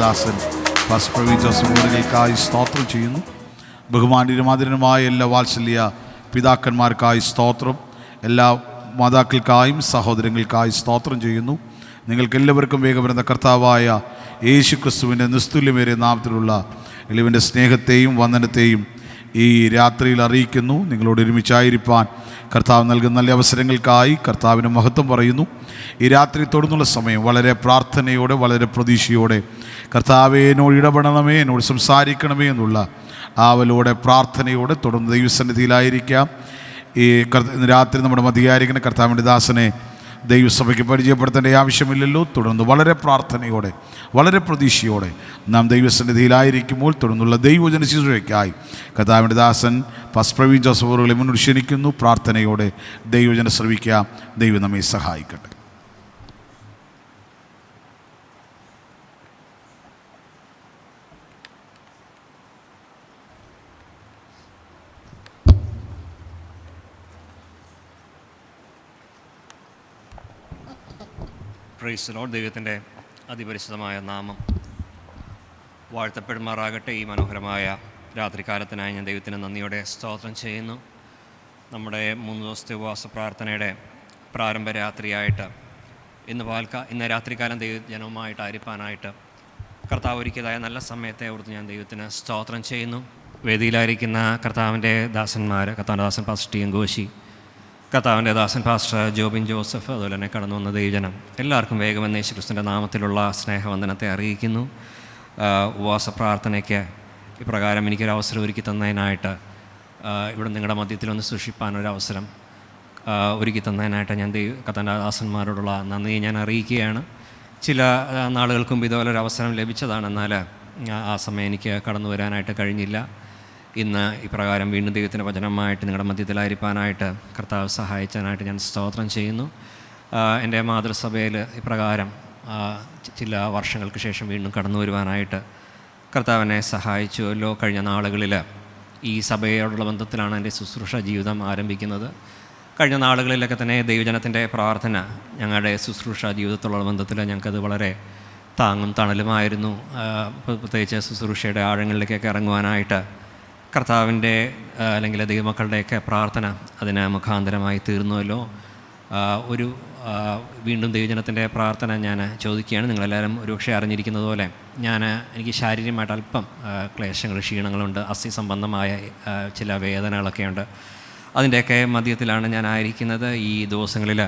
ദാസൻ pastor Praveen Joseph അവர்களுക്കായി സ്തോത്രം ചെയ്യുന്നു. ബഹുമാന്യരുമാതിരനുമായ എല്ലാ വാത്സല്യ പിതാക്കന്മാർക്കായി സ്തോത്രം, എല്ലാ മാതാക്കൾക്കായും സഹോദരങ്ങൾക്കായി സ്തോത്രം ചെയ്യുന്നു. നിങ്ങൾക്കെല്ലാവർക്കും വേഗം കർത്താവായ യേശു ക്രിസ്തുവിൻ്റെ നിസ്തുല്യമേറിയ നാമത്തിലുള്ള എളിവൻ്റെ സ്നേഹത്തെയും വന്ദനത്തെയും ഈ രാത്രിയിൽ അറിയിക്കുന്നു. നിങ്ങളോട് ഒരുമിച്ചായിരിക്കാൻ കർത്താവ് നൽകുന്ന നല്ല അവസരങ്ങൾക്കായി കർത്താവിന് മഹത്വം പറയുന്നു. ഈ രാത്രി തുടർന്നുള്ള സമയം വളരെ പ്രാർത്ഥനയോടെ, വളരെ പ്രതീക്ഷയോടെ കർത്താവേ എന്നോട് ഇടപെടണമേ, എന്നോട് സംസാരിക്കണമേ എന്നുള്ള ആവലോടെ, പ്രാർത്ഥനയോടെ തുടർന്ന് ദൈവസന്നിധിയിലായിരിക്കാം. ഈ രാത്രി നമ്മുടെ മധ്യയായിരിക്കുന്ന കർത്താവിൻ്റെ ദാസനെ ദൈവസഭയ്ക്ക് പരിചയപ്പെടുത്തേണ്ട ആവശ്യമില്ലല്ലോ. തുടർന്ന് വളരെ പ്രാർത്ഥനയോടെ, വളരെ പ്രതീക്ഷയോടെ നാം ദൈവസന്നിധിയിലായിരിക്കുമ്പോൾ തുടർന്നുള്ള ദൈവവചന ശുശ്രൂഷയ്ക്കായി കർത്താവിൻ്റെ ദാസൻ പാസ്റ്റർ പ്രവീൺ ജോസഫ് അവരെ മുന്നോട്ട് ക്ഷണിക്കുന്നു. പ്രാർത്ഥനയോടെ ദൈവവചനം ശ്രവിക്കാം. ദൈവം നമ്മെ സഹായിക്കട്ടെ. Praise Lord. ദൈവത്തിൻ്റെ അതിപരിശുദ്ധമായ നാമം വാഴ്ത്തപ്പെടുമാറാകട്ടെ. ഈ മനോഹരമായ രാത്രികാലത്തിനായി ഞാൻ ദൈവത്തിന് നന്ദിയോടെ സ്തോത്രം ചെയ്യുന്നു. നമ്മുടെ 3 ദിവസത്തെ ഉപവാസ പ്രാർത്ഥനയുടെ പ്രാരംഭ രാത്രിയായിട്ട് ഇന്ന് രാത്രികാലം ദൈവജനവുമായിട്ട് ആയിരിക്കാനായിട്ട് കർത്താവ് ഒരുക്കിയതായ നല്ല സമയത്തെ ഓർത്ത് ഞാൻ ദൈവത്തിന് സ്തോത്രം ചെയ്യുന്നു. വേദിയിലായിരിക്കുന്ന കർത്താവിൻ്റെ ദാസന്മാർ, കർത്താവിൻ്റെ ദാസൻ പാസ്റ്റർ ടി എൻ ഘോഷി, കർത്താവിൻ്റെ ദാസൻ പാസ്റ്റർ ജോബിൻ ജോസഫ്, അതുപോലെ തന്നെ കടന്നു വന്ന ദൈവജനം, എല്ലാവർക്കും വേഗമെന്ന് യേശു ക്രിസ്തുവിൻ്റെ നാമത്തിലുള്ള സ്നേഹവന്ദനത്തെ അറിയിക്കുന്നു. ഉപവാസ പ്രാർത്ഥനയ്ക്ക് ഇപ്രകാരം എനിക്കൊരു അവസരം ഒരുക്കി തന്നതിനായിട്ട്, ഇവിടെ നിങ്ങളുടെ മധ്യത്തിലൊന്ന് സൂക്ഷിപ്പാനൊരവസരം ഒരുക്കി തന്നതിനായിട്ട് ഞാൻ കർത്താവിൻ്റെ ദാസന്മാരോടുള്ള നന്ദി ഞാൻ അറിയിക്കുകയാണ്. ചില നാളുകൾക്ക് മുമ്പ് ഇതുപോലൊരു അവസരം ലഭിച്ചതാണ്, എന്നാൽ ആ സമയം എനിക്ക് കടന്നു വരാനായിട്ട് കഴിഞ്ഞില്ല. ഇന്ന് ഇപ്രകാരം വീണ്ടും ദൈവത്തിൻ്റെ വചനമായിട്ട് നിങ്ങളുടെ മധ്യത്തിലായിരിക്കാനായിട്ട് കർത്താവ് സഹായിച്ചതിനായിട്ട് ഞാൻ സ്തോത്രം ചെയ്യുന്നു. എൻ്റെ മാതൃസഭയിൽ ഇപ്രകാരം ചില വർഷങ്ങൾക്ക് ശേഷം വീണ്ടും കടന്നു വരുവാനായിട്ട് കർത്താവിനെ സഹായിച്ചുവല്ലോ. കഴിഞ്ഞ നാളുകളിൽ ഈ സഭയോടുള്ള ബന്ധത്തിലാണ് എൻ്റെ ശുശ്രൂഷ ജീവിതം ആരംഭിക്കുന്നത്. കഴിഞ്ഞ നാളുകളിലൊക്കെ തന്നെ ദൈവജനത്തിൻ്റെ പ്രാർത്ഥന ഞങ്ങളുടെ ശുശ്രൂഷ ജീവിതത്തിലുള്ള ബന്ധത്തിൽ ഞങ്ങൾക്കത് വളരെ താങ്ങും തണലുമായിരുന്നു. പ്രത്യേകിച്ച് ശുശ്രൂഷയുടെ ആഴങ്ങളിലേക്കൊക്കെ ഇറങ്ങുവാനായിട്ട് കർത്താവിൻ്റെ അല്ലെങ്കിൽ ദൈവമക്കളുടെയൊക്കെ പ്രാർത്ഥന അതിന് മുഖാന്തരമായി തീർന്നുവല്ലോ. വീണ്ടും ദൈവജനത്തിൻ്റെ പ്രാർത്ഥന ഞാൻ ചോദിക്കുകയാണ്. നിങ്ങളെല്ലാവരും ഒരുപക്ഷെ അറിഞ്ഞിരിക്കുന്നത് പോലെ എനിക്ക് ശാരീരികമായിട്ട് അല്പം ക്ലേശങ്ങൾ, ക്ഷീണങ്ങളുണ്ട്. അസ്ഥി സംബന്ധമായ ചില വേദനകളൊക്കെയുണ്ട്. അതിൻ്റെയൊക്കെ മധ്യത്തിലാണ് ഞാൻ ആയിരിക്കുന്നത്. ഈ ദിവസങ്ങളിൽ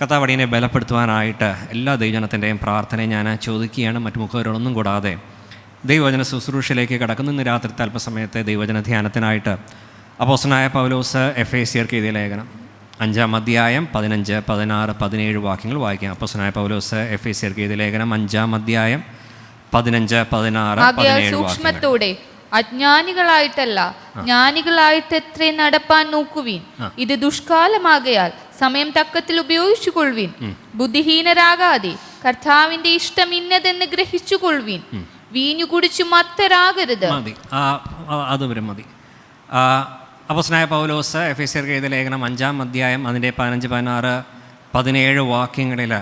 കർത്താവ് അടിയനെ ബലപ്പെടുത്തുവാനായിട്ട് എല്ലാ ദൈവജനത്തിൻ്റെയും പ്രാർത്ഥനയും ഞാൻ ചോദിക്കുകയാണ്. മറ്റു മുഖവരോടൊന്നും കൂടാതെ ദൈവവചന ശുശ്രൂഷയിലേക്ക് കടക്കുന്നു. ഇന്ന് രാത്രി അല്പസമയത്തെ ദൈവവചന ധ്യാനത്തിനായിട്ട് അപ്പോസ്തലനായ പൗലോസ് എഫേസ്യർക്ക് എഴുതിയ ലേഖനം 5-ാം അധ്യായം 15, 16, 17 വാക്യങ്ങൾ വായിക്കാം. അപ്പോസ്തലനായ പൗലോസ് എഫേസ്യർക്ക് എഴുതിയ ലേഖനം 5-ാം അധ്യായം 15, 16, 17 സൂക്ഷ്മത്തോടെ അജ്ഞാനികളായിട്ടല്ല ജ്ഞാനികളായിട്ടെത്രേ നടപ്പാൻ നോക്കുവീൻ. ഇത് ദുഷ്കാലമാകയാൽ സമയം തക്കത്തിൽ ഉപയോഗിച്ചുകൊള്ളുവീൻ. ബുദ്ധിഹീനരാകാതെ കർത്താവിന്റെ ഇഷ്ടം ഇന്നതെന്ന് ഗ്രഹിച്ചുകൊള്ളുവീൻ. വീഞ്ഞു കുടിച്ചു മത്തരാകരുത്. അതുവരെ മതി. അപ്പോസ്തലനായ പൗലോസ് എഫേസ്യർക്ക് എഴുതിയ ലേഖനം 5-ാം അധ്യായം അതിൻ്റെ 15, 16, 17 വാക്യങ്ങളിൽ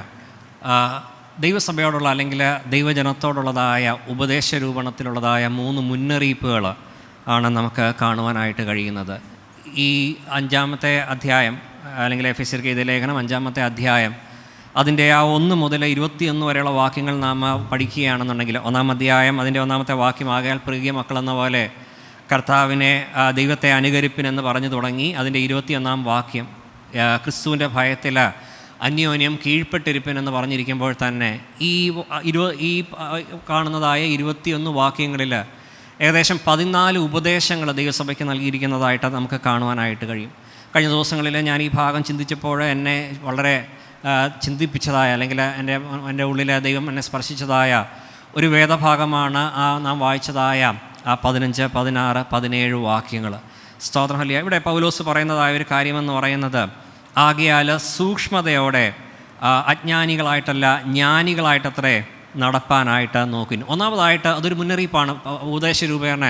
ദൈവസഭയോടുള്ള അല്ലെങ്കിൽ ദൈവജനത്തോടുള്ളതായ ഉപദേശ രൂപണത്തിലുള്ളതായ 3 മുന്നറിയിപ്പുകൾ ആണ് നമുക്ക് കാണുവാനായിട്ട് കഴിയുന്നത്. ഈ 5-ാമത്തെ അധ്യായം അല്ലെങ്കിൽ എഫേസ്യർക്ക് എഴുതിയ ലേഖനം 5-ാമത്തെ അധ്യായം അതിൻ്റെ 1 മുതൽ 21 വരെയുള്ള വാക്യങ്ങൾ നാം പഠിക്കുകയാണെന്നുണ്ടെങ്കിൽ, 1-ാം അധ്യായം അതിൻ്റെ 1-ാമത്തെ വാക്യം ആകയാൽ പ്രിയ മക്കളെന്ന പോലെ കർത്താവിനെ ദൈവത്തെ അനുകരിപ്പിനെന്ന് പറഞ്ഞു തുടങ്ങി. അതിൻ്റെ 21-ാം വാക്യം ക്രിസ്തുവിൻ്റെ ഭയത്തിൽ അന്യോന്യം കീഴ്പ്പെട്ടിരിപ്പിനെന്ന് പറഞ്ഞിരിക്കുമ്പോൾ തന്നെ ഈ കാണുന്നതായ 21 വാക്യങ്ങളിൽ ഏകദേശം 14 ഉപദേശങ്ങൾ ദൈവസഭയ്ക്ക് നൽകിയിരിക്കുന്നതായിട്ട് നമുക്ക് കാണുവാനായിട്ട് കഴിയും. കഴിഞ്ഞ ദിവസങ്ങളിൽ ഞാൻ ഈ ഭാഗം ചിന്തിച്ചപ്പോൾ എന്നെ വളരെ ചിന്തിപ്പിച്ചതായ അല്ലെങ്കിൽ എൻ്റെ ഉള്ളിലെ ദൈവം എന്നെ സ്പർശിച്ചതായ ഒരു വേദഭാഗമാണ് നാം വായിച്ചതായ 15, 16, 17 വാക്യങ്ങൾ. സ്തോത്രം ഹല്ലേലൂയ. ഇവിടെ പൗലോസ് പറയുന്നതായ ഒരു കാര്യമെന്ന് പറയുന്നത്, ആകയാൽ സൂക്ഷ്മതയോടെ അജ്ഞാനികളായിട്ടല്ല ജ്ഞാനികളായിട്ടത്രേ നടപ്പാനായിട്ട് നോക്കുന്നു. ഒന്നാമതായിട്ട് അതൊരു മുന്നറിയിപ്പാണ് ഉപദേശരൂപേണ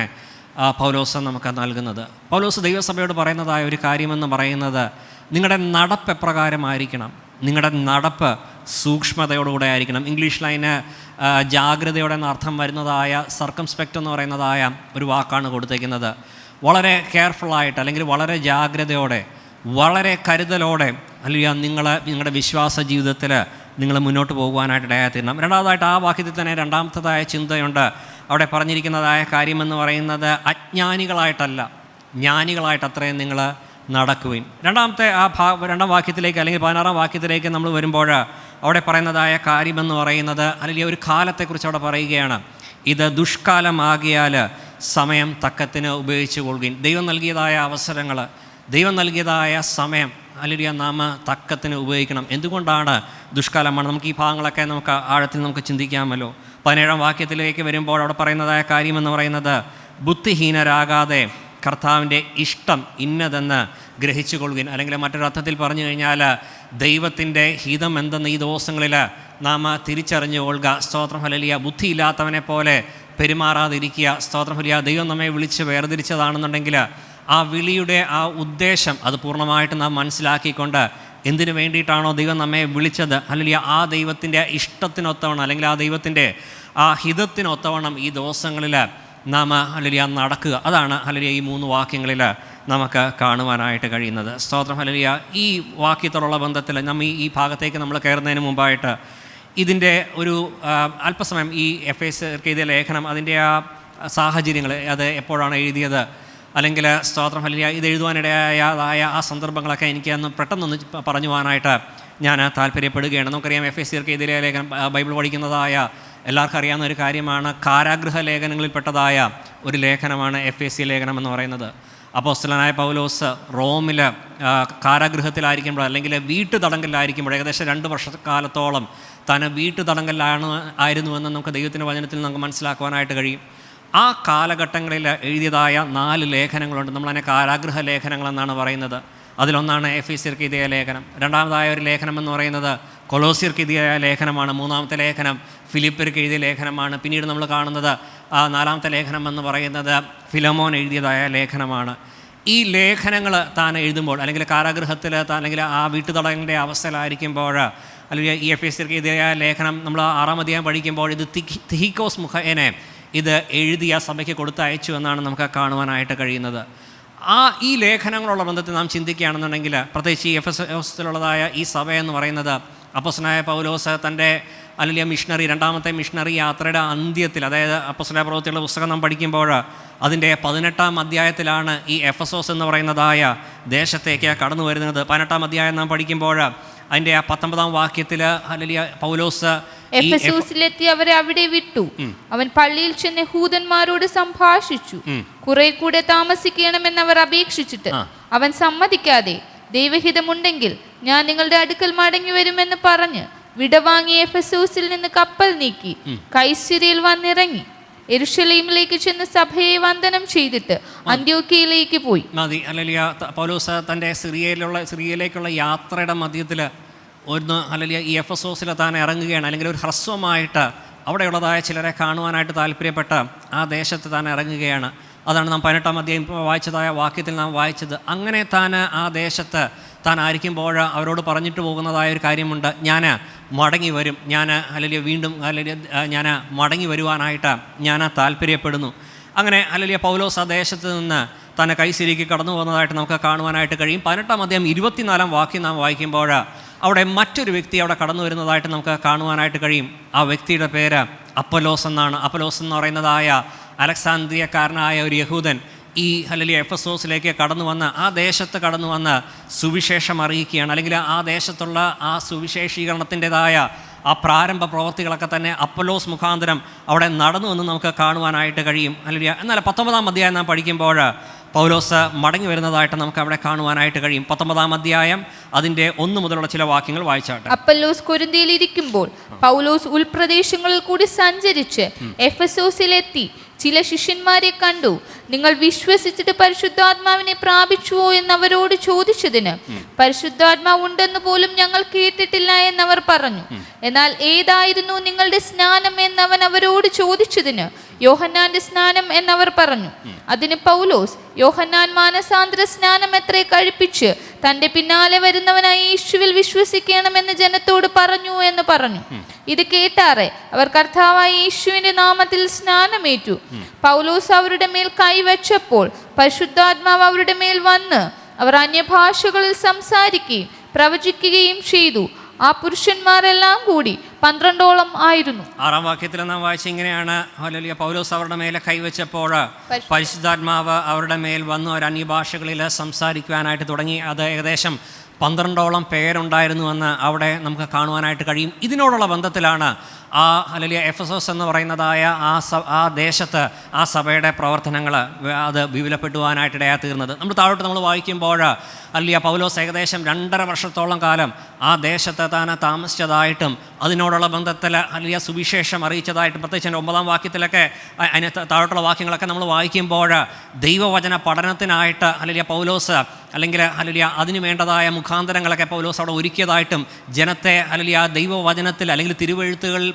പൗലോസ് നമുക്ക് നൽകുന്നത്. പൗലോസ് ദൈവസഭയോട് പറയുന്നതായ ഒരു കാര്യമെന്ന് പറയുന്നത്, നിങ്ങളുടെ നടപ്പ് എപ്രകാരമായിരിക്കണം, നിങ്ങളുടെ നടപ്പ് സൂക്ഷ്മതയോടുകൂടെ ആയിരിക്കണം. ഇംഗ്ലീഷിൽ അതിന് ജാഗ്രതയോടെ എന്ന അർത്ഥം വരുന്നതായ സർക്കംസ്പെക്റ്റ് എന്ന് പറയുന്നതായ ഒരു വാക്കാണ് കൊടുത്തേക്കുന്നത്. വളരെ കെയർഫുള്ളായിട്ട് അല്ലെങ്കിൽ വളരെ ജാഗ്രതയോടെ വളരെ കരുതലോടെ അല്ലെങ്കിൽ നിങ്ങളുടെ വിശ്വാസ ജീവിതത്തിൽ നിങ്ങൾ മുന്നോട്ട് പോകുവാനായിട്ട് ഇടയായിത്തീരണം. രണ്ടാമതായിട്ട് ആ വാക്യത്തിൽ തന്നെ രണ്ടാമത്തേതായ ചിന്തയുണ്ട്. അവിടെ പറഞ്ഞിരിക്കുന്നതായ കാര്യമെന്ന് പറയുന്നത് അജ്ഞാനികളായിട്ടല്ല, ജ്ഞാനികളായിട്ട് അത്രയും നിങ്ങൾ നടക്കുവിൻ. രണ്ടാമത്തെ രണ്ടാം വാക്യത്തിലേക്ക് അല്ലെങ്കിൽ 16-ാം വാക്യത്തിലേക്ക് നമ്മൾ വരുമ്പോൾ അവിടെ പറയുന്നതായ കാര്യമെന്ന് പറയുന്നത് അല്ലെങ്കിൽ ഒരു കാലത്തെക്കുറിച്ച് അവിടെ പറയുകയാണ്. ഇത് ദുഷ്കാലമാകിയാൽ സമയം തക്കത്തിന് ഉപയോഗിച്ചു കൊള്ളുവിൻ. ദൈവം നൽകിയതായ അവസരങ്ങൾ, ദൈവം നൽകിയതായ സമയം അല്ലെങ്കിൽ നാം തക്കത്തിന് ഉപയോഗിക്കണം. എന്തുകൊണ്ടാണ് ദുഷ്കാലമാണ്? നമുക്ക് ഈ ഭാഗങ്ങളൊക്കെ നമുക്ക് ആഴത്തിൽ നമുക്ക് ചിന്തിക്കാമല്ലോ. 17-ാം വാക്യത്തിലേക്ക് വരുമ്പോൾ അവിടെ പറയുന്നതായ കാര്യമെന്ന് പറയുന്നത് ബുദ്ധിഹീനരാകാതെ കർത്താവിൻ്റെ ഇഷ്ടം ഇന്നതെന്ന് ഗ്രഹിച്ചു കൊള്ളുവിൻ. അല്ലെങ്കിൽ മറ്റൊരർത്ഥത്തിൽ പറഞ്ഞു കഴിഞ്ഞാൽ ദൈവത്തിൻ്റെ ഹിതം എന്തെന്ന് ഈ ദിവസങ്ങളിൽ നാം തിരിച്ചറിഞ്ഞു കൊള്ളുക. സ്തോത്രം ഹല്ലേലൂയ. ബുദ്ധിയില്ലാത്തവനെ പോലെ പെരുമാറാതിരിക്കുക. സ്തോത്രം ഹല്ലേലൂയ. ദൈവം നമ്മെ വിളിച്ച് വേർതിരിച്ചതാണെന്നുണ്ടെങ്കിൽ ആ വിളിയുടെ ആ ഉദ്ദേശം അത് പൂർണ്ണമായിട്ട് നാം മനസ്സിലാക്കിക്കൊണ്ട് എന്തിനു വേണ്ടിയിട്ടാണോ ദൈവം നമ്മെ വിളിച്ചത് ഹല്ലേലൂയ, ആ ദൈവത്തിൻ്റെ ഇഷ്ടത്തിനൊത്തവണ്ണം അല്ലെങ്കിൽ ആ ദൈവത്തിൻ്റെ ആ ഹിതത്തിനൊത്തവണ്ണം ഈ ദിവസങ്ങളിൽ നാം ഹല്ലേലൂയ നടക്കുക. അതാണ് ഹല്ലേലൂയ ഈ 3 വാക്യങ്ങളിൽ നമുക്ക് കാണുവാനായിട്ട് കഴിയുന്നത്. സ്തോത്രം ഹല്ലേലൂയ. ഈ വാക്യത്തോടുള്ള ബന്ധത്തിൽ നമ്മൾ ഈ ഭാഗത്തേക്ക് നമ്മൾ കയറുന്നതിന് മുമ്പായിട്ട് ഇതിൻ്റെ ഒരു അല്പസമയം ഈ എഫേസ്യർക്ക് എഴുതിയ ലേഖനം അതിൻ്റെ ആ സാഹചര്യങ്ങൾ, അത് എപ്പോഴാണ് എഴുതിയത്, അല്ലെങ്കിൽ സ്തോത്രം ഹല്ലേലൂയ ഇത് എഴുതുവാനിടയായ ആ സന്ദർഭങ്ങളൊക്കെ എനിക്ക് അന്ന് പെട്ടെന്നൊന്ന് പറഞ്ഞു പോകാനായിട്ട് ഞാൻ താല്പര്യപ്പെടുകയാണ്. നമുക്കറിയാം എഫേസ്യർക്ക് എഴുതിയ ലേഖനം ബൈബിൾ പഠിക്കുന്നതായ എല്ലാവർക്കും അറിയാവുന്ന ഒരു കാര്യമാണ്. കാരാഗൃഹ ലേഖനങ്ങളിൽപ്പെട്ടതായ ഒരു ലേഖനമാണ് എഫേസ്യ ലേഖനം എന്ന് പറയുന്നത്. അപ്പോസ്തലനായ പൗലോസ് റോമിൽ കാരാഗൃഹത്തിലായിരിക്കുമ്പോൾ അല്ലെങ്കിൽ വീട്ടുതടങ്കലിലായിരിക്കുമ്പോൾ ഏകദേശം 2 വർഷക്കാലത്തോളം താൻ വീട്ടുതടങ്കലിലായിരുന്നുവെന്ന് നമുക്ക് ദൈവത്തിൻ്റെ വചനത്തിൽ നമുക്ക് മനസ്സിലാക്കുവാനായിട്ട് കഴിയും. ആ കാലഘട്ടങ്ങളിൽ എഴുതിയതായ 4 ലേഖനങ്ങളുണ്ട്. നമ്മളതിനെ കാരാഗൃഹ ലേഖനങ്ങളെന്നാണ് പറയുന്നത്. അതിലൊന്നാണ് എഫേസ്യർക്ക് എഴുതിയ ലേഖനം. രണ്ടാമതായ ഒരു ലേഖനം എന്ന് പറയുന്നത് കൊലോസ്യർക്ക് എഴുതിയ ലേഖനമാണ്. മൂന്നാമത്തെ ലേഖനം ഫിലിപ്പിയർക്ക് എഴുതിയ ലേഖനമാണ്. പിന്നീട് നമ്മൾ കാണുന്നത് 4-ാമത്തെ ലേഖനം എന്ന് പറയുന്നത് ഫിലമോൻ എഴുതിയതായ ലേഖനമാണ്. ഈ ലേഖനങ്ങൾ താൻ എഴുതുമ്പോൾ അല്ലെങ്കിൽ കാരാഗൃഹത്തിൽ അല്ലെങ്കിൽ ആ വീട്ടുതടങ്കലിൻ്റെ അവസ്ഥയിലായിരിക്കുമ്പോൾ അല്ലെങ്കിൽ ഈ എഫേസ്യർക്ക് എഴുതിയ ലേഖനം നമ്മൾ 6-ാം അധ്യായം പഠിക്കുമ്പോൾ ഇത് തിഹിക്കോസ് മുഖേന ഇത് എഴുതിയ സഭയ്ക്ക് കൊടുത്തയച്ചു എന്നാണ് നമുക്ക് കാണുവാനായിട്ട് കഴിയുന്നത്. ഈ ലേഖനങ്ങളുള്ള ബന്ധത്തിൽ നാം ചിന്തിക്കുകയാണെന്നുണ്ടെങ്കിൽ പ്രത്യേകിച്ച് ഈ എഫെസോസിലുള്ളതായ ഈ സഭ എന്ന് പറയുന്നത് അപ്പോസ്തലനായ പൗലോസ് തൻ്റെ അല്ലെങ്കിൽ മിഷണറി 2-ാമത്തെ മിഷണറി യാത്രയുടെ അന്ത്യത്തിൽ, അതായത് അപ്പോസ്തല പ്രവൃത്തികളുടെ പുസ്തകം നാം പഠിക്കുമ്പോൾ അതിൻ്റെ 18-ാം അധ്യായത്തിലാണ് ഈ എഫെസോസ് എന്ന് പറയുന്നതായ ദേശത്തേക്ക് കടന്നു വരുന്നത്. 18-ാം അധ്യായം നാം പഠിക്കുമ്പോൾ അതിൻ്റെ 19-ാം വാക്യത്തിൽ ഹല്ലേലൂയ പൗലോസ് എഫെസോസിലെത്തി അവരെ അവിടെ വിട്ടു. അവൻ പള്ളിയിൽ ചെന്ന് യഹൂദന്മാരോട് സംഭാഷിച്ചു. കുറെ കൂടെ താമസിക്കണമെന്ന് അവർ അപേക്ഷിച്ചിട്ട് അവൻ സമ്മതിക്കാതെ ദൈവഹിതമുണ്ടെങ്കിൽ ഞാൻ നിങ്ങളുടെ അടുക്കൽ മടങ്ങി വരുമെന്ന് പറഞ്ഞ് വിടവാങ്ങി എഫെസോസിൽ നിന്ന് കപ്പൽ നീക്കി കൈസര്യയിൽ വന്നിറങ്ങി യെരൂശലേമിലേക്ക് ചെന്ന് സഭയെ വന്ദനം ചെയ്തിട്ട് അന്ത്യോക്യയിലേക്ക് പോയി. ഹല്ലേലൂയ. പൗലോസ് തൻ്റെ സിറിയയിലേക്കുള്ള യാത്രയുടെ മധ്യത്തിൽ ഹല്ലേലൂയ ഈ എഫെസോസിൽ താൻ ഇറങ്ങുകയാണ്. അല്ലെങ്കിൽ ഒരു ഹ്രസ്വമായിട്ട് അവിടെയുള്ളതായ ചിലരെ കാണുവാനായിട്ട് താല്പര്യപ്പെട്ട ആ ദേശത്ത് താൻ ഇറങ്ങുകയാണ്. അതാണ് നാം 18-ാം അധ്യായം വായിച്ചതായ വാക്യത്തിൽ നാം വായിച്ചത്. അങ്ങനെ താൻ ആ ദേശത്ത് താൻ ആയിരിക്കുമ്പോൾ അവരോട് പറഞ്ഞിട്ട് പോകുന്നതായ ഒരു കാര്യമുണ്ട്. ഞാൻ മടങ്ങി വരും, ഞാൻ ഹല്ലേലൂയ വീണ്ടും ഹല്ലേലൂയ ഞാൻ മടങ്ങി വരുവാനായിട്ട് ഞാൻ താല്പര്യപ്പെടുന്നു. അങ്ങനെ ഹല്ലേലൂയ പൗലോസ് ആ ദേശത്ത് നിന്ന് തന്നെ കൈസരിക്ക് കടന്നു പോകുന്നതായിട്ട് നമുക്ക് കാണുവാനായിട്ട് കഴിയും. 18-ാം അധ്യായം 24-ാം വാക്യം നാം വായിക്കുമ്പോൾ അവിടെ മറ്റൊരു വ്യക്തി അവിടെ കടന്നു വരുന്നതായിട്ട് നമുക്ക് കാണുവാനായിട്ട് കഴിയും. ആ വ്യക്തിയുടെ പേര് അപ്പൊലോസ് എന്നാണ്. അപ്പൊലോസ് എന്ന് പറയുന്നതായ അലക്സാന്ദ്രിയക്കാരനായ ഒരു യഹൂദൻ ഈ ഹല്ലേലൂയ എഫെസോസിലേക്ക് കടന്നു വന്ന് ആ ദേശത്ത് കടന്നു വന്ന് സുവിശേഷം അറിയിക്കുകയാണ്. അല്ലെങ്കിൽ ആ ദേശത്തുള്ള ആ സുവിശേഷീകരണത്തിൻ്റെതായ ആ പ്രാരംഭ പ്രവർത്തികളൊക്കെ തന്നെ അപ്പൊലോസ് മുഖാന്തരം അവിടെ നടന്നു എന്ന് നമുക്ക് കാണുവാനായിട്ട് കഴിയും. ഹല്ലേലൂയ. എന്നാൽ 19-ാം അധ്യായം നാം പഠിക്കുമ്പോൾ പൗലോസ് മടങ്ങി വരുന്നതായിട്ട് നമുക്ക് അവിടെ കാണുവാനായിട്ട് കഴിയും. 19-ാം അധ്യായം അതിൻ്റെ 1 മുതലുള്ള ചില വാക്യങ്ങൾ വായിച്ചാട്ടെ. അപ്പൊല്ലോസ് കൊരിന്ത്യയിൽ ഇരിക്കുമ്പോൾ പൗലോസ് ഉൾപ്രദേശങ്ങളിൽ കൂടി സഞ്ചരിച്ച് എഫെസോസിലെത്തി ചില ശിഷ്യന്മാരെ കണ്ടു. നിങ്ങൾ വിശ്വസിച്ചിട്ട് പരിശുദ്ധാത്മാവിനെ പ്രാപിച്ചുവോ എന്നവരോട് ചോദിച്ചതിന് പരിശുദ്ധാത്മാവ് ഉണ്ടെന്ന് പോലും ഞങ്ങൾ കേട്ടിട്ടില്ല എന്നവർ പറഞ്ഞു. എന്നാൽ ഏതായിരുന്നു നിങ്ങളുടെ സ്നാനം എന്നവൻ അവരോട് ചോദിച്ചതിന് യോഹന്നാന്റെ സ്നാനം എന്നവർ പറഞ്ഞു. അതിന് പൗലോസ്, യോഹന്നാൻ മാനസാന്തര സ്നാനം എത്രേ കഴിപ്പിച്ച് തന്റെ പിന്നാലെ വരുന്നവനായ യേശുവിൽ വിശ്വസിക്കണമെന്ന് ജനത്തോട് പറഞ്ഞു എന്ന് പറഞ്ഞു. ഇത് കേട്ടാറെ അവർ കർത്താവായ യേശുവിന്റെ നാമത്തിൽ സ്നാനമേറ്റു. പൗലോസ് അവരുടെ മേൽ കൈവച്ചപ്പോൾ പരിശുദ്ധാത്മാവ് അവരുടെ മേൽ വന്ന് അവർ അന്യഭാഷകളിൽ സംസാരിക്കുകയും പ്രവചിക്കുകയും ചെയ്തു. ആ പുരുഷന്മാരെല്ലാം കൂടി 12ഓളം ആയിരുന്നു. 6-ാം വാക്യത്തിൽ നാം വായിച്ച ഇങ്ങനെയാണ്, ഹല്ലേലൂയ, പൗലോസ് അവരുടെ മേലെ കൈവച്ചപ്പോൾ പരിശുദ്ധാത്മാവ് അവരുടെ മേൽ വന്നു ഒരു അന്യഭാഷകളിൽ സംസാരിക്കുവാനായിട്ട് തുടങ്ങി. അത് ഏകദേശം 12ഓളം പേരുണ്ടായിരുന്നുവെന്ന് അവിടെ നമുക്ക് കാണുവാനായിട്ട് കഴിയും. ഇതിനോടുള്ള ബന്ധത്തിലാണ് ആ ഹല്ലേലൂയ എഫെസോസ് എന്ന് പറയുന്നതായ ആ ദേശത്ത് ആ സഭയുടെ പ്രവർത്തനങ്ങൾ അത് വിപുലപ്പെടുവാനായിട്ടിടയാ തീർന്നത്. താഴോട്ട് നമ്മൾ വായിക്കുമ്പോൾ ഹല്ലേലൂയ പൗലോസ് ഏകദേശം 2.5 വർഷത്തോളം കാലം ആ ദേശത്ത് താൻ താമസിച്ചതായിട്ടും അതിനോടുള്ള ബന്ധത്തിൽ ഹല്ലേലൂയ സുവിശേഷം അറിയിച്ചതായിട്ടും, പ്രത്യേകിച്ച് 9-ാം വാക്യത്തിലൊക്കെ അതിന് താഴോട്ടുള്ള വാക്യങ്ങളൊക്കെ നമ്മൾ വായിക്കുമ്പോൾ ദൈവവചന പഠനത്തിനായിട്ട് ഹല്ലേലൂയ പൗലോസ് അല്ലെങ്കിൽ ഹല്ലേലൂയ അതിന് വേണ്ടതായ മുഖാന്തരങ്ങളൊക്കെ പൗലോസ് അവിടെ ഒരുക്കിയതായിട്ടും ജനത്തെ ഹല്ലേലൂയ ദൈവവചനത്തിൽ അല്ലെങ്കിൽ തിരുവെഴുത്തുകളിൽ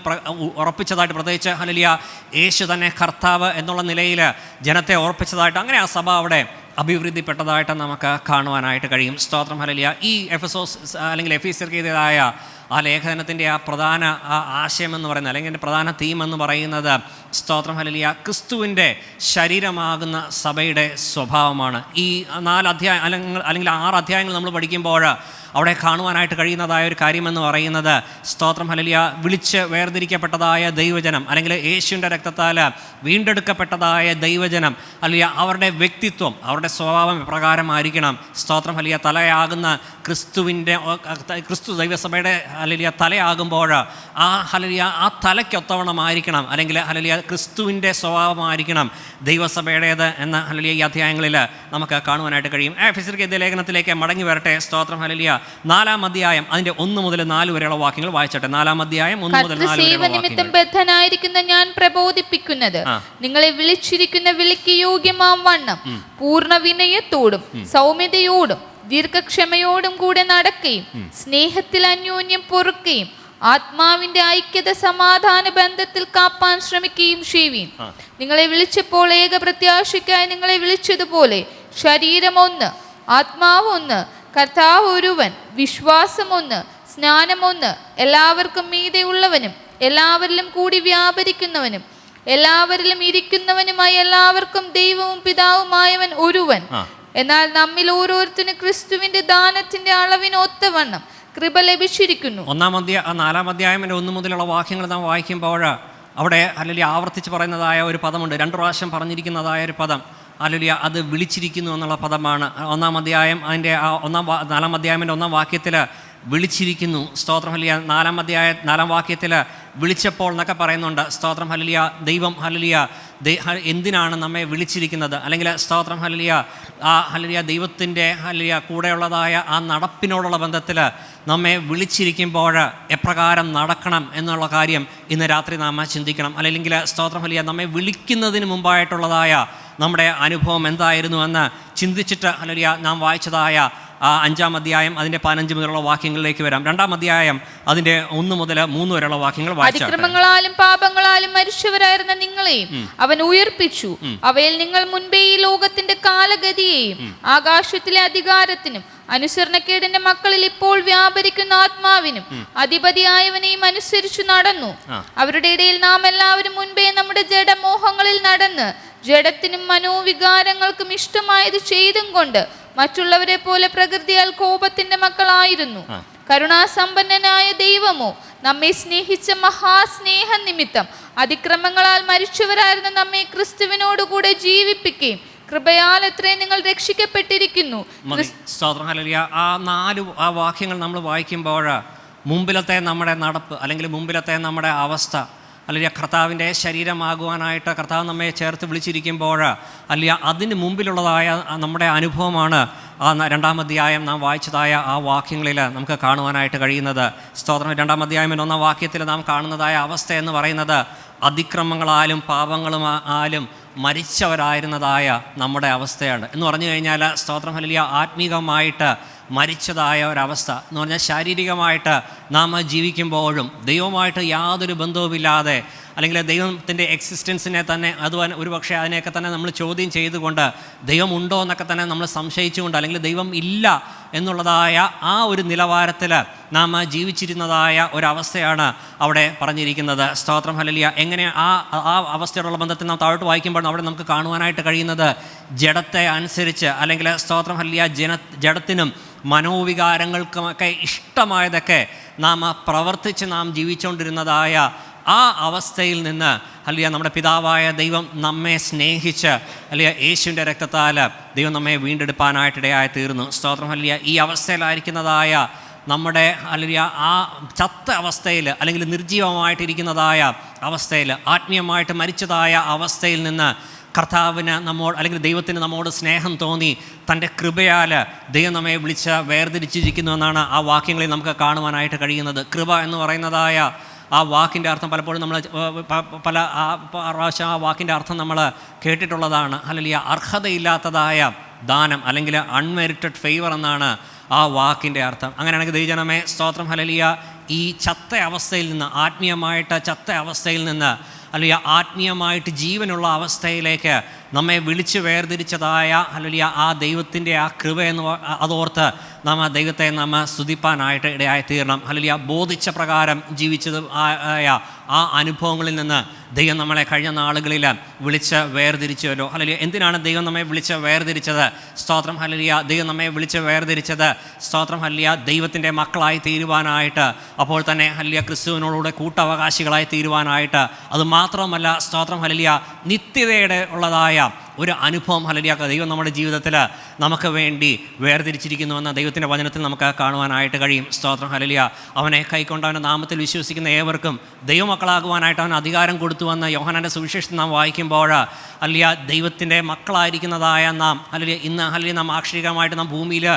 ഉറപ്പിച്ചതായിട്ട്, പ്രത്യേകിച്ച് ഹല്ലേലൂയ യേശു തന്നെ കർത്താവ് എന്നുള്ള നിലയിൽ ജനത്തെ ഉറപ്പിച്ചതായിട്ട്, അങ്ങനെ ആ സഭ അവിടെ അഭിവൃദ്ധിപ്പെട്ടതായിട്ട് നമുക്ക് കാണുവാനായിട്ട് കഴിയും. സ്തോത്രം. ഹല്ലേലൂയ. ഈ എഫെസോസ് അല്ലെങ്കിൽ എഫീസ്യർക്കെതിരായ ആ ലേഖനത്തിൻ്റെ ആ പ്രധാന ആശയം എന്ന് പറയുന്നത്, അല്ലെങ്കിൽ പ്രധാന തീം എന്ന് പറയുന്നത്, സ്തോത്രം ഹല്ലേലൂയ, ക്രിസ്തുവിൻ്റെ ശരീരമാകുന്ന സഭയുടെ സ്വഭാവമാണ്. ഈ 4 അധ്യായം അല്ലെങ്കിൽ 6 അധ്യായങ്ങൾ നമ്മൾ പഠിക്കുമ്പോൾ അവിടെ കാണുവാനായിട്ട് കഴിയുന്നതായ ഒരു കാര്യമെന്ന് പറയുന്നത്, സ്തോത്രം ഹല്ലേലൂയ, വിളിച്ച് വേർതിരിക്കപ്പെട്ടതായ ദൈവജനം അല്ലെങ്കിൽ യേശുവിൻ്റെ രക്തത്താൽ വീണ്ടെടുക്കപ്പെട്ടതായ ദൈവജനം ഹല്ലേലൂയ അവരുടെ വ്യക്തിത്വം, അവരുടെ സ്വഭാവം പ്രകാരമായിരിക്കണം. സ്തോത്രം ഹല്ലേലൂയ. തലയാകുന്ന ക്രിസ്തു ദൈവസഭയുടെ ഹല്ലേലൂയ തലയാകുമ്പോൾ ആ ഹല്ലേലൂയ ആ തലയ്ക്കൊത്തവണമായിരിക്കണം, അല്ലെങ്കിൽ ഹല്ലേലൂയ ക്രിസ്തുവിൻ്റെ സ്വഭാവമായിരിക്കണം ദൈവസഭയുടേത് എന്ന് ഹല്ലേലൂയ ഈ അധ്യായങ്ങളിൽ നമുക്ക് കാണുവാനായിട്ട് കഴിയും. എഫെസ്യർക്കെതിരെ ലേഖനത്തിലേക്ക് മടങ്ങി വരട്ടെ. സ്തോത്രം ഹല്ലേലൂയ. 4-ാം അധ്യായം അതിന്റെ 1 മുതൽ 4 വരെയുള്ള വാക്യങ്ങൾ വായിച്ചട്ടെ. 4-ാം അധ്യായം 1 മുതൽ 4 വരെയുള്ള നിമിത്തം ബദ്ധനായിരിക്കുന്ന ഞാൻ പ്രബോധിപ്പിക്കുന്നത്, നിങ്ങളെ വിളിച്ചിരിക്കുന്ന വിളിക്ക് യോഗ്യമാം വണ്ണം പൂർണ്ണ വിനയത്തോടും സൗമ്യതയോടും ദീർഘക്ഷമയോടും കൂടെ നടക്കുകയും സ്നേഹത്തിൽ അന്യോന്യം പൊറുക്കുകയും ആത്മാവിന്റെ ഐക്യത സമാധാന ബന്ധത്തിൽ കാപ്പാൻ ശ്രമിക്കുകയും ചെയ്യുവീൻ. നിങ്ങളെ വിളിച്ചപ്പോൾ ഏക പ്രത്യാശയ്ക്കായി നിങ്ങളെ വിളിച്ചതുപോലെ ശരീരം ഒന്ന്, ആത്മാവ് ഒന്ന്, കർത്താവ് ഒരുവൻ, വിശ്വാസം ഒന്ന്, സ്നാനം ഒന്ന്, എല്ലാവർക്കും മീതെ ഉള്ളവനും എല്ലാവരിലും കൂടി വ്യാപരിക്കുന്നവനും എല്ലാവരിലും ഇരിക്കുന്നവനുമായി എല്ലാവർക്കും ദൈവവും പിതാവുമായവൻ ഒരുവൻ. എന്നാൽ നമ്മിൽ ഓരോരുത്തരും ക്രിസ്തുവിന്റെ ദാനത്തിന്റെ അളവിന് ഒത്തവണ്ണം കൃപ ലഭിച്ചിരിക്കുന്നു. 4-ാം അധ്യായം 1 മുതലുള്ള വാക്യങ്ങൾ നാം വായിക്കുമ്പോൾ അവിടെ അല്ലെങ്കിൽ ആവർത്തിച്ച് പറയുന്നതായ ഒരു പദമുണ്ട്. 2 പ്രാവശ്യം പറഞ്ഞിരിക്കുന്നതായ ഒരു പദം ഹല്ലേലൂയ, അത് വിളിച്ചിരിക്കുന്നു എന്നുള്ള പദമാണ്. 1-ാം അധ്യായം അതിൻ്റെ 4-ാം അധ്യായത്തിൻ്റെ 1-ാം വാക്യത്തിൽ വിളിച്ചിരിക്കുന്നു. സ്തോത്രം ഹല്ലേലൂയ. 4-ാം വാക്യത്തിൽ വിളിച്ചപ്പോൾ എന്നൊക്കെ പറയുന്നുണ്ട്. സ്തോത്രം ഹല്ലേലൂയ. ദൈവം ഹല്ലേലൂയ എന്തിനാണ് നമ്മെ വിളിച്ചിരിക്കുന്നത്, അല്ലെങ്കിൽ സ്തോത്രം ഹല്ലേലൂയ ആ ഹല്ലേലൂയ ദൈവത്തിൻ്റെ ഹല്ലേലൂയ കൂടെയുള്ളതായ ആ നടപ്പിനോടുള്ള ബന്ധത്തിൽ നമ്മെ വിളിച്ചിരിക്കുമ്പോൾ എപ്രകാരം നടക്കണം എന്നുള്ള കാര്യം ഇന്ന് രാത്രി നാം ചിന്തിക്കണം. അല്ലെങ്കിൽ സ്തോത്രം ഹല്ലേലൂയ നമ്മെ വിളിക്കുന്നതിന് മുമ്പായിട്ടുള്ളതായ നമ്മുടെ അനുഭവം എന്തായിരുന്നു എന്ന് ചിന്തിച്ചിട്ട് ഹല്ലേലൂയ നാം വായിച്ചതായ 5-ാം അധ്യായം അതിൻ്റെ 15 മുതലുള്ള വാക്യങ്ങളിലേക്ക് വരാം. 2-ാം അധ്യായം അതിൻ്റെ 1 മുതൽ 3 വരെയുള്ള വാക്യങ്ങൾ വായിച്ചാൽ, അതിക്രമങ്ങളാലും പാപങ്ങളാലും മരിച്ചവരായിരുന്ന നിങ്ങളെയും അവൻ ഉയർപ്പിച്ചു. അവയിൽ നിങ്ങൾ മുൻപേ ഈ ലോകത്തിന്റെ കാലഗതിയെയും ആകാശത്തിലെ അധികാരത്തിനും അനുസരണക്കേടിന്റെ മക്കളിൽ ഇപ്പോൾ വ്യാപരിക്കുന്ന ആത്മാവിനും അധിപതിയായവനെയും അനുസരിച്ചു നടന്നു. അവരുടെ ഇടയിൽ നാം എല്ലാവരും മുൻപേ നമ്മുടെ ജഡമോഹങ്ങളിൽ നടന്ന് ജഡത്തിനും മനോവികാരങ്ങൾക്കും ഇഷ്ടമായത് ചെയ്തും കൊണ്ട് മറ്റുള്ളവരെ പോലെ പ്രകൃതിയാൽ കോപത്തിന്റെ മക്കളായിരുന്നു. കരുണാസമ്പന്നനായ ദൈവമോ നമ്മെ സ്നേഹിച്ച മഹാസ്നേഹ നിമിത്തം അതിക്രമങ്ങളാൽ മരിച്ചവരായിരുന്ന നമ്മെ ക്രിസ്തുവിനോടുകൂടെ ജീവിപ്പിക്കുകയും കൃപയാൽ എത്രയും നിങ്ങൾ രക്ഷിക്കപ്പെട്ടിരിക്കുന്നു. ആ 4 വാക്യങ്ങൾ നമ്മൾ വായിക്കുമ്പോൾ മുമ്പിലത്തെ നമ്മുടെ നടപ്പ് അല്ലെങ്കിൽ മുമ്പിലത്തെ നമ്മുടെ അവസ്ഥ, അല്ലെങ്കിൽ കർത്താവിൻ്റെ ശരീരമാകുവാനായിട്ട് കർത്താവ് നമ്മെ ചേർത്ത് വിളിച്ചിരിക്കുമ്പോൾ അല്ലെങ്കിൽ അതിന് മുമ്പിലുള്ളതായ നമ്മുടെ അനുഭവമാണ് ആ 2-ാം അധ്യായം നാം വായിച്ചതായ ആ വാക്യങ്ങളിൽ നമുക്ക് കാണുവാനായിട്ട് കഴിയുന്നത്. സ്തോത്രം. 2-ാം അധ്യായം 1-ാം വാക്യത്തിൽ നാം കാണുന്നതായ അവസ്ഥ എന്ന് പറയുന്നത് അതിക്രമങ്ങളാലും പാപങ്ങളുമാലും മരിച്ചവരായിരുന്നതായ നമ്മുടെ അവസ്ഥയാണ് എന്ന് പറഞ്ഞു കഴിഞ്ഞാൽ സ്തോത്രം ഹല്ലേലൂയ, ആത്മീകമായിട്ട് മരിച്ചതായ ഒരവസ്ഥ എന്ന് പറഞ്ഞാൽ ശാരീരികമായിട്ട് നാം ജീവിക്കുമ്പോഴും ദൈവമായിട്ട് യാതൊരു ബന്ധവുമില്ലാതെ, അല്ലെങ്കിൽ ദൈവത്തിൻ്റെ എക്സിസ്റ്റൻസിനെ തന്നെ ഒരു പക്ഷേ അതിനെയൊക്കെ തന്നെ നമ്മൾ ചോദ്യം ചെയ്തുകൊണ്ട് ദൈവം ഉണ്ടോ എന്നൊക്കെ തന്നെ നമ്മൾ സംശയിച്ചുകൊണ്ട്, അല്ലെങ്കിൽ ദൈവം ഇല്ല എന്നുള്ളതായ ആ ഒരു നിലവാരത്തിൽ നാം ജീവിച്ചിരുന്നതായ ഒരവസ്ഥയാണ് അവിടെ പറഞ്ഞിരിക്കുന്നത്. സ്തോത്രം ഹല്ലേലൂയ. എങ്ങനെ ആ അവസ്ഥയോടുള്ള ബന്ധത്തിൽ നാം താഴോട്ട് വായിക്കുമ്പോൾ അവിടെ നമുക്ക് കാണുവാനായിട്ട് കഴിയുന്നത്, ജഡത്തെ അനുസരിച്ച്, അല്ലെങ്കിൽ സ്തോത്രം ഹല്ലേലൂയ, ജഡത്തിനും മനോവികാരങ്ങൾക്കുമൊക്കെ ഇഷ്ടമായതൊക്കെ നാം പ്രവർത്തിച്ച് നാം ജീവിച്ചുകൊണ്ടിരുന്നതായ ആ അവസ്ഥയിൽ നിന്ന് ഹല്ലേലൂയ നമ്മുടെ പിതാവായ ദൈവം നമ്മെ സ്നേഹിച്ച് ഹല്ലേലൂയ യേശുവിൻ്റെ രക്തത്താൽ ദൈവം നമ്മെ വീണ്ടെടുപ്പാനായിട്ടിടയായി തീർന്നു. സ്തോത്രം ഹല്ലേലൂയ. ഈ അവസ്ഥയിലായിരിക്കുന്നതായ നമ്മുടെ ഹല്ലേലൂയ ആ ചത്ത അവസ്ഥയിൽ, അല്ലെങ്കിൽ നിർജ്ജീവമായിട്ടിരിക്കുന്നതായ അവസ്ഥയിൽ, ആത്മീയമായിട്ട് മരിച്ചതായ അവസ്ഥയിൽ നിന്ന് കർത്താവിന് അല്ലെങ്കിൽ ദൈവത്തിന് നമ്മോട് സ്നേഹം തോന്നി തൻ്റെ കൃപയാൽ ദൈവം നമ്മെ വിളിച്ച് വേർതിരിച്ചിരിക്കുന്നു എന്നാണ് ആ വാക്യങ്ങളിൽ നമുക്ക് കാണുവാനായിട്ട് കഴിയുന്നത്. കൃപ എന്ന് പറയുന്നതായ ആ വാക്കിൻ്റെ അർത്ഥം പലപ്പോഴും നമ്മൾ പല പ്രാവശ്യം ആ വാക്കിൻ്റെ അർത്ഥം നമ്മൾ കേട്ടിട്ടുള്ളതാണ്. ഹല്ലേലൂയ, അർഹതയില്ലാത്തതായ ദാനം, അല്ലെങ്കിൽ അൺമെറിറ്റഡ് ഫേവർ എന്നാണ് ആ വാക്കിൻ്റെ അർത്ഥം. അങ്ങനെയാണെങ്കിൽ ദൈവജനമേ, സ്തോത്രം ഹല്ലേലൂയ, ഈ ചത്ത അവസ്ഥയിൽ നിന്ന്, ആത്മീയമായിട്ട് ചത്ത അവസ്ഥയിൽ നിന്ന് ഹല്ലേലൂയ ആത്മീയമായിട്ട് ജീവനുള്ള അവസ്ഥയിലേക്ക് നമ്മെ വിളിച്ച് വേർതിരിച്ചതായ ഹല്ലേലൂയ ആ ദൈവത്തിൻ്റെ ആ കൃപ അതോർത്ത് നാം ആ ദൈവത്തെ നാം സ്തുതിപ്പാനായിട്ട് ഇടയായി തീരണം. ഹല്ലേലൂയ, ബോധിച്ച പ്രകാരം ജീവിച്ചത് ആയ ആ അനുഭവങ്ങളിൽ നിന്ന് ദൈവം നമ്മളെ കഴിഞ്ഞ നാളുകളിൽ വിളിച്ച് വേർതിരിച്ചുവല്ലോ. ഹല്ലേലൂയ. എന്തിനാണ് ദൈവം നമ്മെ വിളിച്ച് വേർതിരിച്ചത്? സ്തോത്രം ഹല്ലേലൂയ. ദൈവം നമ്മെ വിളിച്ച് വേർതിരിച്ചത് സ്തോത്രം ഹല്ലേലൂയ ദൈവത്തിൻ്റെ മക്കളായി തീരുവാനായിട്ട്, അപ്പോൾ തന്നെ ഹല്ലേലൂയ ക്രിസ്തുവിനോടുകൂടെ കൂട്ടവകാശികളായി തീരുവാനായിട്ട്. അതുമാത്രമല്ല, സ്തോത്രം ഹല്ലേലൂയ നിത്യതയുടെ ഉള്ളതായ ഒരു അനുഭവം ഹല്ലേലൂയ ദൈവം നമ്മുടെ ജീവിതത്തിൽ നമുക്ക് വേണ്ടി വേർതിരിച്ചിരിക്കുന്നുവെന്ന ദൈവത്തിൻ്റെ വചനത്തിൽ നമുക്ക് കാണുവാനായിട്ട് കഴിയും. സ്തോത്രം ഹല്ലേലൂയ. അവനെ കൈക്കൊണ്ട് അവൻ്റെ നാമത്തിൽ വിശ്വസിക്കുന്ന ഏവർക്കും ദൈവമക്കളാകുവാനായിട്ട് അവൻ അധികാരം കൊടുത്തുവെന്ന് യോഹന്നാൻ്റെ സുവിശേഷത്തിൽ നാം വായിക്കുമ്പോൾ ഹല്ലേലൂയ ദൈവത്തിൻ്റെ മക്കളായിരിക്കുന്നതായ നാം ഹല്ലേലൂയ ഇന്ന് ഹല്ലേലൂയ നാം ആക്ഷരികമായിട്ട് നാം ഭൂമിയിൽ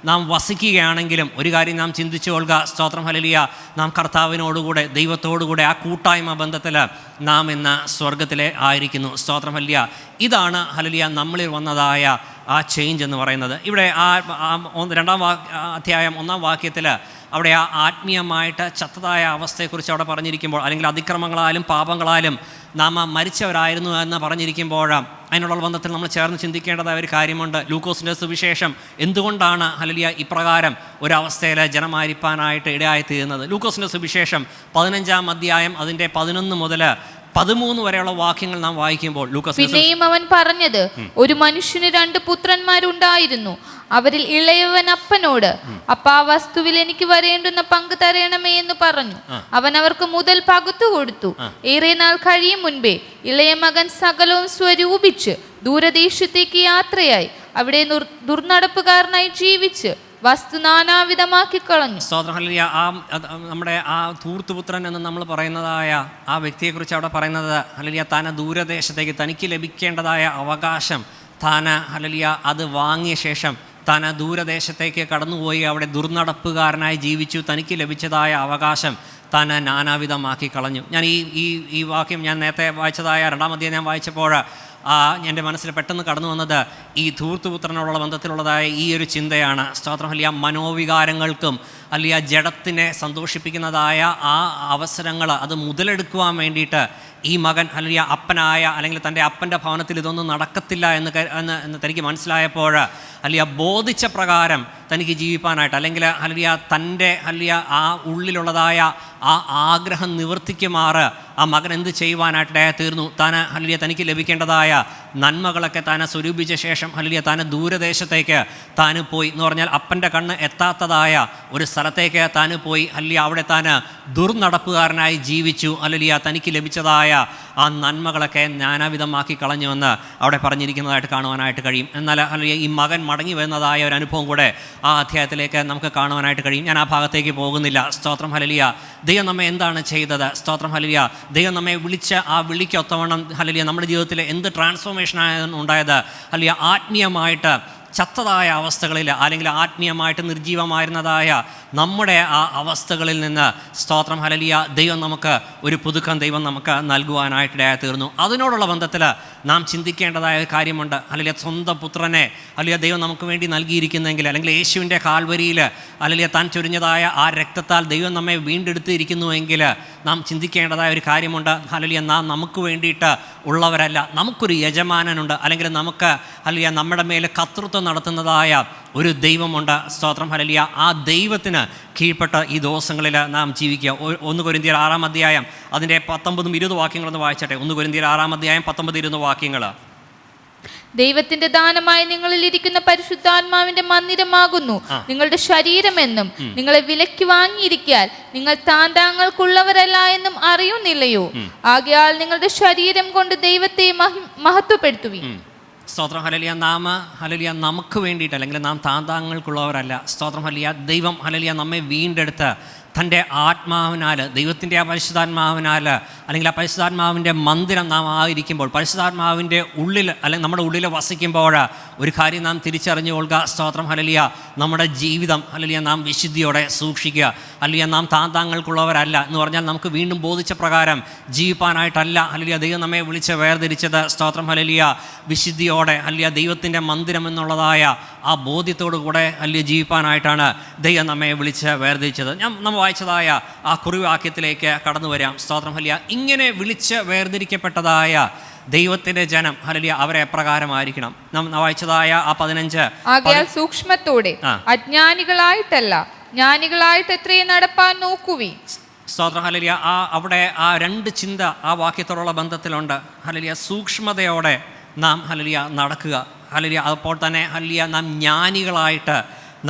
നാം വസിക്കുകയാണെങ്കിലും ഒരു കാര്യം നാം ചിന്തിച്ചു കൊള്ളുക. സ്തോത്രം ഹല്ലേലൂയ, നാം കർത്താവിനോടുകൂടെ ദൈവത്തോടുകൂടെ ആ കൂട്ടായ്മ ബന്ധത്തിൽ നാം ഇന്ന് സ്വർഗത്തിലെ ആയിരിക്കുന്നു. സ്തോത്രം ഹല്ലേലൂയ. ഇതാണ് ഹല്ലേലൂയ നമ്മളിൽ വന്നതായ ആ ചേഞ്ച് എന്ന് പറയുന്നത്. ഇവിടെ രണ്ടാം അധ്യായം 1-ാം വാക്യത്തിൽ അവിടെ ആ ആത്മീയമായിട്ട് ചത്തതായ അവസ്ഥയെക്കുറിച്ച് അവിടെ പറഞ്ഞിരിക്കുമ്പോൾ, അല്ലെങ്കിൽ അതിക്രമങ്ങളാലും പാപങ്ങളാലും നാം മരിച്ചവരായിരുന്നു എന്ന് പറഞ്ഞിരിക്കുമ്പോൾ അതിനുള്ള ബന്ധത്തിൽ നമ്മൾ ചേർന്ന് ചിന്തിക്കേണ്ടതായ ഒരു കാര്യമുണ്ട്. ലൂക്കോസിൻ്റെ സുവിശേഷം എന്തുകൊണ്ടാണ് ഹല്ലേലൂയ ഇപ്രകാരം ഒരവസ്ഥയിൽ ജനമായിരിക്കാനായിട്ട് ഇടയായിത്തീരുന്നത്? ലൂക്കോസിൻ്റെ സുവിശേഷം 15-ാം അധ്യായം അതിൻ്റെ 11 മുതൽ 13 വരെയുള്ള വാക്യങ്ങൾ നാം വായിക്കുമ്പോൾ, പിന്നെയും അവൻ പറഞ്ഞത്, ഒരു മനുഷ്യന് 2 പുത്രന്മാരുണ്ടായിരുന്നു. അവരിൽ ഇളയവൻ അപ്പനോട്, അപ്പ ആ വസ്തുവിൽ എനിക്ക് വരേണ്ടുന്ന പങ്ക് തരണമേ എന്ന് പറഞ്ഞു. അവൻ അവർക്ക് മുതൽ പകുത്തു കൊടുത്തു. ഏറെ നാൾ കഴിയും മുൻപേ ഇളയ മകൻ സകലവും സ്വരൂപിച്ച് ദൂരദേശത്തേക്ക് യാത്രയായി അവിടെ ദുർനടപ്പുകാരനായി ജീവിച്ച് വസ്തു നാനാവിധമാക്കി കളഞ്ഞു. സ്തോത്രം ഹല്ലേലൂയ. നമ്മുടെ ആ ധൂർത്തുപുത്രൻ എന്ന് നമ്മൾ പറയുന്നതായ ആ വ്യക്തിയെക്കുറിച്ച് അവിടെ പറയുന്നത് ഹല്ലേലൂയ താൻ ദൂരദേശത്തേക്ക് തനിക്ക് ലഭിക്കേണ്ടതായ അവകാശം താൻ ഹല്ലേലൂയ അത് വാങ്ങിയ ശേഷം താൻ ദൂരദേശത്തേക്ക് കടന്നുപോയി അവിടെ ദുർനടപ്പുകാരനായി ജീവിച്ചു. തനിക്ക് ലഭിച്ചതായ അവകാശം താൻ നാനാവിധമാക്കി കളഞ്ഞു. ഞാൻ ഈ വാക്യം ഞാൻ നേരത്തെ വായിച്ചതായ 2-ാം അധ്യായം ഞാൻ വായിച്ചപ്പോൾ എൻ്റെ മനസ്സിൽ പെട്ടെന്ന് കടന്നു വന്നത് ഈ ധൂർത്തുപുത്രനോടുള്ള ബന്ധത്തിലുള്ളതായ ഈ ഒരു ചിന്തയാണ്. സ്തോത്രം ഹല്ലേലൂയ. മനോവികാരങ്ങൾക്കും ഹല്ലേലൂയ ജഡത്തിനെ സന്തോഷിപ്പിക്കുന്നതായ ആ അവസരങ്ങൾ അത് മുതലെടുക്കുവാൻ വേണ്ടിയിട്ട് ഈ മകൻ ഹല്ലേലൂയ അപ്പനായ, അല്ലെങ്കിൽ തൻ്റെ അപ്പൻ്റെ ഭവനത്തിൽ ഇതൊന്നും നടക്കത്തില്ല എന്ന് തനിക്ക് മനസ്സിലായപ്പോൾ ഹല്ലേലൂയ ബോധിച്ച പ്രകാരം തനിക്ക് ജീവിപ്പാനായിട്ട്, അല്ലെങ്കിൽ ഹല്ലേലൂയ തൻ്റെ ഹല്ലേലൂയ ആ ഉള്ളിലുള്ളതായ ആ ആഗ്രഹം നിവർത്തിക്കുമാറ് ആ മകൻ എന്ത് ചെയ്യുവാനായിട്ട് തീർന്നു? താൻ ഹല്ലേലൂയ തനിക്ക് ലഭിക്കേണ്ടതായ നന്മകളൊക്കെ താൻ സ്വരൂപിച്ച ശേഷം ഹല്ലേലൂയ താൻ ദൂരദേശത്തേക്ക് താൻ പോയി എന്ന് പറഞ്ഞാൽ അപ്പൻ്റെ കണ്ണ് എത്താത്തതായ ഒരു സ്ഥലത്തേക്ക് താൻ പോയി ഹല്ലേലൂയ അവിടെ താൻ ദുർനടപ്പുകാരനായി ജീവിച്ചു. ഹല്ലേലൂയ തനിക്ക് ലഭിച്ചതായ ആ നന്മകളൊക്കെ നാനാവിധമാക്കി കളഞ്ഞുവെന്ന് അവിടെ പറഞ്ഞിരിക്കുന്നതായിട്ട് കാണുവാനായിട്ട് കഴിയും. എന്നാൽ ഹല്ലേലൂയ ഈ മകൻ മടങ്ങി വരുന്നതായ ഒരു അനുഭവം കൂടെ ആ അധ്യായത്തിലേക്ക് നമുക്ക് കാണുവാനായിട്ട് കഴിയും. ഞാൻ ആ ഭാഗത്തേക്ക് പോകുന്നില്ല. സ്തോത്രം ഹല്ലേലൂയ. ദൈവം നമ്മെ എന്താണ് ചെയ്തത്? സ്തോത്രം ഹല്ലേലൂയ. ദൈവം നമ്മെ വിളിച്ച ആ വിളിക്കൊത്തവണ്ണം ഹല്ലേലൂയ നമ്മുടെ ജീവിതത്തിൽ എന്ത് ട്രാൻസ്ഫോർമേഷനാണ് ഉണ്ടായത്? ഹല്ലേലൂയ ആത്മീയമായിട്ട് ചത്തതായ അവസ്ഥകളിൽ അല്ലെങ്കിൽ ആത്മീയമായിട്ട് നിർജീവമായിരുന്നതായ നമ്മുടെ ആ അവസ്ഥകളിൽ നിന്ന് സ്തോത്രം ഹല്ലേലൂയ ദൈവം നമുക്ക് ഒരു പുതുക്കം ദൈവം നമുക്ക് നൽകുവാനായിട്ടിടയായി തീർന്നു. അതിനോടുള്ള ബന്ധത്തിൽ നാം ചിന്തിക്കേണ്ടതായ കാര്യമുണ്ട്. അല്ലെങ്കിൽ സ്വന്തം പുത്രനെ അല്ലെങ്കിൽ ദൈവം നമുക്ക് വേണ്ടി നൽകിയിരിക്കുന്നെങ്കിൽ, അല്ലെങ്കിൽ യേശുവിൻ്റെ കാൽവരിയിൽ അല്ലെങ്കിൽ താൻ ചൊരിഞ്ഞതായ ആ രക്തത്താൽ ദൈവം നമ്മെ വീണ്ടെടുത്തിരിക്കുന്നുവെങ്കിൽ നാം ചിന്തിക്കേണ്ടതായ ഒരു കാര്യമുണ്ട്. അല്ലെങ്കിൽ നാം നമുക്ക് വേണ്ടിയിട്ട് ഉള്ളവരല്ല, നമുക്കൊരു യജമാനനുണ്ട്, അല്ലെങ്കിൽ നമുക്ക് അല്ലെങ്കിൽ നമ്മുടെ മേൽ കർത്തൃത്വം നടത്തുന്നതായ ഒരു ദൈവമുണ്ട്. സ്തോത്രം ഹല്ലേലൂയ. ആ ദൈവത്തിന് കീഴ്പ്പെട്ട ഈ ദിവസങ്ങളിൽ നാം ജീവിക്കുക. 1 കൊരിന്ത്യർ 6 അധ്യായം അതിൻ്റെ 19-20 വാക്യങ്ങളൊന്ന് വായിച്ചട്ടെ. 1 കൊരിന്ത്യർ 6 അധ്യായം 19-20 വാക്യങ്ങൾ. ദൈവത്തിന്റെ ദാനമായി നിങ്ങളിൽ ഇരിക്കുന്ന പരിശുദ്ധാത്മാവിന്റെ മന്ദിരമാകുന്നു നിങ്ങളുടെ ശരീരമെന്നും നിങ്ങളെ വിലയ്ക്ക് വാങ്ങിയിരിക്കാൻ നിങ്ങൾ താന്താങ്ങൾക്കുള്ളവരല്ല എന്നും അറിയുന്നില്ലയോ? ആകയാൽ നിങ്ങളുടെ ശരീരം കൊണ്ട് ദൈവത്തെ മഹത്വപ്പെടുത്തുവിൻ. സ്തോത്രം ഹല്ലേലൂയ. നാം ഹല്ലേലൂയ നമുക്ക് വേണ്ടിയിട്ട് അല്ലെങ്കിൽ നാം താന്താങ്ങൾക്കുള്ളവരല്ല. സ്തോത്രം ഹല്ലേലൂയ. ദൈവം ഹല്ലേലൂയ നമ്മെ വീണ്ടെടുത്ത് തൻ്റെ ആത്മാവിനാൽ, ദൈവത്തിൻ്റെ ആ പരിശുദ്ധാത്മാവിനാൽ, അല്ലെങ്കിൽ ആ പരിശുദ്ധാത്മാവിൻ്റെ മന്ദിരം നാം ആയിരിക്കുമ്പോൾ, പരിശുദ്ധാത്മാവിൻ്റെ ഉള്ളിൽ അല്ലെങ്കിൽ നമ്മുടെ ഉള്ളിൽ വസിക്കുമ്പോൾ ഒരു കാര്യം നാം തിരിച്ചറിഞ്ഞുകൊള്ളുക. സ്തോത്രം ഹല്ലേലൂയ. നമ്മുടെ ജീവിതം ഹല്ലേലൂയ നാം വിശുദ്ധിയോടെ സൂക്ഷിക്കുക. ഹല്ലേലൂയ നാം താന്താങ്ങൾക്കുള്ളവരല്ല എന്ന് പറഞ്ഞാൽ നമുക്ക് വീണ്ടും ബോധിച്ച പ്രകാരം ജീവിപ്പാനായിട്ടല്ല ഹല്ലേലൂയ ദൈവം നമ്മെ വിളിച്ച് വേർതിരിച്ചത്. സ്തോത്രം ഹല്ലേലൂയ. വിശുദ്ധിയോടെ ഹല്ലേലൂയ ദൈവത്തിൻ്റെ മന്ദിരം എന്നുള്ളതായ ആ ബോധ്യത്തോടു കൂടെ ഹല്ലേലൂയ ജീവിപ്പാനായിട്ടാണ് ദൈവം നമ്മെ വിളിച്ച് വേർതിരിച്ചത്. നമ്മൾ വായിച്ചതായ ആ കുറിവാക്യത്തിലേക്ക് കടന്നു വരാം. സ്തോത്രം ഹല്ലേലൂയ. ഇങ്ങനെ വിളിച്ച് വേർതിരിക്കപ്പെട്ടതായ ദൈവത്തിന്റെ ജനം ഹല്ലേലൂയ അവരെ എപ്രകാരമായിരിക്കണം? നാം വായിച്ചതായ ആ 15 ആകയാൽ സൂക്ഷ്മത്തോടെ അജ്ഞാനികളായിട്ടല്ല ജ്ഞാനികളായിട്ട് എത്രയും നടപ്പാൻ നോക്കുവി. സ്തോത്രം ഹല്ലേലൂയ. അവിടെ ആ 2 ചിന്ത ആ വാക്യത്തോടുള്ള ബന്ധത്തിലുണ്ട്. ഹല്ലേലൂയ സൂക്ഷ്മതയോടെ നാം ഹല്ലേലൂയ നടക്കുക. ഹല്ലേലൂയ അപ്പോൾ തന്നെ ഹല്ലേലൂയ നാം ജ്ഞാനികളായിട്ട്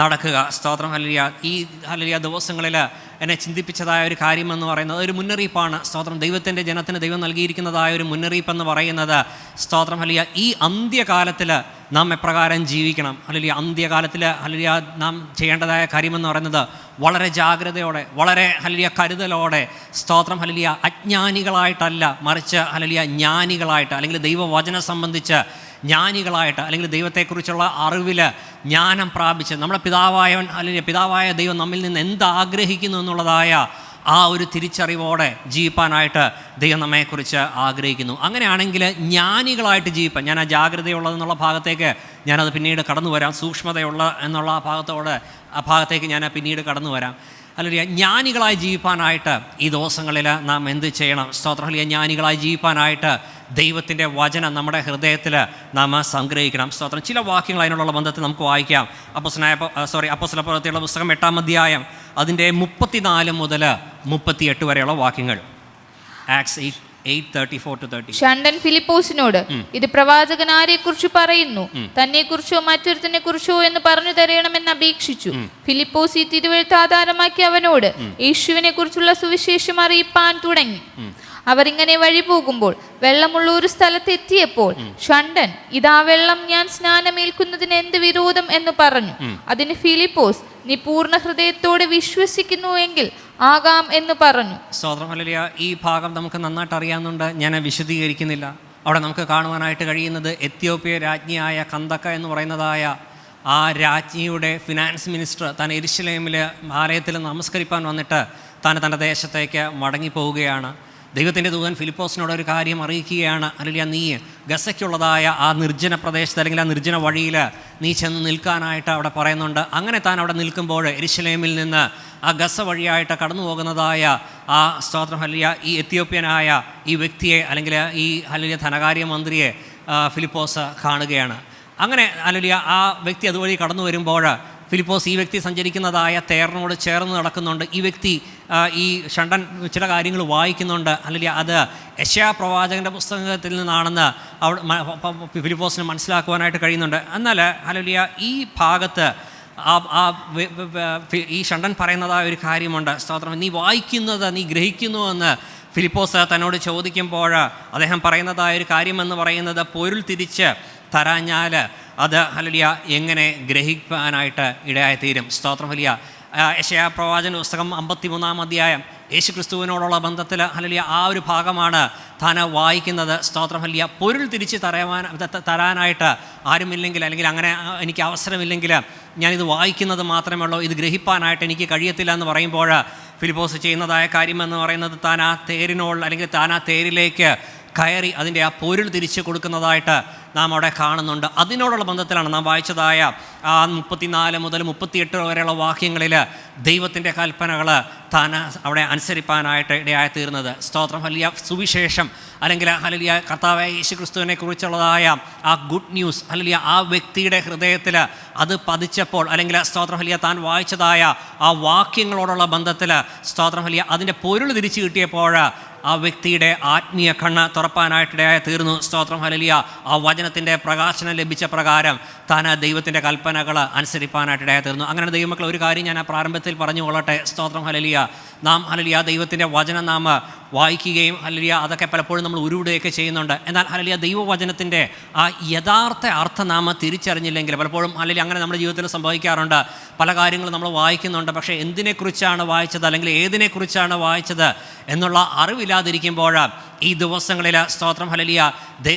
നടക്കുക. സ്തോത്രം ഹല്ലേലൂയ. ഈ ഹല്ലേലൂയ ദിവസങ്ങളിൽ എന്നെ ചിന്തിപ്പിച്ചതായ ഒരു കാര്യമെന്ന് പറയുന്നത് ഒരു മുന്നറിയിപ്പാണ്. സ്തോത്രം. ദൈവത്തിൻ്റെ ജനത്തിന് ദൈവം നൽകിയിരിക്കുന്നതായ ഒരു മുന്നറിയിപ്പെന്ന് പറയുന്നത് സ്തോത്രം ഹല്ലേലൂയ ഈ അന്ത്യകാലത്തിൽ നാം എപ്രകാരം ജീവിക്കണം. ഹല്ലേലൂയ അന്ത്യകാലത്തിൽ ഹല്ലേലൂയ നാം ചെയ്യേണ്ടതായ കാര്യമെന്ന് പറയുന്നത് വളരെ ജാഗ്രതയോടെ, വളരെ ഹല്ലേലൂയ കരുതലോടെ, സ്തോത്രം ഹല്ലേലൂയ അജ്ഞാനികളായിട്ടല്ല, മറിച്ച് ഹല്ലേലൂയ ജ്ഞാനികളായിട്ട്, അല്ലെങ്കിൽ ദൈവവചനം സംബന്ധിച്ച് ജ്ഞാനികളായിട്ട്, അല്ലെങ്കിൽ ദൈവത്തെക്കുറിച്ചുള്ള അറിവിൽ ജ്ഞാനം പ്രാപിച്ച് നമ്മുടെ പിതാവായ ദൈവം നമ്മിൽ നിന്ന് എന്താഗ്രഹിക്കുന്നു എന്നുള്ളതായ ആ ഒരു തിരിച്ചറിവോടെ ജീവിപ്പാനായിട്ട് ദൈവം നമ്മെക്കുറിച്ച് ആഗ്രഹിക്കുന്നു. അങ്ങനെയാണെങ്കിൽ ജ്ഞാനികളായിട്ട് ജീവിപ്പാൻ, ഞാൻ ആ ജാഗ്രതയുള്ളതെന്നുള്ള ഭാഗത്തേക്ക് ഞാനത് പിന്നീട് കടന്നു വരാം. സൂക്ഷ്മതയുള്ള എന്നുള്ള ആ ഭാഗത്തേക്ക് ഞാൻ പിന്നീട് കടന്നു വരാം. അല്ലെങ്കിൽ ജ്ഞാനികളായി ജീവിപ്പാനായിട്ട് ഈ ദിവസങ്ങളിൽ നാം എന്ത് ചെയ്യണം? സ്തോത്രം ഹല്ലേലൂയ. ജ്ഞാനികളായി ജീവിപ്പാനായിട്ട് ദൈവത്തിൻ്റെ വചനം നമ്മുടെ ഹൃദയത്തിൽ നാം സംഗ്രഹിക്കണം. സ്തോത്രം. ചില വാക്യങ്ങൾ അതിനുള്ള ബന്ധത്തിൽ നമുക്ക് വായിക്കാം. അപ്പോസ്തല പ്രവൃത്തികളുടെ പുസ്തകം 8 അധ്യായം അതിൻ്റെ 34 മുതൽ 38 വരെയുള്ള വാക്യങ്ങൾ. ആക്ട്സ് 8:34-30. ഷണ്ഡൻ ഫിലിപ്പോസിനോട് ഇത് പ്രവാചകൻ ആരെക്കുറിച്ച് പറയുന്നു, തന്നെക്കുറിച്ചോ മറ്റൊരുത്തിനെ കുറിച്ചോ എന്ന് പറഞ്ഞു തരണമെന്ന് അപേക്ഷിച്ചു. ഫിലിപ്പോസ് ഈ തിരുവെഴുത്ത് ആധാരമാക്കി അവനോട് യേശുവിനെ കുറിച്ചുള്ള സുവിശേഷം അറിയിപ്പാൻ തുടങ്ങി. അവർ ഇങ്ങനെ വഴി പോകുമ്പോൾ വെള്ളമുള്ള ഒരു സ്ഥലത്ത് എത്തിയപ്പോൾ ഷണ്ഡൻ ഇതാ വെള്ളം, ഞാൻ സ്നാനമേൽക്കുന്നതിന് എന്ത് വിരോധം എന്ന് പറഞ്ഞു. അതിന് ഫിലിപ്പോസ് നീ പൂർണ്ണ ഹൃദയത്തോടെ വിശ്വസിക്കുന്നുവെങ്കിൽ ആകാം എന്ന് പറഞ്ഞു. സ്തോത്രം ഹല്ലേലൂയ. ഈ ഭാഗം നമുക്ക് നന്നായിട്ട് അറിയാവുന്നുണ്ട്, ഞാൻ വിശദീകരിക്കുന്നില്ല. അവിടെ നമുക്ക് കാണുവാനായിട്ട് കഴിയുന്നത് എത്യോപ്യ രാജ്ഞിയായ കന്ദക്ക എന്ന് പറയുന്നതായ ആ രാജ്ഞിയുടെ ഫിനാൻസ് മിനിസ്റ്റർ താൻ യെരുശലേമിൽ ആലയത്തിൽ നമസ്കരിപ്പാൻ വന്നിട്ട് താൻ തൻ്റെ ദേശത്തേക്ക് മടങ്ങിപ്പോവുകയാണ്. ദൈവത്തിൻ്റെ ദൂതൻ ഫിലിപ്പോസിനോട് ഒരു കാര്യം അറിയിക്കുകയാണ്. അല്ലെങ്കിൽ നീ ഗസയ്ക്കുള്ളതായ ആ നിർജ്ജന പ്രദേശത്ത്, അല്ലെങ്കിൽ ആ നിർജ്ജന വഴിയിൽ നീ ചെന്ന് നിൽക്കാനായിട്ട് അവിടെ പറയുന്നുണ്ട്. അങ്ങനെ താൻ അവിടെ നിൽക്കുമ്പോൾ യെരുശലേമിൽ നിന്ന് ആ ഗസ വഴിയായിട്ട് കടന്നു പോകുന്നതായ ആ സ്തോത്രം ഹല്ലേലൂയ ഈ എത്യോപ്യനായ ഈ വ്യക്തിയെ, അല്ലെങ്കിൽ ഈ ഹല്ലേലൂയ ധനകാര്യമന്ത്രിയെ ഫിലിപ്പോസ് കാണുകയാണ്. അങ്ങനെ ഹല്ലേലൂയ ആ വ്യക്തി അതുവഴി കടന്നു വരുമ്പോൾ ഫിലിപ്പോസ് ഈ വ്യക്തി സഞ്ചരിക്കുന്നതായ തേറിനോട് ചേർന്ന് നടക്കുന്നുണ്ട്. ഈ വ്യക്തി ഈ ഷണ്ഡൻ ചില കാര്യങ്ങൾ വായിക്കുന്നുണ്ട്. അല്ലെങ്കിൽ അത് യെശയ്യാ പ്രവാചകൻ്റെ പുസ്തകത്തിൽ നിന്നാണെന്ന് അവിടെ ഫിലിപ്പോസിന് മനസ്സിലാക്കുവാനായിട്ട് കഴിയുന്നുണ്ട്. എന്നാൽ ഹല്ലേലൂയ ഈ ഭാഗത്ത് ഈ ഷണ്ഡൻ പറയുന്നതായ ഒരു കാര്യമുണ്ട്. സ്തോത്രം. നീ വായിക്കുന്നത് നീ ഗ്രഹിക്കുന്നുവെന്ന് ഫിലിപ്പോസ് തന്നോട് ചോദിക്കുമ്പോൾ അദ്ദേഹം പറയുന്നതായ ഒരു കാര്യമെന്ന് പറയുന്നത്, പൊരുൾ തിരിച്ച് തരാഞ്ഞാൽ അത് ഹല്ലേലൂയ എങ്ങനെ ഗ്രഹിക്കാനായിട്ട് ഇടയായിത്തീരും. സ്തോത്രം ഹല്ലേലൂയ. യെശയ്യാ പ്രവാചകന്റെ പുസ്തകം 53 അധ്യായം യേശു ക്രിസ്തുവിനോടുള്ള ബന്ധത്തിൽ ഹല്ലേലൂയ ആ ഒരു ഭാഗമാണ് താൻ വായിക്കുന്നത്. സ്തോത്രം ഹല്ലേലൂയ. പൊരുൾ തിരിച്ച് തരാനായിട്ട് ആരുമില്ലെങ്കിൽ, അല്ലെങ്കിൽ അങ്ങനെ എനിക്ക് അവസരമില്ലെങ്കിൽ ഞാനിത് വായിക്കുന്നത് മാത്രമേ ഉള്ളൂ, ഇത് ഗ്രഹിപ്പാനായിട്ട് എനിക്ക് കഴിയത്തില്ല എന്ന് പറയുമ്പോൾ ഫിലിപ്പോസ് ചെയ്യുന്നതായ കാര്യമെന്ന് പറയുന്നത് താൻ ആ തേരിനോട്, അല്ലെങ്കിൽ താൻ ആ തേരിലേക്ക് കയറി അതിൻ്റെ ആ പൊരുൾ തിരിച്ച് കൊടുക്കുന്നതായിട്ട് നാം അവിടെ കാണുന്നുണ്ട്. അതിനോടുള്ള ബന്ധത്തിലാണ് നാം വായിച്ചതായ ആ 34 മുതൽ 38 വരെയുള്ള വാക്യങ്ങളിൽ ദൈവത്തിൻ്റെ കൽപ്പനകൾ താൻ അവിടെ അനുസരിപ്പാനായിട്ട് ഇടയായി തീർന്നത്. സ്തോത്രം ഹല്ലേലൂയ. സുവിശേഷം അല്ലെങ്കിൽ ഹല്ലേലൂയ കർത്താവായ യേശു ക്രിസ്തുവിനെ കുറിച്ചുള്ളതായ ആ ഗുഡ് ന്യൂസ് ഹല്ലേലൂയ ആ വ്യക്തിയുടെ ഹൃദയത്തിൽ അത് പതിച്ചപ്പോൾ, അല്ലെങ്കിൽ സ്തോത്രം ഹല്ലേലൂയ താൻ വായിച്ചതായ ആ വാക്യങ്ങളോടുള്ള ബന്ധത്തിൽ സ്തോത്രം ഹല്ലേലൂയ അതിൻ്റെ പൊരുൾ തിരിച്ചു കിട്ടിയപ്പോൾ ആ വ്യക്തിയുടെ ആത്മീയ കണ്ണ് തുറപ്പാനായിട്ടിടയായി തീർന്നു. സ്തോത്രം ഹല്ലേലൂയ. ആ വചനത്തിൻ്റെ പ്രകാശനം ലഭിച്ച പ്രകാരം താൻ ദൈവത്തിൻ്റെ കൽപ്പനകൾ അനുസരിപ്പാനായിട്ടിടയായി തീർന്നു. അങ്ങനെ ദൈവമക്കൾ, ഒരു കാര്യം ഞാൻ ആ പ്രാരംഭത്തിൽ പറഞ്ഞു കൊള്ളട്ടെ. സ്തോത്രം ഹല്ലേലൂയ. നാം ഹല്ലേലൂയ ദൈവത്തിൻ്റെ വചനം നാം വായിക്കുകയും ഹല്ലേലൂയ അതൊക്കെ പലപ്പോഴും നമ്മൾ ഉരുവിടുകയൊക്കെ ചെയ്യുന്നുണ്ട്. എന്നാൽ ഹല്ലേലൂയ ദൈവവചനത്തിൻ്റെ ആ യഥാർത്ഥ അർത്ഥം നാം തിരിച്ചറിഞ്ഞില്ലെങ്കിൽ പലപ്പോഴും ഹല്ലേലൂയ അങ്ങനെ നമ്മുടെ ജീവിതത്തിൽ സംഭവിക്കാറുണ്ട്. പല കാര്യങ്ങളും നമ്മൾ വായിക്കുന്നുണ്ട്, പക്ഷേ എന്തിനെക്കുറിച്ചാണ് വായിച്ചത്, അല്ലെങ്കിൽ ഏതിനെക്കുറിച്ചാണ് വായിച്ചത് എന്നുള്ള അറിവില്ലാതിരിക്കുമ്പോൾ ഈ ദിവസങ്ങളിൽ സ്തോത്രം ഹല്ലേലൂയ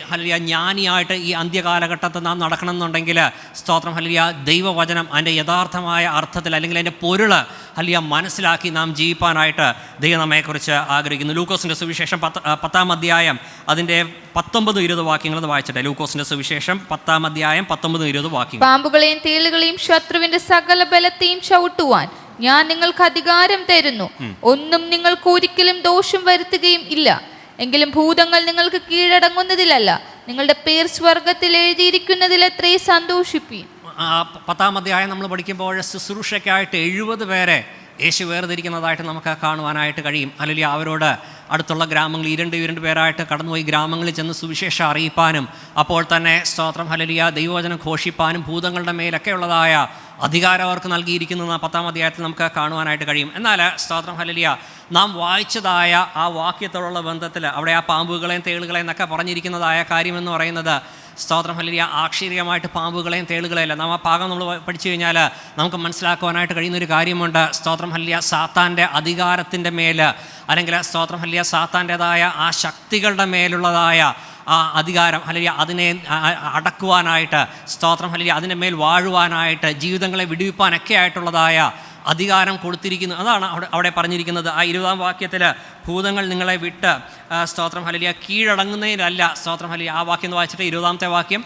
ഹല്ലേലൂയ ജ്ഞാനിയായിട്ട് ഈ അന്ത്യകാലഘട്ടത്തിൽ നാം നടക്കണമെന്നുണ്ടെങ്കിൽ സ്തോത്രം ഹല്ലേലൂയ ദൈവവചനം അതിൻ്റെ യഥാർത്ഥമായ അർത്ഥത്തിൽ, അല്ലെങ്കിൽ അതിൻ്റെ പൊരുൾ ഹല്ലേലൂയ മനസ്സിലാക്കി നാം ജീവിപ്പാനായിട്ട് ദൈവം നമ്മെക്കുറിച്ച് ആഗ്രഹിക്കുന്നു. ലൂക്കോസിൻ്റെ സുവിശേഷം 10-ാം അധ്യായം അതിൻ്റെ 19-20 വാക്യങ്ങൾ വായിച്ചിട്ടെ. ലൂക്കോസിൻ്റെ സുവിശേഷം 10-ാം അധ്യായം 19-20 വാക്യങ്ങൾ. പാമ്പുകളെയും തേളുകളെയും ശത്രുവിന്റെ സകല ബലത്തെയും ചവിട്ടുവാൻ ഞാൻ നിങ്ങൾക്ക് അധികാരം തരുന്നു. ഒന്നും നിങ്ങൾക്ക് ഒരിക്കലും ദോഷം വരുത്തുകയും ഇല്ല. എങ്കിലും ഭൂതങ്ങൾ നിങ്ങൾക്ക് കീഴടങ്ങുന്നതിലല്ല, നിങ്ങളുടെ പേർ സ്വർഗത്തിൽ എഴുതിയിരിക്കുന്നതിൽ എത്രേ സന്തോഷിപ്പീൻ. 10-ാം അധ്യായം നമ്മൾ പഠിക്കുമ്പോൾ ശുശ്രൂഷയ്ക്കായിട്ട് 70 പേരെ യേശു വേർതിരിക്കുന്നതായിട്ട് നമുക്ക് കാണുവാനായിട്ട് കഴിയും. അല്ലെങ്കിൽ അവരോട് അടുത്തുള്ള ഗ്രാമങ്ങളിൽ 2 പേരായിട്ട് കടന്നുപോയി ഗ്രാമങ്ങളിൽ ചെന്ന് സുവിശേഷം അറിയിപ്പാനും അപ്പോൾ തന്നെ സ്തോത്രം ഹല്ലേലൂയ ദൈവവചനം ഘോഷിപ്പാനും ഭൂതങ്ങളുടെ മേലൊക്കെ ഉള്ളതായ അധികാരം അവർക്ക് നൽകിയിരിക്കുന്നത് 10-ാം അധ്യായത്തിൽ നമുക്ക് കാണുവാനായിട്ട് കഴിയും. എന്നാൽ സ്തോത്രം ഹല്ലേലൂയ നാം വായിച്ചതായ ആ വാക്യത്തോടുള്ള ബന്ധത്തിൽ അവിടെ ആ പാമ്പുകളെയും തേളുകളെയും എന്നൊക്കെ പറഞ്ഞിരിക്കുന്നതായ കാര്യമെന്ന് പറയുന്നത് സ്തോത്രം ഹല്ലേലൂയ ആക്ഷരികമായിട്ട് പാമ്പുകളെയും തേളുകളെയല്ല. നാം ആ ഭാഗം നമ്മൾ പഠിച്ചു കഴിഞ്ഞാൽ നമുക്ക് മനസ്സിലാക്കുവാനായിട്ട് കഴിയുന്നൊരു കാര്യമുണ്ട്. സ്തോത്രം ഹല്ലേലൂയ സാത്താൻ്റെ അധികാരത്തിൻ്റെ മേൽ, അല്ലെങ്കിൽ സ്തോത്രം ഹല്ലേലൂയ സാത്താൻ്റെതായ ആ ശക്തികളുടെ മേലുള്ളതായ ആ അധികാരം ഹല്ലേലൂയ അതിനെ അടക്കുവാനായിട്ട് സ്തോത്രം ഹല്ലേലൂയ അതിൻ്റെ മേൽ വാഴുവാനായിട്ട് ജീവിതങ്ങളെ വിടുവിപ്പാനൊക്കെ ആയിട്ടുള്ളതായ അധികാരം കൊടുത്തിരിക്കുന്നു. അതാണ് അവിടെ പറഞ്ഞിരിക്കുന്നത്. ആ 20-ാം വാക്യത്തിൽ ഭൂതങ്ങൾ നിങ്ങളെ വിട്ട് സ്തോത്രം ഹല്ലേലൂയ കീഴടങ്ങുന്നതിനല്ല. സ്തോത്രം ഹല്ലേലൂയ ആ വാക്യം എന്ന് വായിച്ചിട്ട് 20-ാമത്തെ വാക്യം,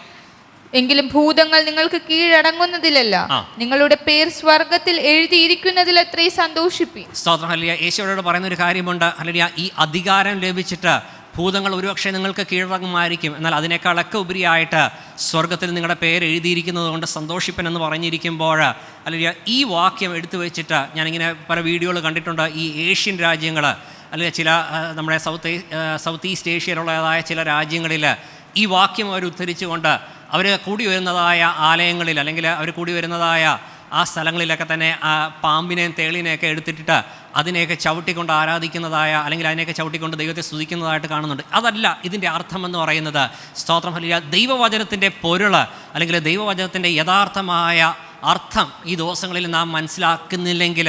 എങ്കിലും ഭൂതങ്ങൾ നിങ്ങൾക്ക് കീഴടങ്ങുന്നതിലല്ല, നിങ്ങളുടെ പേർ സ്വർഗത്തിൽ എഴുതിയിരിക്കുന്നതിൽ എത്രേ സന്തോഷിപ്പീൻ. സ്തോത്രം ഹല്ലേലൂയ. യേശുവോട് പറയുന്ന ഒരു കാര്യമുണ്ട്. ഹല്ലേലൂയ ഈ അധികാരം ലഭിച്ചിട്ട് ഭൂതങ്ങൾ ഒരുപക്ഷെ നിങ്ങൾക്ക് കീഴടങ്ങുമായിരിക്കും, എന്നാൽ അതിനേക്കാളൊക്കെ ഉപരിയായിട്ട് സ്വർഗത്തിൽ നിങ്ങളുടെ പേര് എഴുതിയിരിക്കുന്നത് കൊണ്ട് സന്തോഷിപ്പൻ എന്ന് പറഞ്ഞിരിക്കുമ്പോൾ അല്ലെങ്കിൽ ഈ വാക്യം എടുത്തു വെച്ചിട്ട് ഞാനിങ്ങനെ പല വീഡിയോകൾ കണ്ടിട്ടുണ്ട്. ഈ ഏഷ്യൻ രാജ്യങ്ങൾ, അല്ലെങ്കിൽ ചില നമ്മുടെ സൗത്ത് ഈസ്റ്റ് ഏഷ്യയിലുള്ളതായ ചില രാജ്യങ്ങളിൽ ഈ വാക്യം അവർ ഉദ്ധരിച്ചുകൊണ്ട് അവർ കൂടി വരുന്നതായ ആലയങ്ങളിൽ, അല്ലെങ്കിൽ അവർ കൂടി വരുന്നതായ ആ സ്ഥലങ്ങളിലൊക്കെ തന്നെ ആ പാമ്പിനെയും തേളിനെയൊക്കെ എടുത്തിട്ടിട്ട് അതിനെയൊക്കെ ചവിട്ടിക്കൊണ്ട് ആരാധിക്കുന്നതായ, അല്ലെങ്കിൽ അതിനെയൊക്കെ ചവിട്ടിക്കൊണ്ട് ദൈവത്തെ സ്തുതിക്കുന്നതായിട്ട് കാണുന്നുണ്ട്. അതല്ല ഇതിൻ്റെ അർത്ഥമെന്ന് പറയുന്നത്. സ്തോത്രം ഹല്ലേലൂയ ദൈവവചനത്തിൻ്റെ പൊരുൾ, അല്ലെങ്കിൽ ദൈവവചനത്തിൻ്റെ യഥാർത്ഥമായ അർത്ഥം ഈ ദിവസങ്ങളിൽ നാം മനസ്സിലാക്കുന്നില്ലെങ്കിൽ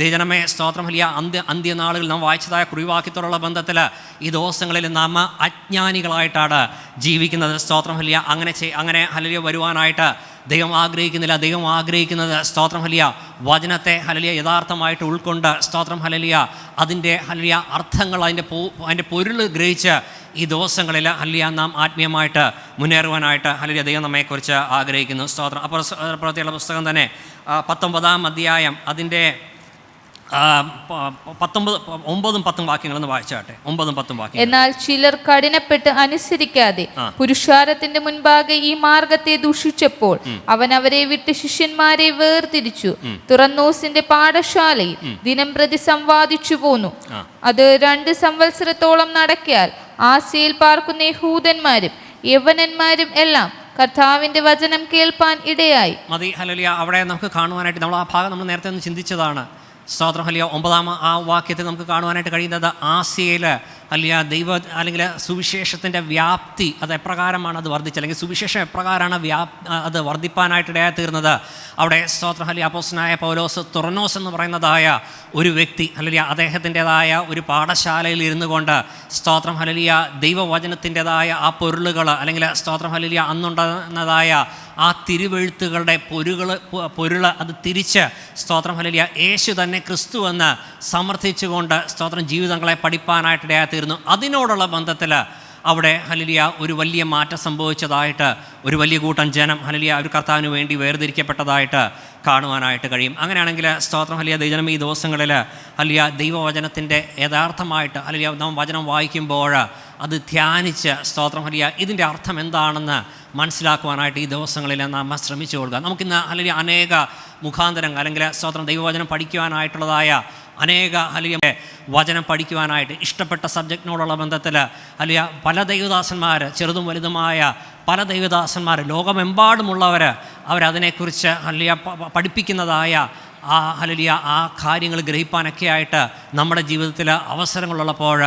ദൈവജനമേ സ്തോത്രം ഹല്ലേലൂയ അന്ത്യനാളുകൾ നാം വായിച്ചതായ കുറിവാക്യത്തോടുള്ള ബന്ധത്തിൽ ഈ ദിവസങ്ങളിൽ നാം അജ്ഞാനികളായിട്ടാണ് ജീവിക്കുന്നത്. സ്തോത്രം ഹല്ലേലൂയ അങ്ങനെ ഹല്ലേലൂയ വരുവാനായിട്ട് ദൈവം ആഗ്രഹിക്കുന്നില്ല. ദൈവം ആഗ്രഹിക്കുന്നത് സ്തോത്രം ഹല്ലേലൂയ വചനത്തെ ഹല്ലേലൂയ യഥാർത്ഥമായിട്ട് ഉൾക്കൊണ്ട് സ്തോത്രം ഹല്ലേലൂയ അതിൻ്റെ ഹല്ലേലൂയ അർത്ഥങ്ങൾ അതിൻ്റെ പൊരുൾ ഗ്രഹിച്ച് ഈ ദിവസങ്ങളിൽ ഹല്ലേലൂയ നാം ആത്മീയമായിട്ട് മുന്നേറുവാനായിട്ട് ഹല്ലേലൂയ ദൈവം നമ്മെക്കുറിച്ച് ആഗ്രഹിക്കുന്നു. സ്തോത്രം. അപ്പോൾ പ്രവൃത്തിയുള്ള പുസ്തകം തന്നെ 19-ാം അധ്യായം അതിൻ്റെ 9-10 വാക്യങ്ങളെന്ന് വായിച്ചാട്ടെ. 9-10 വാക്യം. എന്നാൽ ചിലർ കഠിനപ്പെട്ട് അനുസരിക്കാതെ പുരുഷാരത്തിന്റെ മുൻപാകെ ഈ മാർഗത്തെ ദുഷിച്ചപ്പോൾ അവൻ അവരെ വിട്ട് ശിഷ്യന്മാരെ വേർതിരിച്ചു തുറന്നോസിന്റെ പാഠശാലയിൽ ദിനം പ്രതി സംവാദിച്ചു പോന്നു. അത് 2 സംവത്സരത്തോളം നടക്കിയാൽ ആസ്യയിൽ പാർക്കുന്ന യഹൂദന്മാരും യവനന്മാരും എല്ലാം കർത്താവിന്റെ വചനം കേൾപ്പാൻ ഇടയായി. മതി ഹല്ലേലൂയ. അവിടെ നമുക്ക് കാണുവാനായിട്ട് നമ്മൾ ആ ഭാഗം നമ്മൾ നേരത്തെ ഒന്ന് ചിന്തിച്ചതാണ്. സ്തോത്രം ഹല്ലേലൂയ 9-ാം ആ വാക്യത്തിൽ നമുക്ക് കാണുവാനായിട്ട് കഴിയുന്നത് ആസ്യയിൽ അല്ലെങ്കിൽ അല്ലെങ്കിൽ സുവിശേഷത്തിൻ്റെ വ്യാപ്തി അത് എപ്രകാരമാണ് അത് വർദ്ധിച്ചത്, അല്ലെങ്കിൽ സുവിശേഷം എപ്രകാരമാണ് അത് വർദ്ധിപ്പാനായിട്ടിടയായി തീർന്നത്. അവിടെ സ്തോത്രം ഹല്ലേലൂയ അപ്പോസ്തലനായ പൗലോസ് തുറന്നോസ് എന്ന് പറയുന്നതായ ഒരു വ്യക്തി അല്ലെങ്കിൽ അദ്ദേഹത്തിൻ്റെതായ ഒരു പാഠശാലയിൽ ഇരുന്നു കൊണ്ട് സ്തോത്രം ഹല്ലേലൂയ ദൈവവചനത്തിൻ്റെതായ ആ പൊരുളുകൾ അല്ലെങ്കിൽ സ്തോത്രം ഹല്ലേലൂയ അന്നുണ്ടാകുന്നതായ ആ തിരുവെഴുത്തുകളുടെ പൊരുൾ അത് തിരിച്ച് സ്തോത്രം ഹല്ലേലൂയ യേശു തന്നെ ക്രിസ്തു എന്ന് സമർത്ഥിച്ചുകൊണ്ട് സ്തോത്രം ജീവിതങ്ങളെ പഠിപ്പാനായിട്ടിടയായി തീർന്നു. അതിനോടുള്ള ബന്ധത്തിൽ അവിടെ ഹല്ലേലൂയ ഒരു വലിയ മാറ്റം സംഭവിച്ചതായിട്ട് ഒരു വലിയ കൂട്ടം ജനം ഹല്ലേലൂയ ഒരു കർത്താവിന് വേണ്ടി വേർതിരിക്കപ്പെട്ടതായിട്ട് കാണുവാനായിട്ട് കഴിയും. അങ്ങനെയാണെങ്കിൽ സ്തോത്രം ഹല്ലേലൂയ ദൈവജനം ഈ ദിവസങ്ങളിൽ ഹല്ലേലൂയ ദൈവവചനത്തിൻ്റെ യഥാർത്ഥമായിട്ട് ഹല്ലേലൂയ നാം വചനം വായിക്കുമ്പോൾ അത് ധ്യാനിച്ച് സ്തോത്രം ഹല്ലേലൂയ ഇതിൻ്റെ അർത്ഥം എന്താണെന്ന് മനസ്സിലാക്കുവാനായിട്ട് ഈ ദിവസങ്ങളിൽ നാം ശ്രമിച്ചു കൊടുക്കുക. നമുക്കിന്ന് ഹല്ലേലൂയ അനേക മുഖാന്തരങ്ങൾ അല്ലെങ്കിൽ സ്തോത്രം ദൈവവചനം പഠിക്കുവാനായിട്ടുള്ളതായ അനേക ഹല്ലേലൂയ വചനം പഠിക്കുവാനായിട്ട് ഇഷ്ടപ്പെട്ട സബ്ജക്റ്റിനോടുള്ള ബന്ധത്തിൽ ഹല്ലേലൂയ പല ദൈവദാസന്മാർ, ചെറുതും വലുതുമായ പല ദൈവദാസന്മാർ ലോകമെമ്പാടുമുള്ളവർ അവരതിനെക്കുറിച്ച് ഹല്ലേലൂയ പഠിപ്പിക്കുന്നതായ ആ ഹല്ലേലൂയ ആ കാര്യങ്ങൾ ഗ്രഹിപ്പാനൊക്കെ ആയിട്ട് നമ്മുടെ ജീവിതത്തിൽ അവസരങ്ങളുള്ളപ്പോൾ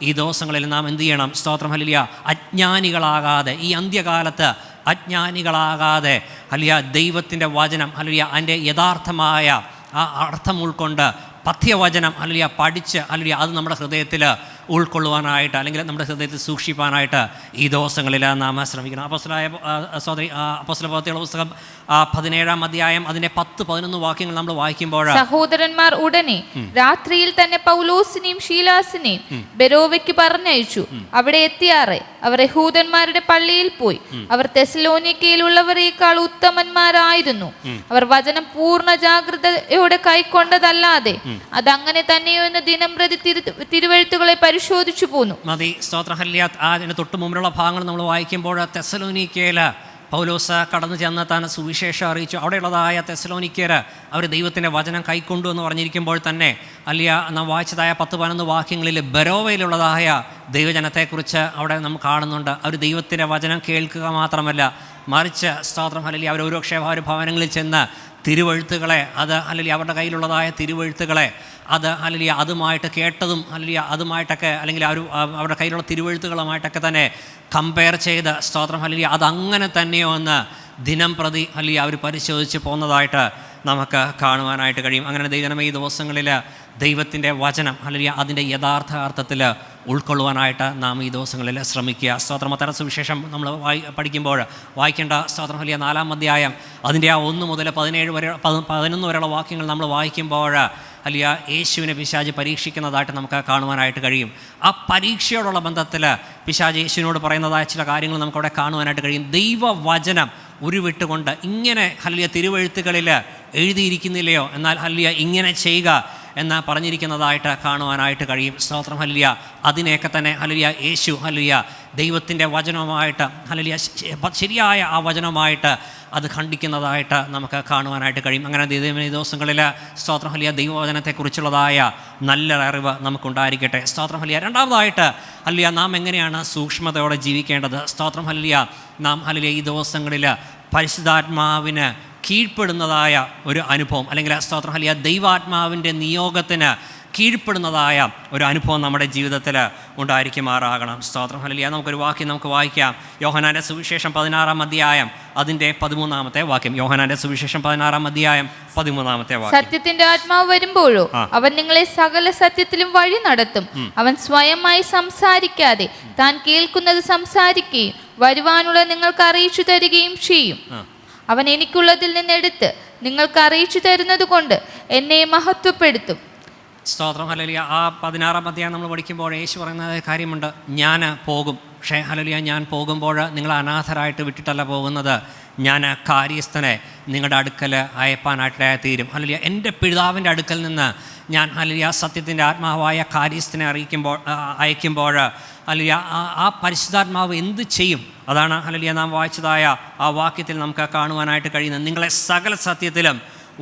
ഈ ദിവസങ്ങളിൽ നാം എന്ത് ചെയ്യണം? സ്തോത്രം ഹല്ലേലൂയ അജ്ഞാനികളാകാതെ, ഈ അന്ത്യകാലത്ത് അജ്ഞാനികളാകാതെ ഹല്ലേലൂയ ദൈവത്തിൻ്റെ വചനം ഹല്ലേലൂയ അതിൻ്റെ യഥാർത്ഥമായ ആ അർത്ഥം ഉൾക്കൊണ്ട് പഥ്യവചനം ഹല്ലേലൂയ പഠിച്ച് ഹല്ലേലൂയ അത് നമ്മുടെ ഹൃദയത്തിൽ ഉൾക്കൊള്ളുവാനായിട്ട് അല്ലെങ്കിൽ നമ്മുടെ ഹൃദയത്തിൽ സൂക്ഷിപ്പാനായിട്ട് ഈ ദിവസങ്ങളിൽ നാം ശ്രമിക്കണം. അപ്പോസ്തല പ്രവൃത്തികളുടെ പുസ്തകം 17-ാം അധ്യായം അതിൻ്റെ 10-11 വാക്യങ്ങൾ നമ്മൾ വായിക്കുമ്പോൾ സഹോദരന്മാർ ഉടനെ രാത്രിയിൽ തന്നെ പൗലോസിനെയും ശീലാസിനെയും ബെരോവയ്ക്ക് പറഞ്ഞയച്ചു. അവിടെ എത്തിയാറെ അവർ യഹൂദന്മാരുടെ പള്ളിയിൽ പോയി. അവർ തെസ്സലോനിക്കയിലുള്ളവരേക്കാൾ ഉത്തമന്മാരായിരുന്നു. അവർ വചനം പൂർണ്ണ ജാഗ്രതയോടെ കൈക്കൊണ്ടതല്ലാതെ അതങ്ങനെ തന്നെയോ എന്ന് ദിനം പ്രതി തിരുവെഴുത്തുകളെ പരിശോധിച്ചു പോന്നു. മതി. സ്തോത്രം ഹല്ലേലൂയ. അതിന് തൊട്ട് മുമ്പിലുള്ള ഭാഗങ്ങൾ നമ്മൾ വായിക്കുമ്പോൾ തെസ്സലോനിക്കയിൽ പൗലോസ് കടന്നു ചെന്ന് താൻ സുവിശേഷം അറിയിച്ചു. അവിടെയുള്ളതായ തെസ്സലോനിക്കർ അവർ ദൈവത്തിൻ്റെ വചനം കൈക്കൊണ്ടു എന്ന് പറഞ്ഞിരിക്കുമ്പോൾ തന്നെ നാം വായിച്ചതായ 10-11 വാക്യങ്ങളിൽ ബെരോവയിലുള്ളതായ ദൈവജനത്തെക്കുറിച്ച് അവിടെ നമ്മൾ കാണുന്നുണ്ട്. അവർ ദൈവത്തിൻ്റെ വചനം കേൾക്കുക മാത്രമല്ല, മറിച്ച് സ്തോത്രം ഹല്ലേലൂയ അവർ ഒരുപക്ഷേ ഭവനങ്ങളിൽ ചെന്ന് തിരുവെഴുത്തുകളെ അത് അല്ലെങ്കിൽ അവരുടെ കയ്യിലുള്ളതായ തിരുവെഴുത്തുകളെ അത് അല്ലെങ്കിൽ അതുമായിട്ട് കേട്ടതും അല്ലെങ്കിൽ അതുമായിട്ടൊക്കെ അല്ലെങ്കിൽ അവരുടെ കയ്യിലുള്ള തിരുവെഴുത്തുകളുമായിട്ടൊക്കെ തന്നെ കമ്പയർ ചെയ്ത് സ്തോത്രം അല്ലെങ്കിൽ അതങ്ങനെ തന്നെയോ എന്ന് ദിനം പ്രതി അല്ലെങ്കിൽ അവർ പരിശോധിച്ച് പോകുന്നതായിട്ട് നമുക്ക് കാണുവാനായിട്ട് കഴിയും. അങ്ങനെ ദൈവജനം ഈ ദിവസങ്ങളിൽ ദൈവത്തിൻ്റെ വചനം അല്ലെങ്കിൽ അതിൻ്റെ യഥാർത്ഥ അർത്ഥത്തിൽ ഉൾക്കൊള്ളുവാനായിട്ട് നാം ഈ ദിവസങ്ങളിൽ ശ്രമിക്കുക. സ്തോത്രം മത്തായി സുവിശേഷം നമ്മൾ പഠിക്കുമ്പോൾ വായിക്കേണ്ട സ്തോത്രം ഹല്ലേലൂയ 4-ാം അധ്യായം അതിൻ്റെ ആ 1 മുതൽ 11 വരെയുള്ള വാക്യങ്ങൾ നമ്മൾ വായിക്കുമ്പോൾ ഹല്ലേലൂയ യേശുവിനെ പിശാച് പരീക്ഷിക്കുന്നതായിട്ട് നമുക്ക് കാണുവാനായിട്ട് കഴിയും. ആ പരീക്ഷയോടുള്ള ബന്ധത്തിൽ പിശാച് യേശുവിനോട് പറയുന്നതായ ചില കാര്യങ്ങൾ നമുക്കവിടെ കാണുവാനായിട്ട് കഴിയും. ദൈവവചനം ഉരുവിട്ടുകൊണ്ട് ഇങ്ങനെ ഹല്ലേലൂയ തിരുവെഴുത്തുകളിൽ എഴുതിയിരിക്കുന്നില്ലയോ, എന്നാൽ ഹല്ലേലൂയ ഇങ്ങനെ ചെയ്യുക എന്ന് പറഞ്ഞിരിക്കുന്നതായിട്ട് കാണുവാനായിട്ട് കഴിയും. സ്തോത്രം ഹല്ലേലൂയ. അതിനെയൊക്കെ തന്നെ ഹല്ലേലൂയ യേശു ഹല്ലേലൂയ ദൈവത്തിൻ്റെ വചനവുമായിട്ട് ഹല്ലേലൂയ ശരിയായ ആ വചനവുമായിട്ട് അത് ഖണ്ഡിക്കുന്നതായിട്ട് നമുക്ക് കാണുവാനായിട്ട് കഴിയും. അങ്ങനെ ഈ ദിവസങ്ങളിൽ സ്തോത്രം ഹല്ലേലൂയ ദൈവവചനത്തെക്കുറിച്ചുള്ളതായ നല്ല അറിവ് നമുക്കുണ്ടായിരിക്കട്ടെ. സ്തോത്രം ഹല്ലേലൂയ. രണ്ടാമതായിട്ട് ഹല്ലേലൂയ നാം എങ്ങനെയാണ് സൂക്ഷ്മതയോടെ ജീവിക്കേണ്ടത്? സ്തോത്രം ഹല്ലേലൂയ നാം ഹല്ലേലൂയ ഈ ദിവസങ്ങളിൽ പരിശുദ്ധാത്മാവിന് കീഴ്പ്പെടുന്നതായ ഒരു അനുഭവം അല്ലെങ്കിൽ സ്തോത്രം ഹല്ലേലൂയ ദൈവാത്മാവിൻ്റെ നിയോഗത്തിന് കീഴ്പ്പെടുന്നതായ ഒരു അനുഭവം നമ്മുടെ ജീവിതത്തിൽ ഉണ്ടായിരിക്കുമാറാകണം. സ്തോത്രം ഹല്ലേലൂയ. നമുക്കൊരു വാക്യം നമുക്ക് വായിക്കാം. യോഹന്നാൻ്റെ സുവിശേഷം 16-ാം അധ്യായം അതിൻ്റെ 13-ാമത്തെ വാക്യം. യോഹന്നാൻ്റെ സുവിശേഷം 16-ാം അധ്യായം 13-ാമത്തെ വാക്യം. സത്യത്തിന്റെ ആത്മാവ് വരുമ്പോഴോ അവൻ നിങ്ങളെ സകല സത്യത്തിലും വഴി നടത്തും. അവൻ സ്വയമായി സംസാരിക്കാതെ താൻ കേൾക്കുന്നത് സംസാരിക്കുകയും വരുവാനുള്ള നിങ്ങൾക്ക് അറിയിച്ചു തരികയും ചെയ്യും. അവൻ എനിക്കുള്ളതിൽ നിന്നെടുത്ത് നിങ്ങൾക്ക് അറിയിച്ചു തരുന്നത് കൊണ്ട് എന്നെ മഹത്വപ്പെടുത്തും. സ്തോത്രം ഹല്ലേലൂയ. ആ 16-ാം അധ്യായം നമ്മൾ പഠിക്കുമ്പോൾ യേശു പറയുന്ന കാര്യമുണ്ട്, ഞാൻ പോകും. പക്ഷേ ഹല്ലേലൂയ ഞാൻ പോകുമ്പോൾ നിങ്ങൾ അനാഥരായിട്ട് വിട്ടിട്ടല്ല പോകുന്നത്, ഞാൻ കാര്യസ്ഥനെ നിങ്ങളുടെ അടുക്കൽ അയപ്പാനായിട്ട് തീരും. ഹല്ലേലൂയ. എൻ്റെ പിതാവിൻ്റെ അടുക്കൽ നിന്ന് ഞാൻ ഹല്ലേലൂയ സത്യത്തിൻ്റെ ആത്മാവായ കാര്യസ്ഥനെ അയക്കുമ്പോൾ ഹല്ലേലൂയ ആ പരിശുദ്ധാത്മാവ് എന്ത് ചെയ്യും? അതാണ് ഹല്ലേലൂയ നാം വായിച്ചതായ ആ വാക്യത്തിൽ നമുക്ക് കാണുവാനായിട്ട് കഴിയുന്നത്. നിങ്ങളെ സകല സത്യത്തിലും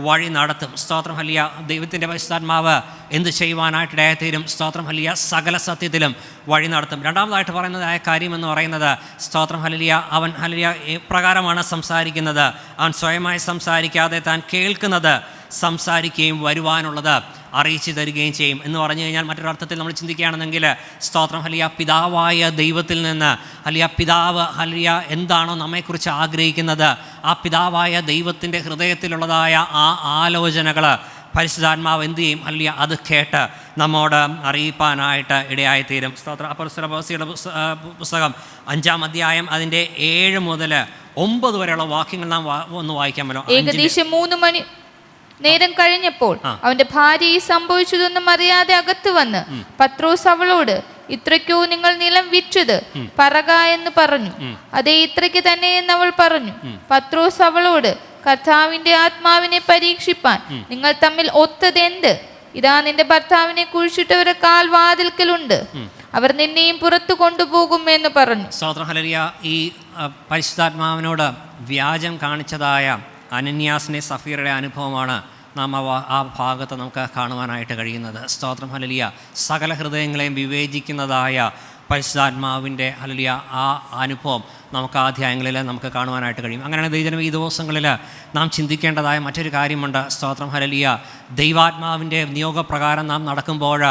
വഴി നടത്തും. സ്തോത്രം ഹല്ലേലൂയ. ദൈവത്തിൻ്റെ പരിശുദ്ധാത്മാവ് എന്ത് ചെയ്യുവാനായിട്ട് തീരും? സ്തോത്രം ഹല്ലേലൂയ സകല സത്യത്തിലും വഴി നടത്തും. രണ്ടാമതായിട്ട് പറയുന്നതായ കാര്യം എന്ന് പറയുന്നത് സ്തോത്രം ഹല്ലേലൂയ അവൻ ഹല്ലേലൂയ എപ്രകാരമാണ് സംസാരിക്കുന്നത്? അവൻ സ്വയമായി സംസാരിക്കാതെ താൻ കേൾക്കുന്നത് സംസാരിക്കുകയും വരുവാനുള്ളത് അറിയിച്ചു തരികയും ചെയ്യും എന്ന് പറഞ്ഞു കഴിഞ്ഞാൽ മറ്റൊരർത്ഥത്തിൽ നമ്മൾ ചിന്തിക്കുകയാണെന്നെങ്കിൽ സ്തോത്രം ഹല്ലേലൂയ, പിതാവായ ദൈവത്തിൽ നിന്ന് ഹല്ലേലൂയ, പിതാവ് ഹല്ലേലൂയ എന്താണോ നമ്മെക്കുറിച്ച് ആഗ്രഹിക്കുന്നത്, ആ പിതാവായ ദൈവത്തിൻ്റെ ഹൃദയത്തിലുള്ളതായ ആ ആലോചനകൾ പരിശുദ്ധാത്മാവ് എന്തു ചെയ്യും? ഹല്ലേലൂയ, അത് കേട്ട് നമ്മോട് അറിയിപ്പാനായിട്ട് ഇടയായിത്തീരും. സ്തോത്രം. അപ്പോസ്തലപ്രവൃത്തിയുടെ പുസ്തകം 5-ാം അധ്യായം അതിൻ്റെ 7 മുതൽ 9 വരെയുള്ള വാക്യങ്ങൾ നാം ഒന്ന് വായിക്കാമല്ലോ. ഏകദേശം 3 മണി നേരം കഴിഞ്ഞപ്പോൾ അവന്റെ ഭാര്യ ഈ സംഭവിച്ചതൊന്നും അറിയാതെ അകത്ത് വന്ന് പത്രോസ് അവളോട്, ഇത്രയ്ക്കോ നിങ്ങൾ നിലം വിറ്റത് പറക എന്ന് പറഞ്ഞു. അതേ, ഇത്രയ്ക്ക് തന്നെ എന്ന് അവൾ പറഞ്ഞു. പത്രോസ് അവളോട്, കർത്താവിന്റെ ആത്മാവിനെ പരീക്ഷിപ്പാൻ നിങ്ങൾ തമ്മിൽ ഒത്തതെന്ത്? ഇതാ, നിന്റെ ഭർത്താവിനെ കുഴിച്ചിട്ടവരെ കാൽ വാതിൽക്കലുണ്ട്, അവർ നിന്നെയും പുറത്തു കൊണ്ടുപോകും എന്ന് പറഞ്ഞു. സ്തോത്രം. ഹല്ലേലൂയ. ഈ പരിശുദ്ധാത്മാവിനോട് വ്യാജം കാണിച്ചതായ അനന്യാസിനെ സഫീറയുടെ അനുഭവമാണ് നാം ആ ഭാഗത്ത് നമുക്ക് കാണുവാനായിട്ട് കഴിയുന്നത്. സ്തോത്രം. ഹല്ലേലൂയ. സകല ഹൃദയങ്ങളെയും വിവേചിക്കുന്നതായ പരിശുദ്ധാത്മാവിൻ്റെ ഹല്ലേലൂയ ആ അനുഭവം നമുക്ക് ആ അധ്യായങ്ങളിൽ നമുക്ക് കാണുവാനായിട്ട് കഴിയും. അങ്ങനെയാണ് ദൈവജനം ഈ ദിവസങ്ങളിൽ നാം ചിന്തിക്കേണ്ടതായ മറ്റൊരു കാര്യമുണ്ട്. സ്തോത്രം. ഹല്ലേലൂയ. ദൈവാത്മാവിൻ്റെ നിയോഗപ്രകാരം നാം നടക്കുമ്പോൾ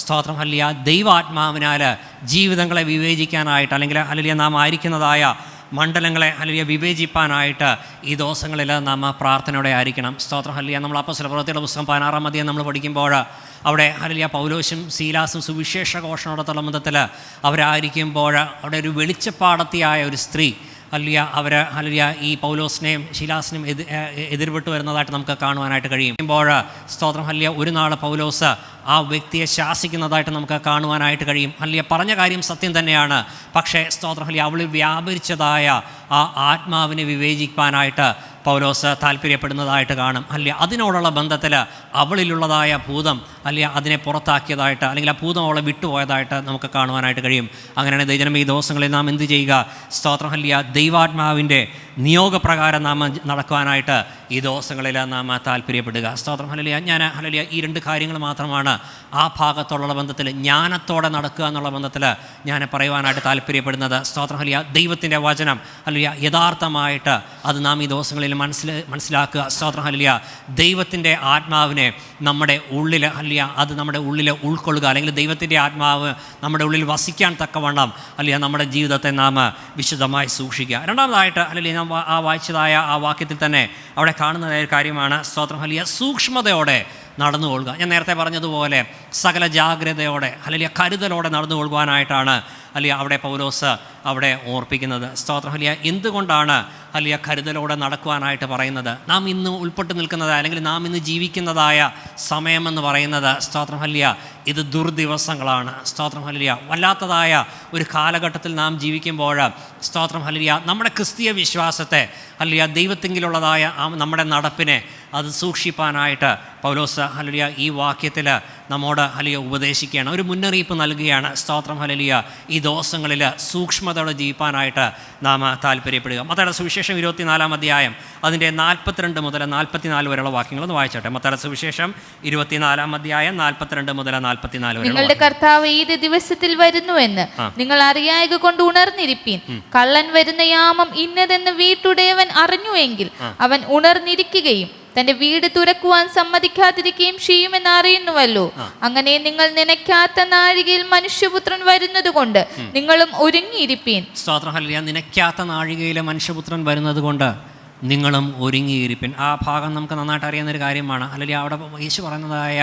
സ്തോത്രം ഹല്ലേലൂയ, ദൈവാത്മാവിനാൽ ജീവിതങ്ങളെ വിവേചിക്കാനായിട്ട് അല്ലെങ്കിൽ ഹല്ലേലൂയ നാം ആയിരിക്കുന്നതായ മണ്ഡലങ്ങളെ ഹല്ലേലൂയ വിവേചിപ്പാനായിട്ട് ഈ ദിവസങ്ങളിൽ നാം പ്രാർത്ഥനയോടെ ആയിരിക്കണം. സ്തോത്രം. ഹല്ലേലൂയ. നമ്മൾ അപ്പോസ്തലപ്രവൃത്തിയുടെ പുസ്തകം 16-ാം അധ്യായം നമ്മൾ പഠിക്കുമ്പോൾ അവിടെ ഹല്ലേലൂയ പൗലോസും സീലാസും സുവിശേഷ ഘോഷണത്തോടുള്ള ബന്ധത്തിൽ അവരായിരിക്കുമ്പോൾ അവിടെ ഒരു വെളിച്ചപ്പാടത്തിയായ ഒരു സ്ത്രീ ഹല്ലേലൂയ അവർ ഹല്ലേലൂയ ഈ പൗലോസിനെയും ശീലാസിനെയും എതിർവിട്ട് വരുന്നതായിട്ട് നമുക്ക് കാണുവാനായിട്ട് കഴിയുമ്പോൾ സ്തോത്രം ഹല്ലേലൂയ ഒരു നാൾ പൗലോസ് ആ വ്യക്തിയെ ശാസിക്കുന്നതായിട്ട് നമുക്ക് കാണുവാനായിട്ട് കഴിയും. ഹല്ലേലൂയ പറഞ്ഞ കാര്യം സത്യം തന്നെയാണ്. പക്ഷേ സ്തോത്രം ഹല്ലേലൂയ അവളിൽ വ്യാപരിച്ചതായ ആ ആത്മാവിനെ വിവേചിക്കാനായിട്ട് പൗലോസ് താല്പര്യപ്പെടുന്നതായിട്ട് കാണും. ഹല്ലേലൂയ അതിനോടുള്ള ബന്ധത്തിൽ അവളിലുള്ളതായ ഭൂതം ഹല്ലേലൂയ അതിനെ പുറത്താക്കിയതായിട്ട് അല്ലെങ്കിൽ ആ ഭൂതം അവളെ വിട്ടുപോയതായിട്ട് നമുക്ക് കാണുവാനായിട്ട് കഴിയും. അങ്ങനെയാണ് ദൈവജനം ഈ ദിവസങ്ങളിൽ നാം എന്ത് ചെയ്യുക? സ്തോത്രം ഹല്ലേലൂയ ദൈവാത്മാവിൻ്റെ നിയോഗപ്രകാരം നാം നടക്കുവാനായിട്ട് ഈ ദിവസങ്ങളിൽ നാം താല്പര്യപ്പെടുക. സ്തോത്രം. ഹല്ലേലൂയ. ഞാൻ ഹല്ലേലൂയ ഈ 2 കാര്യങ്ങൾ മാത്രമാണ് ആ ഭാഗത്തോടുള്ള ബന്ധത്തിൽ ജ്ഞാനത്തോടെ നടക്കുക എന്നുള്ള ബന്ധത്തിൽ ഞാൻ പറയുവാനായിട്ട് താല്പര്യപ്പെടുന്നത്. സ്തോത്രം. ഹല്ലേലൂയ ദൈവത്തിൻ്റെ വചനം ഹല്ലേലൂയ യഥാർത്ഥമായിട്ട് അത് നാം ഈ ദിവസങ്ങളിൽ മനസ്സിലാക്കുക. സ്തോത്രം. ഹല്ലേലൂയ ദൈവത്തിൻ്റെ ആത്മാവിനെ നമ്മുടെ ഉള്ളിൽ ഹല്ലേലൂയ അത് നമ്മുടെ ഉള്ളിൽ ഉൾക്കൊള്ളുക, അല്ലെങ്കിൽ ദൈവത്തിൻ്റെ ആത്മാവ് നമ്മുടെ ഉള്ളിൽ വസിക്കാൻ തക്കവണ്ണം ഹല്ലേലൂയ നമ്മുടെ ജീവിതത്തെ നാം വിശുദ്ധമായി സൂക്ഷിക്കുക. രണ്ടാമതായിട്ട് ഹല്ലേലൂയ നാം ആ വായിച്ചതായ ആ വാക്യത്തിൽ തന്നെ അവിടെ കാണുന്നതായ ഒരു കാര്യമാണ് സ്തോത്രം ഹല്ലേലൂയ സൂക്ഷ്മതയോടെ നടന്നു കൊള്ളുക. ഞാൻ നേരത്തെ പറഞ്ഞതുപോലെ സകല ജാഗ്രതയോടെ ഹല്ലേലൂയ കരുതലോടെ നടന്നു കൊള്ളുവാനായിട്ടാണ് ഹല്ലേലൂയ അവിടെ പൗലോസ് അവിടെ ഓർപ്പിക്കുന്നത്. സ്തോത്രം. ഹല്ലേലൂയ എന്തുകൊണ്ടാണ് ഹല്ലേലൂയ കരുതലോടെ നടക്കുവാനായിട്ട് പറയുന്നത്? നാം ഇന്ന് ഉൾപ്പെട്ട് നിൽക്കുന്നത് അല്ലെങ്കിൽ നാം ഇന്ന് ജീവിക്കുന്നതായ സമയമെന്ന് പറയുന്നത് സ്തോത്രം ഹല്ലേലൂയ ഇത് ദുർദിവസങ്ങളാണ്. സ്തോത്രം. ഹല്ലേലൂയ വല്ലാത്തതായ ഒരു കാലഘട്ടത്തിൽ നാം ജീവിക്കുമ്പോൾ സ്തോത്രം ഹല്ലേലൂയ നമ്മുടെ ക്രിസ്തീയ വിശ്വാസത്തെ ഹല്ലേലൂയ ദൈവത്തെങ്കിലുള്ളതായ നമ്മുടെ നടപ്പിനെ അത് സൂക്ഷിപ്പാനായിട്ട് പൗലോസ് ഹല്ലേലൂയ ഈ വാക്യത്തിൽ നമ്മോട് ഹല്ലേലൂയ ഉപദേശിക്കുകയാണ്, ഒരു മുന്നറിയിപ്പ് നൽകുകയാണ്. സ്തോത്രം. ഹല്ലേലൂയ ഈ ദിവസങ്ങളിൽ സൂക്ഷ്മതയോടെ ജീവിപ്പാനായിട്ട് നാം താല്പര്യപ്പെടുക. മത്തായിയുടെ സുവിശേഷം 24-ാം അധ്യായം അതിൻ്റെ 42 മുതൽ 44 വരെയുള്ള വാക്യങ്ങൾ ഒന്ന് വായിച്ചോട്ടെ. മത്തായിയുടെ സുവിശേഷം 24-ാം അധ്യായം 42 മുതൽ 44 വരെ. നിങ്ങളുടെ കർത്താവ് ഏത് ദിവസത്തിൽ വരുന്നുവെന്ന് നിങ്ങൾ അറിയായക കൊണ്ട് ഉണർന്നിരിപ്പീൻ. കള്ളൻ വരുന്ന യാമം ഇന്നതെന്ന് വീട്ടുടയവൻ അറിഞ്ഞുവെങ്കിൽ അവൻ ഉണർന്നിരിക്കുകയും തന്റെ വീട് തുറക്കുവാൻ സമ്മതിക്കാതിരിക്കുകയും ചെയ്യുമെന്ന് അറിയുന്നുവല്ലോ. അങ്ങനെ നിങ്ങൾ നനയ്ക്കാത്ത നാഴികയിൽ മനുഷ്യപുത്രൻ വരുന്നത് കൊണ്ട് നിങ്ങളും ഒരുങ്ങിയിരിപ്പീൻ. സ്തോത്രം. ഹല്ലേലൂയ നനയ്ക്കാത്ത നാഴികയിൽ മനുഷ്യപുത്രൻ വരുന്നത് കൊണ്ട് നിങ്ങളും ഒരുങ്ങിയിരിപ്പിൻ. ആ ഭാഗം നമുക്ക് നന്നായിട്ട് അറിയുന്നൊരു കാര്യമാണ്. ഹല്ലേലൂയ അവിടെ യേശു പറയുന്നതായ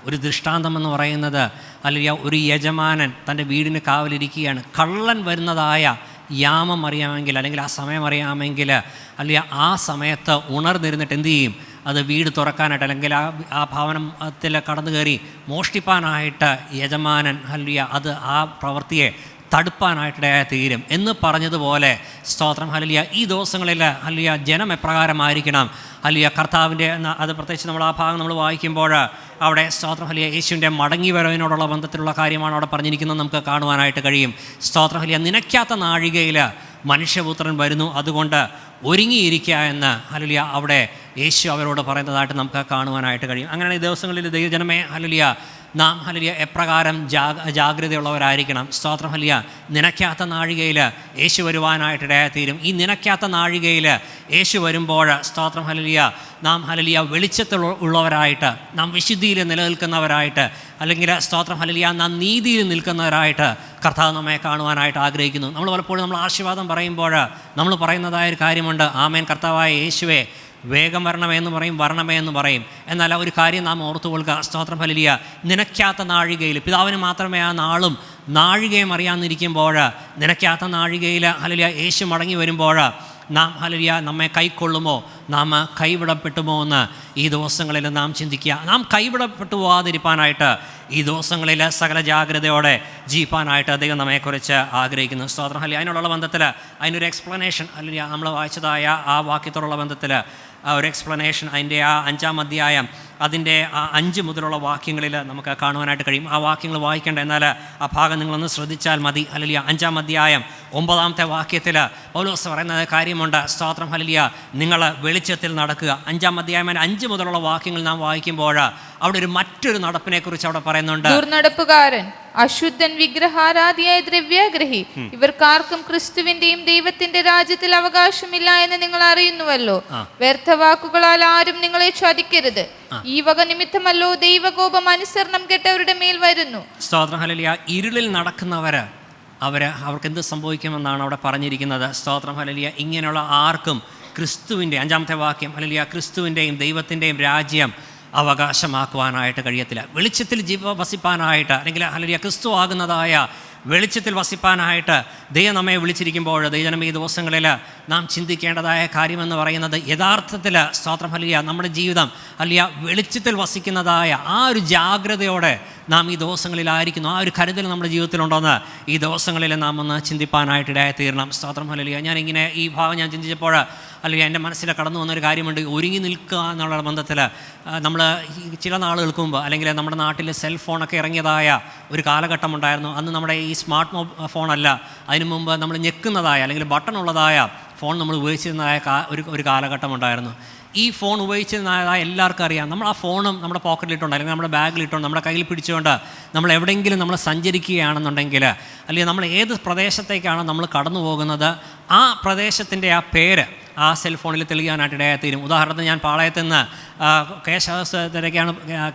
ഒരു ദൃഷ്ടാന്തം എന്ന് പറയുന്നത് ഹല്ലേലൂയ ഒരു യജമാനൻ തൻ്റെ വീടിന് കാവലിരിക്കുകയാണ്. കള്ളൻ വരുന്നതായ യാമം അറിയാമെങ്കിൽ അല്ലെങ്കിൽ ആ സമയം അറിയാമെങ്കിൽ അല്ലെങ്കിൽ ആ സമയത്ത് ഉണർന്നിരുന്നിട്ട് എന്തു ചെയ്യും? അത് വീട് തുറക്കാനായിട്ട് അല്ലെങ്കിൽ ആ ഭവനത്തിൽ കടന്നു കയറി മോഷ്ടിപ്പാനായിട്ട് യജമാനൻ ഹല്ലേലൂയ അത് ആ പ്രവൃത്തിയെ തടുപ്പാനായിട്ടിടയായി തീരും എന്ന് പറഞ്ഞതുപോലെ സ്തോത്രം ഹല്ലേലൂയ ഈ ദിവസങ്ങളിൽ ഹല്ലേലൂയ ജനം എപ്രകാരമായിരിക്കണം? ഹല്ലേലൂയ കർത്താവിൻ്റെ അത് പ്രത്യേകിച്ച് നമ്മൾ ആ ഭാഗം നമ്മൾ വായിക്കുമ്പോൾ അവിടെ സ്തോത്രം ഹല്ലേലൂയ യേശുവിൻ്റെ മടങ്ങി വരവിനോടുള്ള ബന്ധത്തിലുള്ള കാര്യമാണ് അവിടെ പറഞ്ഞിരിക്കുന്നത് നമുക്ക് കാണുവാനായിട്ട് കഴിയും. സ്തോത്രം ഹല്ലേലൂയ നനയ്ക്കാത്ത നാഴികയിൽ മനുഷ്യപുത്രൻ വരുന്നു, അതുകൊണ്ട് ഒരുങ്ങിയിരിക്കുക എന്ന് ഹല്ലേലൂയ അവിടെ യേശു അവരോട് പറയുന്നതായിട്ട് നമുക്ക് കാണുവാനായിട്ട് കഴിയും. അങ്ങനെയാണ് ഈ ദിവസങ്ങളിൽ ദൈവജനമേ ഹല്ലേലൂയ നാം ഹല്ലേലൂയ എപ്രകാരം ജാഗ്രതയുള്ളവരായിരിക്കണം. സ്തോത്രം ഹല്ലേലൂയ. നിനക്കാത്ത നാഴികയിൽ യേശു വരുവാനായിട്ട് ഇടയായിത്തീരും. ഈ നിനക്കാത്ത നാഴികയിൽ യേശു വരുമ്പോൾ സ്തോത്രം ഹല്ലേലൂയ നാം ഹല്ലേലൂയ വെളിച്ചത്തിൽ ഉള്ളവരായിട്ട്, നാം വിശുദ്ധിയിൽ നിലനിൽക്കുന്നവരായിട്ട്, അല്ലെങ്കിൽ സ്തോത്രം ഹല്ലേലൂയ നാം നീതിയിൽ നിൽക്കുന്നവരായിട്ട് കർത്താവ് നമ്മെ കാണുവാനായിട്ട് ആഗ്രഹിക്കുന്നു. നമ്മൾ പലപ്പോഴും നമ്മൾ ആശീർവാദം പറയുമ്പോൾ നമ്മൾ പറയുന്നതായൊരു കാര്യമുണ്ട്, ആമേൻ കർത്താവായ യേശുവേ വേഗം വരണമേ എന്ന് പറയും. എന്നാൽ ഒരു കാര്യം നാം ഓർത്തു കൊള്ളുക, സ്തോത്രം ഹല്ലേലൂയ നിനക്കാത്ത നാഴികയിൽ, പിതാവിന് മാത്രമേ ആ നാളും നാഴികയും അറിയാമെന്നിരിക്കുമ്പോൾ, നിനക്കാത്ത നാഴികയിൽ ഹല്ലേലൂയ യേശു മടങ്ങി വരുമ്പോൾ നാം ഹല്ലേലൂയ നമ്മെ കൈക്കൊള്ളുമോ, നാം കൈവിടപ്പെട്ടുമോ എന്ന് ഈ ദിവസങ്ങളിൽ നാം ചിന്തിക്കുക. നാം കൈവിടപ്പെട്ടു പോകാതിരിക്കാനായിട്ട് ഈ ദിവസങ്ങളിൽ സകല ജാഗ്രതയോടെ ജീവിക്കാനായിട്ട് ദൈവം നമ്മെക്കുറിച്ച് ആഗ്രഹിക്കുന്നു. സ്തോത്രം ഹല്ലേലൂയ. അതിനുള്ള ബന്ധത്തിൽ അതിനൊരു എക്സ്പ്ലനേഷൻ ഹല്ലേലൂയ നമ്മൾ വായിച്ചതായ ആ വാക്യത്തോടുള്ള ബന്ധത്തിൽ ഒരു എക്സ്പ്ലനേഷൻ അതിൻ്റെ ആ 5-ാം അധ്യായം അതിൻ്റെ ആ 5 മുതലുള്ള വാക്യങ്ങളിൽ നമുക്ക് കാണുവാനായിട്ട് കഴിയും. ആ വാക്യങ്ങൾ വായിക്കേണ്ട, എന്നാൽ ആ ഭാഗം നിങ്ങളൊന്ന് ശ്രദ്ധിച്ചാൽ മതി. ഹല്ലേലൂയ 5-ാം അധ്യായം 9-ാമത്തെ വാക്യത്തിൽ പൗലോസ് പറയുന്ന കാര്യമുണ്ട്, സ്തോത്രം ഹല്ലേലൂയ നിങ്ങൾ വെളിച്ചത്തിൽ നടക്കുക. 5-ാം അധ്യായം 5 മുതലുള്ള വാക്യങ്ങൾ നാം വായിക്കുമ്പോൾ അവിടെ മറ്റൊരു നടപ്പിനെക്കുറിച്ച് അവിടെ പറയുന്നുണ്ട്. ദുർനടപ്പുകാരൻ, അശുദ്ധൻ, വിഗ്രഹാരാധിയായ ദ്രവ്യാഗ്രഹി, ഇവർക്കാർക്കും ക്രിസ്തുവിന്റെയും ദൈവത്തിന്റെ രാജ്യത്തിൽ അവകാശമില്ല എന്ന് നിങ്ങൾ അറിയുന്നുവല്ലോ. വ്യർത്ഥവാക്കുകളാൽ ആരും നിങ്ങളെ ചതിക്കരുത്. ഈ വക നിമിത്തമല്ലോ ദൈവകോപം അനുസരണം കെട്ടവരുടെ മേൽ വരുന്നു. സ്തോത്രം ഹല്ലേലൂയ. ഇരുളിൽ നടക്കുന്നവര് അവർക്ക് എന്ത് സംഭവിക്കുമെന്നാണ് അവിടെ പറഞ്ഞിരിക്കുന്നത്. സ്തോത്രം ഹല്ലേലൂയ. ഇങ്ങനെയുള്ള ആർക്കും ക്രിസ്തുവിൻ്റെ 5-ാമത്തെ വാക്യം ഹല്ലേലൂയ ക്രിസ്തുവിൻ്റെയും ദൈവത്തിൻ്റെയും രാജ്യം അവകാശമാക്കുവാനായിട്ട് കഴിയത്തില്ല. വെളിച്ചത്തിൽ വസിപ്പാനായിട്ട്, അല്ലെങ്കിൽ ഹല്ലേലൂയ ക്രിസ്തു ആകുന്നതായ വെളിച്ചത്തിൽ വസിപ്പാനായിട്ട് ദൈവം നമ്മെ വിളിച്ചിരിക്കുമ്പോൾ, ദൈവജനം ഈ ദിവസങ്ങളിൽ നാം ചിന്തിക്കേണ്ടതായ കാര്യമെന്ന് പറയുന്നത്, യഥാർത്ഥത്തിൽ സ്തോത്രം ഹല്ലേലൂയ നമ്മുടെ ജീവിതം ഹല്ലേലൂയ വെളിച്ചത്തിൽ വസിക്കുന്നതായ ആ ഒരു ജാഗ്രതയോടെ നാം ഈ ദിവസങ്ങളിലായിരിക്കുന്നു. ആ ഒരു കരുതൽ നമ്മുടെ ജീവിതത്തിലുണ്ടോയെന്ന് ഈ ദിവസങ്ങളിൽ നാം ഒന്ന് ചിന്തിപ്പാനായിട്ട് ഇടയായി തീരണം. സ്തോത്രം ഹല്ലേലൂയ. ഞാനിങ്ങനെ ഈ ഭാഗം ഞാൻ ചിന്തിച്ചപ്പോൾ അല്ലെങ്കിൽ എൻ്റെ മനസ്സിൽ കടന്നു വന്നൊരു കാര്യമുണ്ട്. ഒരുങ്ങി നിൽക്കുക എന്നുള്ള ബന്ധത്തിൽ നമ്മൾ ചില നാളുകൾക്ക് മുമ്പ്, അല്ലെങ്കിൽ നമ്മുടെ നാട്ടിൽ സെൽഫോണൊക്കെ ഇറങ്ങിയതായ ഒരു കാലഘട്ടം ഉണ്ടായിരുന്നു. അന്ന് നമ്മുടെ ഈ സ്മാർട്ട് ഫോണല്ല, അതിനു മുമ്പ് നമ്മൾ ഞെക്കുന്നതായ അല്ലെങ്കിൽ ബട്ടണുള്ളതായ ഫോൺ നമ്മൾ ഉപയോഗിച്ചിരുന്നതായ ഒരു കാലഘട്ടം ഉണ്ടായിരുന്നു. ഈ ഫോൺ ഉപയോഗിച്ചിരുന്നതായ എല്ലാവർക്കും അറിയാം, നമ്മൾ ആ ഫോണും നമ്മുടെ പോക്കറ്റിലിട്ടുണ്ട്, അല്ലെങ്കിൽ നമ്മുടെ ബാഗിലിട്ടുണ്ട്, നമ്മുടെ കയ്യിൽ പിടിച്ചുകൊണ്ട് നമ്മൾ എവിടെയെങ്കിലും നമ്മൾ സഞ്ചരിക്കുകയാണെന്നുണ്ടെങ്കിൽ, അല്ലെങ്കിൽ നമ്മൾ ഏത് പ്രദേശത്തേക്കാണ് നമ്മൾ കടന്നു പോകുന്നത്, ആ പ്രദേശത്തിൻ്റെ ആ പേര് ആ സെൽഫോണിൽ തെളിയാനായിട്ട് ഇടയായിത്തീരും. ഉദാഹരണത്തിന് ഞാൻ പാളയത്ത് നിന്ന്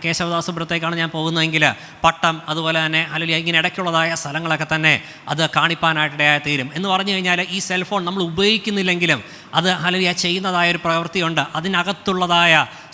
കേശവദാസപുരത്തേക്കാണ് ഞാൻ പോകുന്നതെങ്കിൽ പട്ടം, അതുപോലെ തന്നെ അല്ലെങ്കിൽ ഇങ്ങനെ ഇടയ്ക്കുള്ളതായ സ്ഥലങ്ങളൊക്കെ തന്നെ അത് കാണിപ്പാനായിട്ട് ഇടയായിത്തീരും. എന്ന് പറഞ്ഞു കഴിഞ്ഞാൽ ഈ സെൽഫോൺ നമ്മൾ ഉപയോഗിക്കുന്നില്ലെങ്കിലും അത് ഹല്ലേലൂയ ചെയ്യുന്നതായൊരു പ്രവൃത്തിയുണ്ട്. അതിനകത്തുള്ളതായ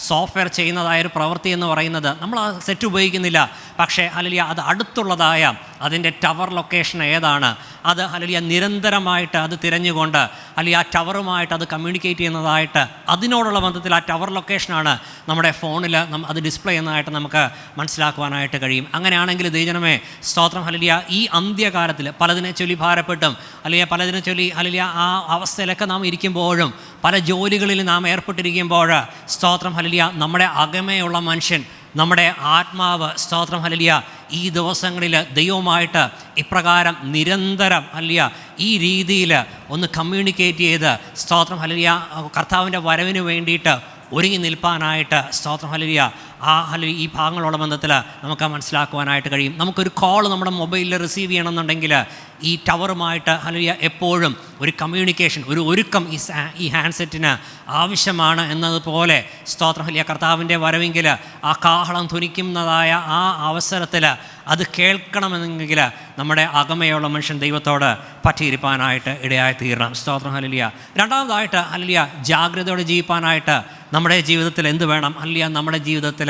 സോഫ്റ്റ്വെയർ ചെയ്യുന്നതായൊരു പ്രവൃത്തി എന്ന് പറയുന്നത് നമ്മൾ ആ സെറ്റ് ഉപയോഗിക്കുന്നില്ല, പക്ഷേ ഹല്ലേലൂയ അത് അടുത്തുള്ളതായ അതിൻ്റെ ടവർ ലൊക്കേഷൻ ഏതാണ്, അത് ഹല്ലേലൂയ നിരന്തരമായിട്ട് അത് തിരഞ്ഞുകൊണ്ട് അല്ലെങ്കിൽ ആ ടവറുമായിട്ട് അത് കമ്മ്യൂണിക്കേറ്റ് ചെയ്യുന്നതായിട്ട്, അതിനോടുള്ള ബന്ധത്തിൽ ആ ടവർ ലൊക്കേഷനാണ് നമ്മുടെ ഫോണിൽ അത് ഡിസ്പ്ലേ ചെയ്യുന്നതായിട്ട് നമുക്ക് മനസ്സിലാക്കുവാനായിട്ട് കഴിയും. അങ്ങനെയാണെങ്കിൽ ദൈവജനമേ സ്തോത്രം ഹല്ലേലൂയ ഈ അന്ത്യകാലത്തിൽ പലതിനെ ചൊല്ലി ഭാരപ്പെട്ടും അല്ലെങ്കിൽ പലതിനെ ചൊല്ലി ഹല്ലേലൂയ ആ അവസ്ഥയിലൊക്കെ നാം ഇരിക്കുമ്പോഴും, പല ജോലികളിൽ നാം ഏർപ്പെട്ടിരിക്കുമ്പോൾ സ്തോത്രം ഹല്ലേലൂയ നമ്മുടെ അകമയുള്ള മനുഷ്യൻ, നമ്മുടെ ആത്മാവ് സ്തോത്രം ഹല്ലേലൂയ ഈ ദിവസങ്ങളിൽ ദൈവവുമായിട്ട് ഇപ്രകാരം നിരന്തരം ഹല്ലേലൂയ ഈ രീതിയിൽ ഒന്ന് കമ്മ്യൂണിക്കേറ്റ് ചെയ്ത് സ്തോത്രം ഹല്ലേലൂയ കർത്താവിൻ്റെ വരവിന് വേണ്ടിയിട്ട് ഒരുങ്ങി നിൽപ്പാനായിട്ട് സ്തോത്രം ഹല്ലേലൂയ ഹല്ലേലൂയ ഈ ഭാഗങ്ങളുള്ള ബന്ധത്തിൽ നമുക്ക് മനസ്സിലാക്കുവാനായിട്ട് കഴിയും. നമുക്കൊരു കോൾ നമ്മുടെ മൊബൈലിൽ റിസീവ് ചെയ്യണമെന്നുണ്ടെങ്കിൽ ഈ ടവറുമായിട്ട് ഹല്ലേലൂയ എപ്പോഴും ഒരു കമ്മ്യൂണിക്കേഷൻ, ഒരു ഒരുക്കം ഈ ഹാൻഡ്സെറ്റിന് ആവശ്യമാണ് എന്നതുപോലെ സ്തോത്രം ഹല്ലേലൂയ കർത്താവിൻ്റെ വരവെങ്കിൽ ആ കാഹളം ധ്വനിക്കുന്നതായ ആ അവസരത്തിൽ അത് കേൾക്കണമെന്നെങ്കിൽ നമ്മുടെ അകമയുള്ള മനുഷ്യൻ ദൈവത്തോട് പറ്റിയിരിക്കാനായിട്ട് ഇടയായി തീരണം. സ്തോത്രം ഹല്ലേലൂയ. രണ്ടാമതായിട്ട് ഹല്ലേലൂയ ജാഗ്രതയോടെ ജീവിക്കാനായിട്ട് നമ്മുടെ ജീവിതത്തിൽ എന്ത് വേണം? ഹല്ലേലൂയ നമ്മുടെ ജീവിതത്തിൽ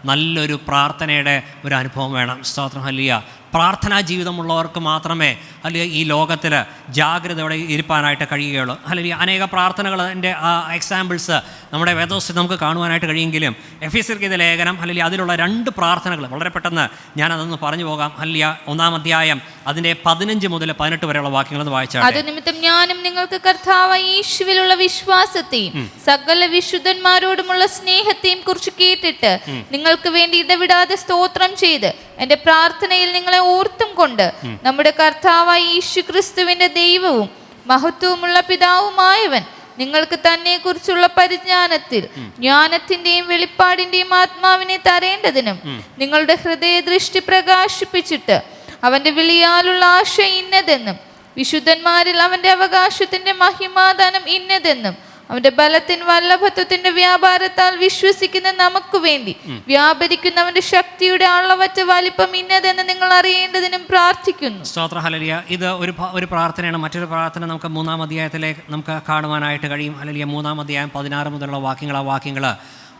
നല്ലൊരു പ്രാർത്ഥനയുടെ ഒരു അനുഭവം വേണം. സ്തോത്രം ഹല്ലേലൂയ. പ്രാർത്ഥനാ ജീവിതമുള്ളവർക്ക് മാത്രമേ അല്ലെങ്കിൽ ഈ ലോകത്തിൽ ജാഗ്രതയോടെ ഇരിപ്പാനായിട്ട് കഴിയുകയുള്ളൂ. അല്ലെങ്കിൽ അനേക പ്രാർത്ഥനകളിൻ്റെ എക്സാമ്പിൾസ് നമ്മുടെ വേദോസ്തത്തിൽ നമുക്ക് കാണുവാനായിട്ട് കഴിയുമെങ്കിലും എഫെസ്യർക്കെഴുതിയ ലേഖനം അല്ലെങ്കിൽ അതിലുള്ള 2 പ്രാർത്ഥനകൾ വളരെ പെട്ടെന്ന് ഞാനതൊന്ന് പറഞ്ഞു പോകാം. അല്ലെങ്കിൽ 1-ാം അധ്യായം അതിൻ്റെ 15 മുതൽ 18 വരെയുള്ള വാക്യങ്ങൾ വായിച്ചാൽ, അത് നിമിത്തം ഞാനും നിങ്ങൾക്ക് കർത്താവായ യേശുവിലുള്ള വിശ്വാസത്തെയും സകല വിശുദ്ധന്മാരോടുമുള്ള സ്നേഹത്തെയും കുറിച്ച് കേട്ടിട്ട് നിങ്ങൾക്ക് വേണ്ടി ഇടവിടാതെ സ്തോത്രം ചെയ്ത് എന്റെ പ്രാർത്ഥനയിൽ നിങ്ങളെ ഓർത്തും കൊണ്ട് നമ്മുടെ കർത്താവായ യേശു ക്രിസ്തുവിന്റെ ദൈവവും മഹത്വമുള്ള പിതാവുമായവൻ നിങ്ങൾക്ക് തന്നെ കുറിച്ചുള്ള പരിജ്ഞാനത്തിൽ ജ്ഞാനത്തിന്റെയും വെളിപ്പാടിന്റെയും ആത്മാവിനെ തരേണ്ടതിനും നിങ്ങളുടെ ഹൃദയ ദൃഷ്ടി പ്രകാശിപ്പിച്ചിട്ട് അവന്റെ വിളിയാലുള്ള ആശ ഇന്നതെന്നും വിശുദ്ധന്മാരിൽ അവന്റെ അവകാശത്തിന്റെ മഹിമാദാനം ഇന്നതെന്നും അവന്റെ ബലത്തിന് വല്ലഭത്വത്തിന്റെ വ്യാപാരത്താൽ വിശ്വസിക്കുന്ന നമുക്ക് വേണ്ടി വ്യാപരിക്കുന്നവന്റെ ശക്തിയുടെ അളവറ്റ വലിപ്പം ഇന്നതെന്ന് നിങ്ങൾ അറിയേണ്ടതിനും പ്രാർത്ഥിക്കുന്നു. സ്തോത്രം. ഹല്ലേലൂയ. ഇത് ഒരു പ്രാർത്ഥനയാണ്. മറ്റൊരു പ്രാർത്ഥന നമുക്ക് 3-ാം അധ്യായത്തിലേക്ക് നമുക്ക് കാണുവാനായിട്ട് കഴിയും. ഹല്ലേലൂയ. 3-ാം അധ്യായം 16 മുതലുള്ള വാക്യങ്ങൾ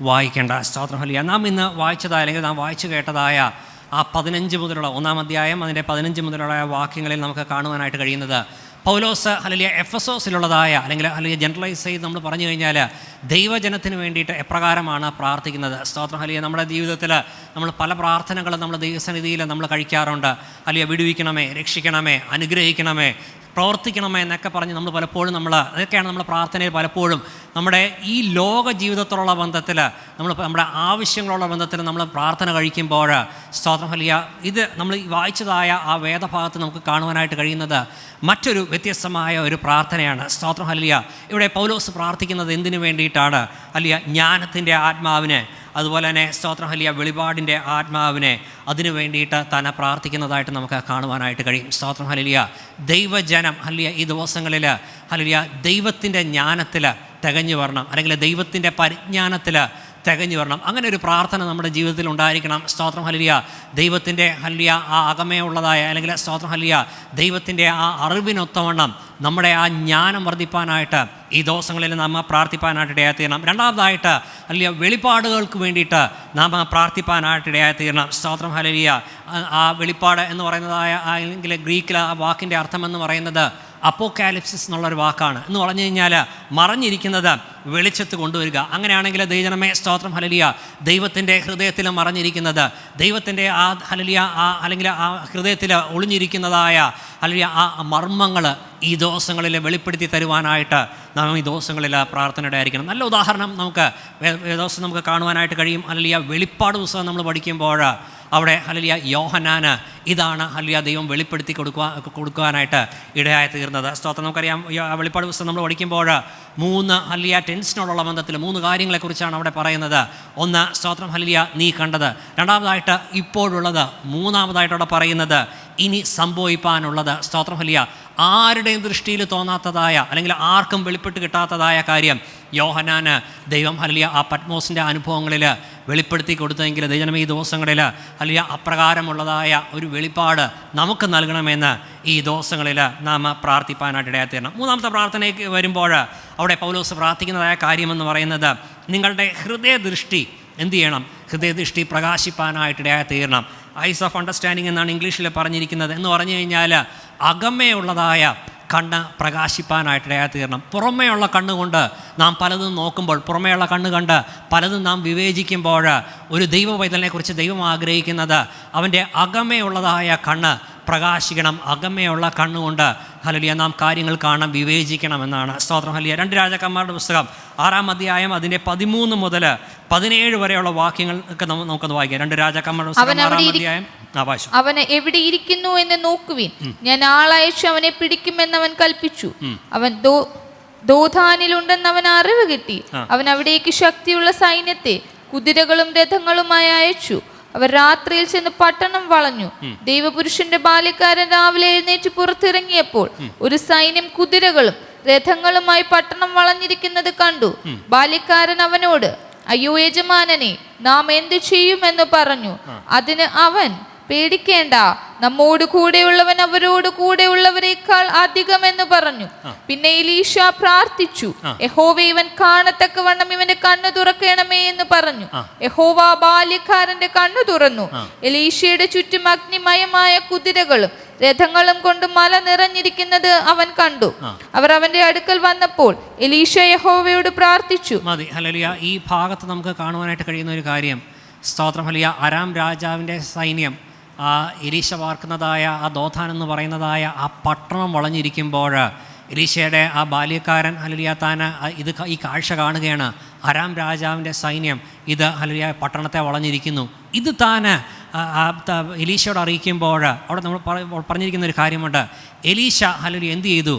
വായിക്കേണ്ട. സ്തോത്രം. ഹല്ലേലൂയ. നാം ഇന്ന് വായിച്ചതായ അല്ലെങ്കിൽ നാം വായിച്ചു കേട്ടതായ ആ 15 മുതലുള്ള 1-ാം അധ്യായം അതിൻ്റെ 15 മുതലുള്ള വാക്യങ്ങളിൽ നമുക്ക് കാണുവാനായിട്ട് കഴിയുന്നത് പൗലോസ് ഹല്ലേലൂയ എഫെസോസിലുള്ളതായ അല്ലെങ്കിൽ ജനറലൈസ് ചെയ്ത് നമ്മൾ പറഞ്ഞു കഴിഞ്ഞാൽ ദൈവജനത്തിന് വേണ്ടിയിട്ട് എപ്രകാരമാണ് പ്രാർത്ഥിക്കുന്നത്. സ്തോത്രം. ഹല്ലേലൂയ. നമ്മുടെ ജീവിതത്തിൽ നമ്മൾ പല പ്രാർത്ഥനകളും നമ്മൾ ദൈവസന്നിധിയിൽ നമ്മൾ കഴിക്കാറുണ്ട്. ഹല്ലേലൂയ. വിടുവിക്കണമേ, രക്ഷിക്കണമേ, അനുഗ്രഹിക്കണമേ, പ്രവർത്തിക്കണമേ എന്നൊക്കെ പറഞ്ഞ് നമ്മൾ പലപ്പോഴും അതൊക്കെയാണ് നമ്മുടെ പ്രാർത്ഥനയിൽ പലപ്പോഴും നമ്മുടെ ഈ ലോക ജീവിതത്തോടുള്ള ബന്ധത്തിൽ നമ്മുടെ ആവശ്യങ്ങളുള്ള ബന്ധത്തിൽ നമ്മൾ പ്രാർത്ഥന കഴിക്കുമ്പോൾ സ്തോത്രം. ഹല്ലേലൂയ. ഇത് നമ്മൾ വായിച്ചതായ ആ വേദഭാഗത്ത് നമുക്ക് കാണുവാനായിട്ട് കഴിയുന്നത് മറ്റൊരു വ്യത്യസ്തമായ ഒരു പ്രാർത്ഥനയാണ്. സ്തോത്രം. ഹല്ലേലൂയ. ഇവിടെ പൗലോസ് പ്രാർത്ഥിക്കുന്നത് എന്തിനു വേണ്ടിയിട്ടാണ്? ഹല്ലേലൂയ. ജ്ഞാനത്തിൻ്റെ ആത്മാവിനെ, അതുപോലെ തന്നെ സ്തോത്രം. ഹല്ലേലൂയ. വെളിപാടിൻ്റെ ആത്മാവിനെ അതിനു വേണ്ടിയിട്ട് തന്നെ പ്രാർത്ഥിക്കുന്നതായിട്ട് നമുക്ക് കാണുവാനായിട്ട് കഴിയും. സ്തോത്രം. ഹല്ലേലൂയ. ദൈവജനം ഹല്ലേലൂയ ഈ ദിവസങ്ങളിൽ ഹല്ലേലൂയ ദൈവത്തിൻ്റെ ജ്ഞാനത്തിൽ തികഞ്ഞു വരണം, അല്ലെങ്കിൽ ദൈവത്തിൻ്റെ പരിജ്ഞാനത്തിൽ തികഞ്ഞു വരണം. അങ്ങനെ ഒരു പ്രാർത്ഥന നമ്മുടെ ജീവിതത്തിൽ ഉണ്ടായിരിക്കണം. സ്തോത്രം. ഹല്ലേലൂയ. ദൈവത്തിൻ്റെ ഹല്ലേലൂയ ആ അകമയുള്ളതായ അല്ലെങ്കിൽ സ്തോത്രം. ഹല്ലേലൂയ ദൈവത്തിൻ്റെ ആ അറിവിനൊത്തവണ്ണം നമ്മുടെ ആ ജ്ഞാനം വർദ്ധിപ്പാനായിട്ട് ഈ ദിവസങ്ങളിൽ നാം പ്രാർത്ഥിപ്പാനായിട്ട് ഇടയായിത്തീരണം. രണ്ടാമതായിട്ട് ഹല്ലേലൂയ വെളിപ്പാടുകൾക്ക് വേണ്ടിയിട്ട് നാം പ്രാർത്ഥിപ്പാനായിട്ട് ഇടയായിത്തീരണം. സ്തോത്രം. ഹല്ലേലൂയ. ആ വെളിപ്പാട് എന്ന് പറയുന്നതായ അല്ലെങ്കിൽ ഗ്രീക്കിൽ ആ വാക്കിൻ്റെ അർത്ഥം എന്ന് പറയുന്നത് അപ്പോക്കാലിപ്സിസ് എന്നുള്ളൊരു വാക്കാണ്. എന്ന് പറഞ്ഞു കഴിഞ്ഞാൽ മറഞ്ഞിരിക്കുന്നത് വെളിച്ചത്ത് കൊണ്ടുവരിക. അങ്ങനെയാണെങ്കിൽ ദൈവജനമേ സ്തോത്രം. ഹല്ലേലൂയ ദൈവത്തിൻ്റെ ഹൃദയത്തിൽ മറഞ്ഞിരിക്കുന്നത്, ദൈവത്തിൻ്റെ ആ ഹല്ലേലൂയ അല്ലെങ്കിൽ ആ ഹൃദയത്തിൽ ഒളിഞ്ഞിരിക്കുന്നതായ ഹല്ലേലൂയ ആ മർമ്മങ്ങൾ ഈ ദിവസങ്ങളിൽ വെളിപ്പെടുത്തി തരുവാനായിട്ട് നാം ഈ ദിവസങ്ങളിൽ പ്രാർത്ഥനയുടെ ആയിരിക്കണം. നല്ല ഉദാഹരണം നമുക്ക് ദിവസം നമുക്ക് കാണുവാനായിട്ട് കഴിയും. ഹല്ലേലൂയ വെളിപ്പാട് പുസ്തകം നമ്മൾ പഠിക്കുമ്പോൾ അവിടെ ഹല്ലേലൂയ യോഹന്നാന് ഇതാണ് ഹല്ലേലൂയ ദൈവം വെളിപ്പെടുത്തി കൊടുക്കുവാനായിട്ട് ഇടയായി തീർന്നത്. സ്തോത്രം. നമുക്കറിയാം വെളിപ്പാട് പുസ്തകം നമ്മൾ പഠിക്കുമ്പോൾ 3 ഹല്ലേലൂയ ടെൻസിനോടുള്ള ബന്ധത്തിൽ 3 കാര്യങ്ങളെക്കുറിച്ചാണ് അവിടെ പറയുന്നത്. ഒന്ന് സ്തോത്രം. ഹല്ലേലൂയ നീ കണ്ടത്. രണ്ടാമതായിട്ട് ഇപ്പോഴുള്ളത്. മൂന്നാമതായിട്ട് അവിടെ പറയുന്നത് ഇനി സംഭവിപ്പാനുള്ളത്. സ്തോത്രം. ഹല്ലേലൂയ ആരുടെയും ദൃഷ്ടിയിൽ തോന്നാത്തതായ അല്ലെങ്കിൽ ആർക്കും വെളിപ്പെട്ട് കിട്ടാത്തതായ കാര്യം യോഹന്നാന് ദൈവം ഹല്ലേലൂയ ആ പത്മോസിൻ്റെ അനുഭവങ്ങളിൽ വെളിപ്പെടുത്തി കൊടുത്തെങ്കിൽ ദൈവജനം ഈ ദിവസങ്ങളിൽ ഹല്ലേലൂയ അപ്രകാരമുള്ളതായ ഒരു വെളിപ്പാട് നമുക്ക് നൽകണമെന്ന് ഈ ദിവസങ്ങളിൽ നാം പ്രാർത്ഥിപ്പാനായിട്ട് ഇടയായിത്തീരണം. മൂന്നാമത്തെ പ്രാർത്ഥനയ്ക്ക് വരുമ്പോൾ അവിടെ പൗലോസ് പ്രാർത്ഥിക്കുന്നതായ കാര്യമെന്ന് പറയുന്നത് നിങ്ങളുടെ ഹൃദയദൃഷ്ടി എന്ത് ചെയ്യണം? ഹൃദയദൃഷ്ടി പ്രകാശിപ്പാനായിട്ട് ഇടയായിത്തീരണം. ഐസ് ഓഫ് അണ്ടർസ്റ്റാൻഡിങ് എന്നാണ് ഇംഗ്ലീഷിൽ പറഞ്ഞിരിക്കുന്നത്. എന്ന് പറഞ്ഞു കഴിഞ്ഞാൽ അകമേയുള്ളതായ കണ്ണ് പ്രകാശിപ്പാനായിട്ട് ഇടയായിത്തീരണം. പുറമേയുള്ള കണ്ണുകൊണ്ട് നാം പലതും നോക്കുമ്പോൾ, പുറമേയുള്ള കണ്ണ് കണ്ട് പലതും നാം വിവേചിക്കുമ്പോൾ ഒരു ദൈവ പൈതലിനെക്കുറിച്ച് ദൈവം ആഗ്രഹിക്കുന്നത് അവൻ്റെ അകമേയുള്ളതായ കണ്ണ് പ്രകാശിക്കണം. അകമയുള്ള കണ്ണുകൊണ്ട് ഹല്ലേലൂയ നാം കാര്യങ്ങൾ കാണാൻ വിവേചിക്കണമെന്നാണ്. സ്തോത്രം. ഹല്ലേലൂയ. 2 രാജാക്കന്മാരുടെ പുസ്തകം 6-ാം അധ്യായം അതിൻ്റെ 13 മുതൽ 17 വരെയുള്ള വാക്യങ്ങളൊക്കെ നമുക്കൊന്ന് വായിക്കാം. 2 രാജാക്കന്മാരുടെ പുസ്തകം 6-ാം അധ്യായം. അവന് എവിടെ ഇരിക്കുന്നു എന്ന് നോക്കുവിൻ, ഞാൻ ആളയച്ചു അവനെ പിടിക്കുമെന്ന് അവൻ കൽപ്പിച്ചു. അവൻ ദോഥാനിലുണ്ടെന്ന് അവൻ അറിവ് കിട്ടി. അവൻ അവിടേക്ക് ശക്തിയുള്ള സൈന്യത്തെ കുതിരകളും രഥങ്ങളുമായി അയച്ചു. അവർ രാത്രിയിൽ ചെന്ന് പട്ടണം വളഞ്ഞു. ദൈവപുരുഷന്റെ ബാല്യക്കാരൻ രാവിലെ എഴുന്നേറ്റ് പുറത്തിറങ്ങിയപ്പോൾ ഒരു സൈന്യം കുതിരകളും രഥങ്ങളുമായി പട്ടണം വളഞ്ഞിരിക്കുന്നത് കണ്ടു. ബാല്യക്കാരൻ അവനോട്, അയ്യോ യജമാനനെ, നാം എന്തു ചെയ്യുമെന്ന് പറഞ്ഞു. അതിന് അവൻ, പേടിക്കേണ്ട, നമ്മോട് കൂടെയുള്ളവൻ അവരോട് കൂടെയുള്ളവരെക്കാൾ അധികമെന്ന് പറഞ്ഞു. പിന്നെ എലീശ പ്രാർത്ഥിച്ചു, യഹോവേ ഇവൻ കാണത്തക്കവണ്ണം ഇവന്റെ കണ്ണു തുറക്കണമേ എന്ന് പറഞ്ഞു. യഹോവ ബാല്യക്കാരന്റെ കണ്ണു തുറന്നു. എലീശയുടെ ചുറ്റും അഗ്നിമയമായ കുതിരകളും രഥങ്ങളും കൊണ്ട് മല നിറഞ്ഞിരിക്കുന്നത് അവൻ കണ്ടു. അവർ അവന്റെ അടുക്കൽ വന്നപ്പോൾ എലീശ യഹോവയോട് പ്രാർത്ഥിച്ചു. മതി. ഹല്ലേലൂയ. ഈ ഭാഗത്ത് നമുക്ക് കാണുവാനായിട്ട് കഴിയുന്ന ഒരു കാര്യം, സ്തോത്രം. ഹല്ലേലൂയ അരാം രാജാവിൻ്റെ സൈന്യം എലീശ പാർക്കുന്നതായ ആ ദോഥാൻ എന്ന് പറയുന്നതായ ആ പട്ടണം വളഞ്ഞിരിക്കുമ്പോൾ എലീശയുടെ ആ ബാല്യക്കാരൻ ഹല്ലേലൂയ ഈ കാഴ്ച കാണുകയാണ്. അരാം രാജാവിൻ്റെ സൈന്യം ഇത് ഹല്ലേലൂയ പട്ടണത്തെ വളഞ്ഞിരിക്കുന്നു. ഇത് എലീശയോട് അറിയിക്കുമ്പോൾ അവിടെ നമ്മൾ പറഞ്ഞിരിക്കുന്ന ഒരു കാര്യമുണ്ട്. എലീശ ഹല്ലേലൂയ എന്ത് ചെയ്തു?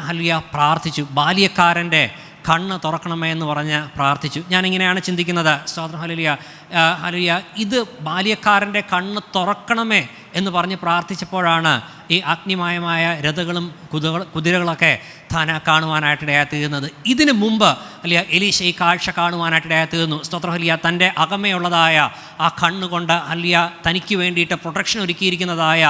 ഹല്ലേലൂയ പ്രാർത്ഥിച്ചു. ബാല്യക്കാരൻ്റെ കണ്ണ് തുറക്കണമേ എന്ന് പറഞ്ഞ് പ്രാർത്ഥിച്ചു. ഞാനിങ്ങനെയാണ് ചിന്തിക്കുന്നത്. സ്തോത്രം ഹല്ലേലൂയ. ഹല്ലേലൂയ. ഇത് ബാല്യക്കാരൻ്റെ കണ്ണ് തുറക്കണമേ എന്ന് പറഞ്ഞ് പ്രാർത്ഥിച്ചപ്പോഴാണ് ഈ അഗ്നിമയമായ രഥങ്ങളും കുതിരകളൊക്കെ താൻ കാണുവാനായിട്ടിടയായി തീർന്നത്. ഇതിനു മുമ്പ് അല്ലെ എലീശ ഈ കാഴ്ച കാണുവാനായിട്ടിടയായി തീർന്നു. സ്തോത്രം ഹല്ലേലൂയ. തൻ്റെ അകമയുള്ളതായ ആ കണ്ണുകൊണ്ട് ഹല്ലേലൂയ തനിക്ക് വേണ്ടിയിട്ട് പ്രൊട്ടക്ഷൻ ഒരുക്കിയിരിക്കുന്നതായ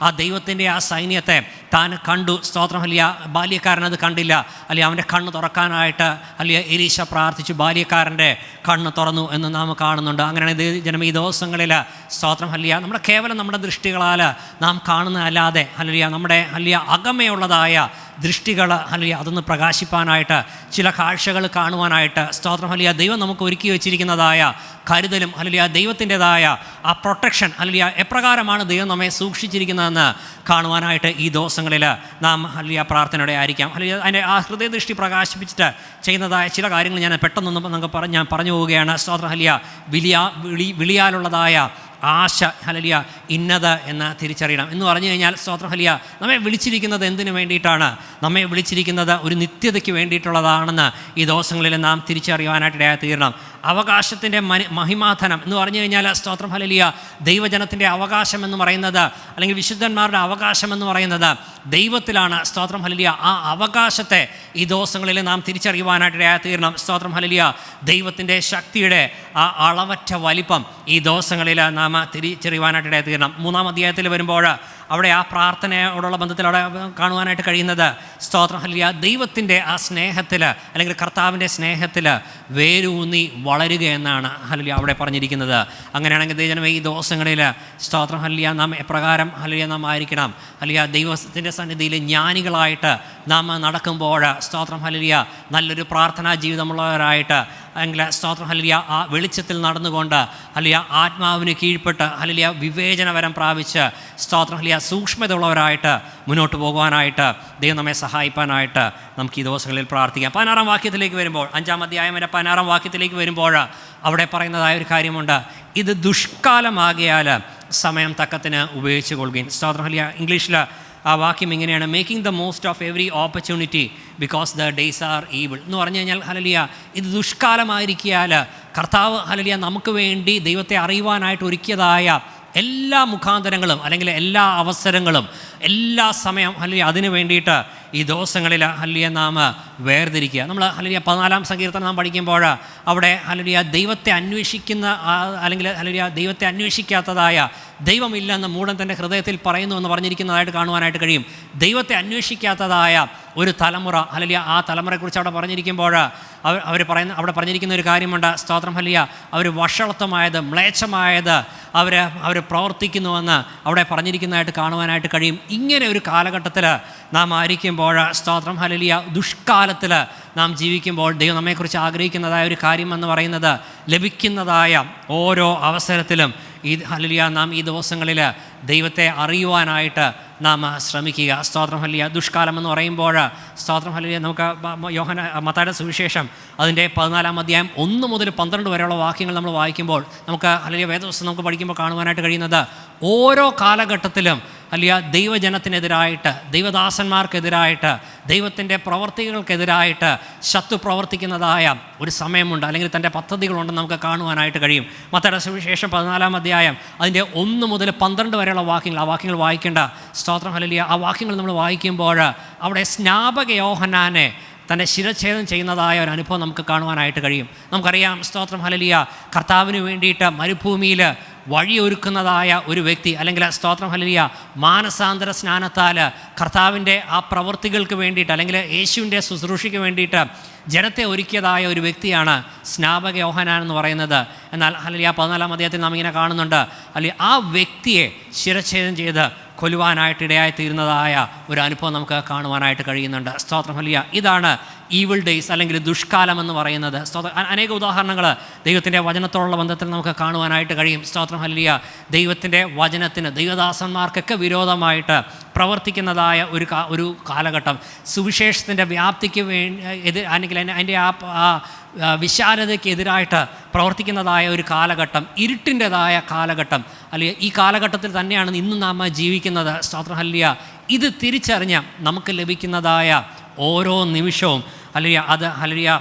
ആ ദൈവത്തിൻ്റെ ആ സൈന്യത്തെ താൻ കണ്ടു. സ്തോത്രം ഹല്ലേലൂയ. ബാല്യക്കാരനത് കണ്ടില്ല. അല്ലെങ്കിൽ അവൻ്റെ കണ്ണ് തുറക്കാനായിട്ട് അല്ലെങ്കിൽ എലീശ പ്രാർത്ഥിച്ചു. ബാല്യക്കാരൻ്റെ കണ്ണ് തുറന്നു എന്ന് നാം കാണുന്നുണ്ട്. അങ്ങനെയാണ് ജനം ഈ ദിവസങ്ങളിൽ സ്തോത്രം ഹല്ലേലൂയ നമ്മുടെ കേവലം നമ്മുടെ ദൃഷ്ടികളാൽ നാം കാണുന്നതല്ലാതെ ഹല്ലേലൂയ നമ്മുടെ ഹല്ലേലൂയ അകമയുള്ളതായ ദൃഷ്ടികൾ ഹല്ലേലൂയ അതൊന്ന് പ്രകാശിപ്പാനായിട്ട് ചില കാഴ്ചകൾ കാണുവാനായിട്ട് സ്തോത്രം ഹല്ലേലൂയ ദൈവം നമുക്ക് ഒരുക്കി വെച്ചിരിക്കുന്നതായ കരുതലും ഹല്ലേലൂയ ദൈവത്തിൻ്റെതായ ആ പ്രൊട്ടക്ഷൻ ഹല്ലേലൂയ എപ്രകാരമാണ് ദൈവം നമ്മെ സൂക്ഷിച്ചിരിക്കുന്നതെന്ന് കാണുവാനായിട്ട് ഈ ദിവസങ്ങളിൽ നാം ഹല്ലേലൂയ പ്രാർത്ഥനയോടെ ആയിരിക്കാം. ഹല്ലേലൂയ അതിൻ്റെ ആ ഹൃദയദൃഷ്ടി പ്രകാശിപ്പിച്ചിട്ട് ചെയ്യുന്നതായ ചില കാര്യങ്ങൾ ഞാൻ പെട്ടെന്നൊന്നും ഞാൻ പറഞ്ഞു പോവുകയാണ്. സ്തോത്രം ഹല്ലേലൂയ വിളിയാലുള്ളതായ ആശ ഹല്ലേലൂയ ഇന്നത് എന്ന് തിരിച്ചറിയണം എന്ന് പറഞ്ഞു കഴിഞ്ഞാൽ സ്തോത്രം ഹല്ലേലൂയ നമ്മെ വിളിച്ചിരിക്കുന്നത് എന്തിനു വേണ്ടിയിട്ടാണ്? നമ്മെ വിളിച്ചിരിക്കുന്നത് ഒരു നിത്യതയ്ക്ക് വേണ്ടിയിട്ടുള്ളതാണെന്ന് ഈ ദിവസങ്ങളിൽ നാം തിരിച്ചറിയുവാനായിട്ട് ഇടയായി തീരണം. അവകാശത്തിൻ്റെ മഹിമാധനം എന്ന് പറഞ്ഞു കഴിഞ്ഞാൽ സ്തോത്രം ഹല്ലേലൂയ ദൈവജനത്തിൻ്റെ അവകാശം എന്ന് പറയുന്നത് അല്ലെങ്കിൽ വിശുദ്ധന്മാരുടെ അവകാശം എന്ന് പറയുന്നത് ദൈവത്തിലാണ്. സ്തോത്രം ഹല്ലേലൂയ ആ അവകാശത്തെ ഈ ദിവസങ്ങളിൽ നാം തിരിച്ചറിയുവാനായിട്ട് ഇടയായി തീരണം. സ്തോത്രം ഹല്ലേലൂയ ദൈവത്തിൻ്റെ ശക്തിയുടെ ആ അളവറ്റ വലിപ്പം ഈ ദിവസങ്ങളിൽ നാം തിരിച്ചറിയുവാനായിട്ട് ഇടയായി തീരണം. 3-ാം അധ്യായത്തിൽ വരുമ്പോൾ അവിടെ ആ പ്രാർത്ഥനയോടുള്ള ബന്ധത്തിൽ അവിടെ കാണുവാനായിട്ട് കഴിയുന്നത് സ്തോത്രം ഹല്ലേലൂയ ദൈവത്തിൻ്റെ ആ സ്നേഹത്തിൽ അല്ലെങ്കിൽ കർത്താവിൻ്റെ സ്നേഹത്തിൽ വേരൂന്നി വളരുക എന്നാണ് ഹല്ലേലൂയ അവിടെ പറഞ്ഞിരിക്കുന്നത്. അങ്ങനെയാണെങ്കിൽ ദൈവജനമേ ഈ ദിവസങ്ങളിൽ സ്തോത്രം ഹല്ലേലൂയ നാം എപ്രകാരം ഹല്ലേലൂയ നാം ആയിരിക്കണം? ഹല്ലേലൂയ ദൈവത്തിൻ്റെ സന്നിധിയിൽ ജ്ഞാനികളായിട്ട് നാം നടക്കുമ്പോൾ സ്തോത്രം ഹല്ലേലൂയ നല്ലൊരു പ്രാർത്ഥനാ ജീവിതമുള്ളവരായിട്ട് അല്ലെങ്കിൽ സ്തോത്രം ഹല്ലേലൂയ ആ വെളിച്ചത്തിൽ നടന്നുകൊണ്ട് ഹല്ലേലൂയ ആത്മാവിന് കീഴ്പ്പെട്ട് ഹല്ലേലൂയ വിവേചനവരം പ്രാപിച്ച് സ്തോത്രം ഹല്ലേലൂയ സൂക്ഷ്മത ഉള്ളവരായിട്ട് മുന്നോട്ട് പോകുവാനായിട്ട് ദൈവം നമ്മെ സഹായിപ്പാനായിട്ട് നമുക്ക് ഈ ദിവസങ്ങളിൽ പ്രാർത്ഥിക്കാം. 16-ാം വാക്യത്തിലേക്ക് വരുമ്പോൾ 5-ാം അധ്യായം 16-ാം വാക്യത്തിലേക്ക് വരുമ്പോൾ അവിടെ പറയുന്നതായ ഒരു കാര്യമുണ്ട്. ഇത് ദുഷ്കാലമാകിയാൽ സമയം തക്കത്തിന് ഉപയോഗിച്ച് കൊള്ളുകയും. സ്തോത്രം ഹല്ലേലൂയ ഇംഗ്ലീഷിൽ ആ വാക്യം ഇങ്ങനെയാണ്: making the most of every opportunity because the days R evil എന്ന് പറഞ്ഞു കഴിഞ്ഞാൽ ഹല്ലേലൂയ ഇത് ദുഷ്കാലമായിരിക്കാൽ കർത്താവ് ഹല്ലേലൂയ നമുക്ക് വേണ്ടി ദൈവത്തെ അറിയുവാനായിട്ട് ഒരുക്കിയതായ എല്ലാ മുഖാന്തരങ്ങളും അല്ലെങ്കിൽ എല്ലാ അവസരങ്ങളും എല്ലാ സമയം ഹല്ലേലൂയ അതിന് വേണ്ടിയിട്ട് ഈ ദിവസങ്ങളിൽ ഹല്ലേലൂയ നാം വേർതിരിക്കുക. നമ്മൾ ഹല്ലേലൂയ 14-ാം സങ്കീർത്തനം നാം പഠിക്കുമ്പോൾ അവിടെ ഹല്ലേലൂയ ദൈവത്തെ അന്വേഷിക്കുന്ന അല്ലെങ്കിൽ ഹല്ലേലൂയ ദൈവത്തെ അന്വേഷിക്കാത്തതായ ദൈവമില്ലെന്ന് മൂഢൻ തൻ്റെ ഹൃദയത്തിൽ പറയുന്നു എന്ന് പറഞ്ഞിരിക്കുന്നതായിട്ട് കാണുവാനായിട്ട് കഴിയും. ദൈവത്തെ അന്വേഷിക്കാത്തതായ ഒരു തലമുറ ഹല്ലേലൂയ ആ തലമുറയെക്കുറിച്ച് അവിടെ പറഞ്ഞിരിക്കുമ്പോൾ അവിടെ പറഞ്ഞിരിക്കുന്ന ഒരു കാര്യമുണ്ട്. സ്തോത്രം ഹല്ലേലൂയ അവർ വഷളത്വമായത് മ്ലേച്ഛമായത് അവർ പ്രവർത്തിക്കുന്നുവെന്ന് അവിടെ പറഞ്ഞിരിക്കുന്നതായിട്ട് കാണുവാനായിട്ട് കഴിയും. ഇങ്ങനെ ഒരു കാലഘട്ടത്തിൽ നാം ആയിരിക്കുമ്പോൾ സ്തോത്രം ഹല്ലേലൂയ ദുഷ്കാലത്തിൽ നാം ജീവിക്കുമ്പോൾ ദൈവം നമ്മെക്കുറിച്ച് ആഗ്രഹിക്കുന്നതായ ഒരു കാര്യം എന്ന് പറയുന്നത് ലഭിക്കുന്നതായ ഓരോ അവസരത്തിലും ഈ ഹല്ലേലൂയ നാം ഈ ദിവസങ്ങളിൽ ദൈവത്തെ അറിയുവാനായിട്ട് നാം ശ്രമിക്കുക. സ്തോത്രം ഹല്ലേലൂയ ദുഷ്കാലം എന്ന് പറയുമ്പോൾ സ്തോത്രം ഹല്ലേലൂയ നമുക്ക് മത്തായിയുടെ സുവിശേഷം അതിൻ്റെ 14-ാം അധ്യായം 1 മുതൽ 12 വരെയുള്ള വാക്യങ്ങൾ നമ്മൾ വായിക്കുമ്പോൾ നമുക്ക് ഹല്ലേലൂയ വേദപുസ്തകം നമുക്ക് പഠിക്കുമ്പോൾ കാണുവാനായിട്ട് കഴിയുന്നത് ഓരോ കാലഘട്ടത്തിലും ഹല്ലേലൂയ ദൈവജനത്തിനെതിരായിട്ട് ദൈവദാസന്മാർക്കെതിരായിട്ട് ദൈവത്തിൻ്റെ പ്രവർത്തികൾക്കെതിരായിട്ട് ശത്രു പ്രവർത്തിക്കുന്നതായ ഒരു സമയമുണ്ട് അല്ലെങ്കിൽ തൻ്റെ പദ്ധതികളുണ്ടെന്ന് നമുക്ക് കാണുവാനായിട്ട് കഴിയും. മത്തായിയുടെ സുവിശേഷം 14-ാം അധ്യായം അതിൻ്റെ 1 മുതൽ 12 വരെയുള്ള വാക്യങ്ങൾ ആ വാക്യങ്ങൾ വായിക്കേണ്ട. സ്തോത്രം ഹല്ലേലൂയ ആ വാക്യങ്ങൾ നമ്മൾ വായിക്കുമ്പോൾ അവിടെ സ്നാപക യോഹന്നാനെ തൻ്റെ ശിരച്ഛേദം ചെയ്യുന്നതായ ഒരു അനുഭവം നമുക്ക് കാണുവാനായിട്ട് കഴിയും. നമുക്കറിയാം സ്തോത്രം ഹല്ലേലൂയ കർത്താവിന് വേണ്ടിയിട്ട് മരുഭൂമിയിൽ വഴിയൊരുക്കുന്നതായ ഒരു വ്യക്തി അല്ലെങ്കിൽ സ്തോത്രം ഹല്ലേലൂയ മാനസാന്തര സ്നാനത്താൽ കർത്താവിൻ്റെ ആ പ്രവൃത്തികൾക്ക് വേണ്ടിയിട്ട് അല്ലെങ്കിൽ യേശുവിൻ്റെ ശുശ്രൂഷയ്ക്ക് വേണ്ടിയിട്ട് ജനത്തെ ഒരുക്കിയതായ ഒരു വ്യക്തിയാണ് സ്നാപക യോഹന്നാൻ എന്ന് പറയുന്നത്. എന്നാൽ ഹല്ലേലൂയ 14-ാം അധ്യായത്തിൽ നാം ഇങ്ങനെ കാണുന്നുണ്ട് അല്ലെങ്കിൽ ആ വ്യക്തിയെ ശിരച്ഛേദം ചെയ്ത് കൊല്ലുവാനായിട്ടിടയായി തീരുന്നതായ ഒരു അനുഭവം നമുക്ക് കാണുവാനായിട്ട് കഴിയുന്നുണ്ട്. സ്തോത്രം ഹല്ലേലൂയ ഇതാണ് ഈവിൾ ഡേയ്സ് അല്ലെങ്കിൽ ദുഷ്കാലം എന്ന് പറയുന്നത്. അനേക ഉദാഹരണങ്ങൾ ദൈവത്തിൻ്റെ വചനത്തോടുള്ള ബന്ധത്തിൽ നമുക്ക് കാണുവാനായിട്ട് കഴിയും. സ്തോത്രം ഹല്ലേലൂയ ദൈവത്തിൻ്റെ വചനത്തിന് ദൈവദാസന്മാർക്കൊക്കെ വിരോധമായിട്ട് പ്രവർത്തിക്കുന്നതായ ഒരു കാലഘട്ടം, സുവിശേഷത്തിൻ്റെ വ്യാപ്തിക്ക് അല്ലെങ്കിൽ അതിൻ്റെ ആ വിശാലതയ്ക്ക് എതിരായിട്ട് പ്രവർത്തിക്കുന്നതായ ഒരു കാലഘട്ടം, ഇരുട്ടിൻ്റെതായ കാലഘട്ടം അല്ലെങ്കിൽ ഈ കാലഘട്ടത്തിൽ തന്നെയാണ് ഇന്ന് നാം ജീവിക്കുന്നത്. സ്തോത്രം ഹല്ലേലൂയ ഇത് തിരിച്ചറിഞ്ഞ് നമുക്ക് ലഭിക്കുന്നതായ ഓരോ നിമിഷവും ഹല്ലേലൂയ, അത് ഹല്ലേലൂയ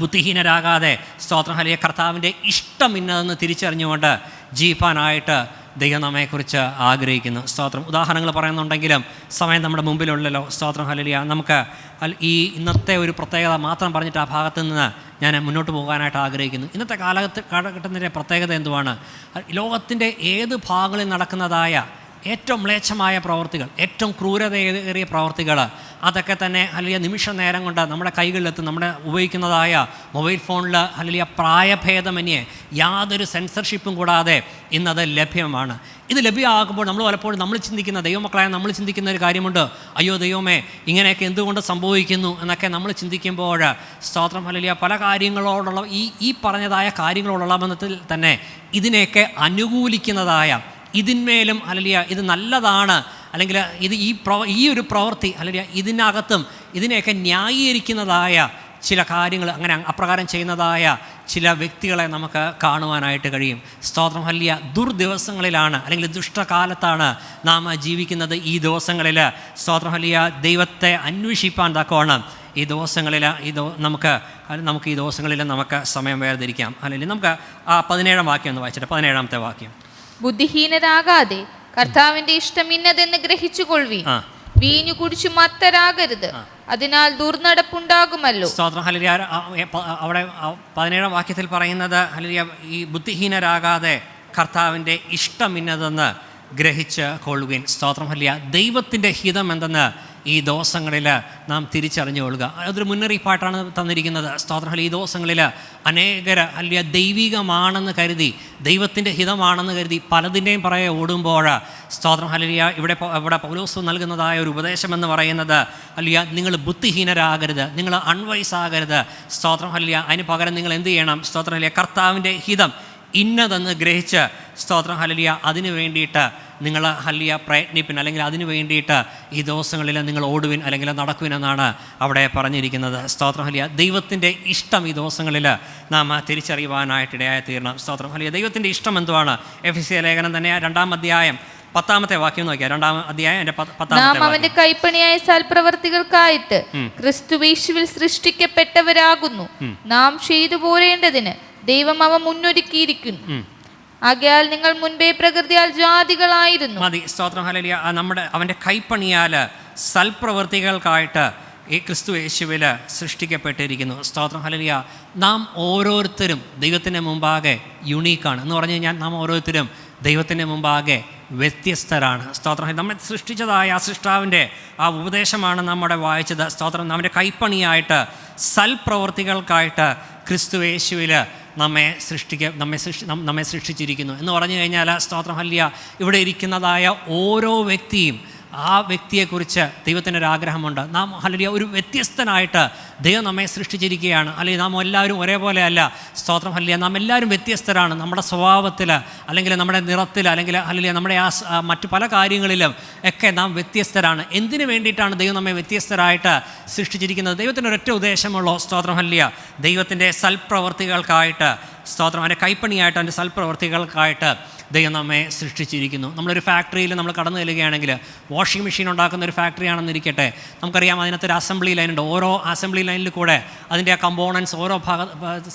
ബുദ്ധിഹീനരാകാതെ സ്തോത്രം ഹല്ലേലൂയ കർത്താവിൻ്റെ ഇഷ്ടം ഇന്നതെന്ന് തിരിച്ചറിഞ്ഞുകൊണ്ട് ജീവിക്കാനായിട്ട് ദൈവം നമ്മെക്കുറിച്ച് ആഗ്രഹിക്കുന്നു. സ്തോത്രം. ഉദാഹരണങ്ങൾ പറയുന്നുണ്ടെങ്കിലും സമയം നമ്മുടെ മുമ്പിലുള്ളല്ലോ. സ്തോത്രം ഹല്ലേലൂയ. നമുക്ക് ഈ ഇന്നത്തെ ഒരു പ്രത്യേകത മാത്രം പറഞ്ഞിട്ട് ആ ഭാഗത്ത് നിന്ന് ഞാൻ മുന്നോട്ട് പോകാനായിട്ട് ആഗ്രഹിക്കുന്നു. ഇന്നത്തെ കാലഘട്ടത്തിൻ്റെ പ്രത്യേകത എന്തുവാണ്? ലോകത്തിൻ്റെ ഏത് ഭാഗങ്ങളിൽ നടക്കുന്നതായ ഏറ്റവും മ്ലേച്ഛമായ പ്രവർത്തികൾ, ഏറ്റവും ക്രൂരതയേറിയ പ്രവർത്തികൾ, അതൊക്കെ തന്നെ ഹല്ലേലൂയ നിമിഷ നേരം കൊണ്ട് നമ്മുടെ കൈകളിലെത്തും. നമ്മുടെ ഉപയോഗിക്കുന്നതായ മൊബൈൽ ഫോണിൽ ഹല്ലേലൂയ പ്രായഭേദമന്യേ യാതൊരു സെൻസർഷിപ്പും കൂടാതെ ഇന്നത് ലഭ്യമാണ്. ഇത് ലഭ്യമാകുമ്പോൾ നമ്മൾ പലപ്പോഴും നമ്മൾ ചിന്തിക്കുന്ന, ദൈവമക്കളായ നമ്മൾ ചിന്തിക്കുന്ന ഒരു കാര്യമുണ്ട്, അയ്യോ ദൈവമേ ഇങ്ങനെയൊക്കെ എന്തുകൊണ്ട് സംഭവിക്കുന്നു എന്നൊക്കെ നമ്മൾ ചിന്തിക്കുമ്പോൾ സ്തോത്രം ഹല്ലേലൂയ പല കാര്യങ്ങളോടുള്ള ഈ പറഞ്ഞതായ കാര്യങ്ങളോടുള്ള ബന്ധത്തിൽ തന്നെ ഇതിനെയൊക്കെ അനുകൂലിക്കുന്നതായ, ഇതിന്മേലും ഹല്ലേലൂയ ഇത് നല്ലതാണ്, അല്ലെങ്കിൽ ഇത് ഈ ഒരു പ്രവൃത്തി ഹല്ലേലൂയ ഇതിനകത്തും ഇതിനെയൊക്കെ ന്യായീകരിക്കുന്നതായ ചില കാര്യങ്ങൾ, അങ്ങനെ അപ്രകാരം ചെയ്യുന്നതായ ചില വ്യക്തികളെ നമുക്ക് കാണുവാനായിട്ട് കഴിയും. സ്തോത്രം ഹല്ലേലൂയ. ദുർദിവസങ്ങളിലാണ്, അല്ലെങ്കിൽ ദുഷ്ടകാലത്താണ് നാം ജീവിക്കുന്നത്. ഈ ദിവസങ്ങളിൽ സ്തോത്രം ഹല്ലേലൂയ ദൈവത്തെ അന്വേഷിപ്പാൻ തക്കവണ്ണം ഈ ദിവസങ്ങളിൽ നമുക്ക് ഈ ദിവസങ്ങളിൽ നമുക്ക് സമയം വേർതിരിക്കാം. അല്ലെങ്കിൽ നമുക്ക് ആ 17-ാം വാക്യം ഒന്ന് വായിച്ചിട്ട്, 17-ാമത്തെ വാക്യം. ബുദ്ധിഹീനരാകാതെ കർത്താവിന്റെ ഇഷ്ടം ഇന്നതെന്ന് ഗ്രഹിച്ചുകൊള്ളി. വീഞ്ഞു കുടിച്ചു മത്തരാകരുത്, അതിനാൽ ദുർനടപ്പുണ്ടാകുമല്ലോ. സ്തോത്രം ഹല്ലേലൂയ. അവിടെ 17-ാം വാക്യത്തിൽ പറയുന്നത് ഹല്ലേലൂയ ഈ ബുദ്ധിഹീനരാകാതെ കർത്താവിൻ്റെ ഇഷ്ടം ഇന്നതെന്ന് ഗ്രഹിച്ച് കൊള്ളുകയും. സ്തോത്രം ഹല്ലേലൂയ. ദൈവത്തിൻ്റെ ഹിതം എന്തെന്ന് ഈ ദിവസങ്ങളിൽ നാം തിരിച്ചറിഞ്ഞു കൊള്ളുക. അതൊരു മുന്നറിയിപ്പായിട്ടാണ് തന്നിരിക്കുന്നത്. സ്തോത്രം ഹല്ലേലൂയ. ഈ ദിവസങ്ങളിൽ അനേകർ ഹല്ലേലൂയ ദൈവികമാണെന്ന് കരുതി, ദൈവത്തിൻ്റെ ഹിതമാണെന്ന് കരുതി പലതിൻ്റെയും പുറകെ ഓടുമ്പോൾ സ്തോത്രം ഹല്ലേലൂയ ഇവിടെ പൗലോസ് നൽകുന്നതായ ഒരു ഉപദേശം എന്ന് പറയുന്നത് ഹല്ലേലൂയ നിങ്ങൾ ബുദ്ധിഹീനരാകരുത്, നിങ്ങൾ അൺവൈസ് ആകരുത്. സ്തോത്രം ഹല്ലേലൂയ. അതിന് പകരം നിങ്ങൾ എന്ത് ചെയ്യണം? സ്തോത്രം ഹല്ലേലൂയ കർത്താവിൻ്റെ ഹിതം ഇന്നതെന്ന് ഗ്രഹിച്ച് സ്തോത്രം ഹല്ലേലൂയ അതിന് വേണ്ടിയിട്ട് നിങ്ങൾ ഹല്ലേലൂയ പ്രയത്നിപ്പിൻ, അല്ലെങ്കിൽ അതിന് വേണ്ടിയിട്ട് ഈ ദിവസങ്ങളിൽ നിങ്ങൾ ഓടുവിൻ അല്ലെങ്കിൽ നടക്കുവിൻ എന്നാണ് അവിടെ പറഞ്ഞിരിക്കുന്നത്. സ്തോത്രം ഹല്ലേലൂയ. ദൈവത്തിൻ്റെ ഇഷ്ടം ഈ ദിവസങ്ങളിൽ നാം തിരിച്ചറിയുവാനായിട്ട് ഇടയായി തീരണം. സ്തോത്രം ഹല്ലേലൂയ. ദൈവത്തിൻ്റെ ഇഷ്ടം എന്തുവാണ്? എഫെസ്യ ലേഖനം തന്നെ 2-ാം അധ്യായം 10-ാമത്തെ വാക്യം നോക്കിയാൽ, 2-ാം അധ്യായം 10-ാമത്തെ നാം അവന്റെ കൈപ്പണിയായ സൽപ്രവർത്തികൾക്കായിട്ട് ക്രിസ്തുയേശുവിൽ സൃഷ്ടിക്കപ്പെട്ടവരാകുന്നു. നാം ചെയ്തു പോരേണ്ടതിന് ദൈവം അവ മുന്നൊരുക്കിയിരിക്കുന്നു. ആകയാൽ നിങ്ങൾ മുൻപേ പ്രകൃതിയാൽ ജാതികളായിരുന്നു. മതി. സ്തോത്രം ഹല്ലേലൂയ. അവൻ്റെ കൈപ്പണിയാൽ സൽപ്രവൃത്തികൾക്കായിട്ട് ഈ ക്രിസ്തു യേശുവിൽ സൃഷ്ടിക്കപ്പെട്ടിരിക്കുന്നു. സ്തോത്രം ഹല്ലേലൂയ. നാം ഓരോരുത്തരും ദൈവത്തിൻ്റെ മുമ്പാകെ യുണീക്കാണ് എന്ന് പറഞ്ഞു കഴിഞ്ഞാൽ നാം ഓരോരുത്തരും ദൈവത്തിൻ്റെ മുമ്പാകെ വ്യത്യസ്തരാണ്. സ്തോത്രം. നമ്മെ സൃഷ്ടിച്ചതായ ആ സൃഷ്ടാവിൻ്റെ ആ ഉപദേശമാണ് നമ്മുടെ വായിച്ചത്. സ്തോത്രം. നമ്മുടെ കൈപ്പണിയായിട്ട് സൽപ്രവൃത്തികൾക്കായിട്ട് ക്രിസ്തു യേശുവിൽ നമ്മെ സൃഷ്ടിച്ചിരിക്കുന്നു എന്ന് പറഞ്ഞു കഴിഞ്ഞാൽ സ്തോത്രം ഹല്ലേലൂയ ഇവിടെ ഇരിക്കുന്നതായ ഓരോ വ്യക്തിയും ആ വ്യക്തിയെക്കുറിച്ച് ദൈവത്തിനൊരാഗ്രഹമുണ്ട്. നാം ഹല്ലേലൂയ ഒരു വ്യത്യസ്തനായിട്ട് ദൈവം നമ്മെ സൃഷ്ടിച്ചിരിക്കുകയാണ്. അല്ലെങ്കിൽ നാം എല്ലാവരും ഒരേപോലെ അല്ല. സ്തോത്രം ഹല്ലേലൂയ. നാം എല്ലാവരും വ്യത്യസ്തരാണ്. നമ്മുടെ സ്വഭാവത്തിൽ, അല്ലെങ്കിൽ നമ്മുടെ നിറത്തിൽ, അല്ലെങ്കിൽ ഹല്ലേലൂയ നമ്മുടെ മറ്റു പല കാര്യങ്ങളിലും ഒക്കെ നാം വ്യത്യസ്തരാണ്. എന്തിനു വേണ്ടിയിട്ടാണ് ദൈവം നമ്മെ വ്യത്യസ്തരായിട്ട് സൃഷ്ടിച്ചിരിക്കുന്നത്? ദൈവത്തിന് ഒരൊറ്റ ഉദ്ദേശമുള്ളൂ. സ്തോത്രം ഹല്ലേലൂയ. ദൈവത്തിൻ്റെ സൽപ്രവർത്തികൾക്കായിട്ട്, സ്തോത്രം അവൻ്റെ കൈപ്പണിയായിട്ട്, അവൻ്റെ സൽപ്രവർത്തികൾക്കായിട്ട് ദൈവം നമ്മെ സൃഷ്ടിച്ചിരിക്കുന്നു. നമ്മളൊരു ഫാക്ടറിയിൽ നമ്മൾ കടന്നു ചെല്ലുകയാണെങ്കിൽ, വാഷിംഗ് മെഷീൻ ഉണ്ടാക്കുന്ന ഒരു ഫാക്ടറി ആണെന്നിരിക്കട്ടെ, നമുക്കറിയാം അതിനകത്തൊരു അസംബ്ലി ലൈനുണ്ട്. ഓരോ അസംബ്ലി ലൈനിൽ കൂടെ അതിൻ്റെ ആ കമ്പോണൻസ് ഓരോ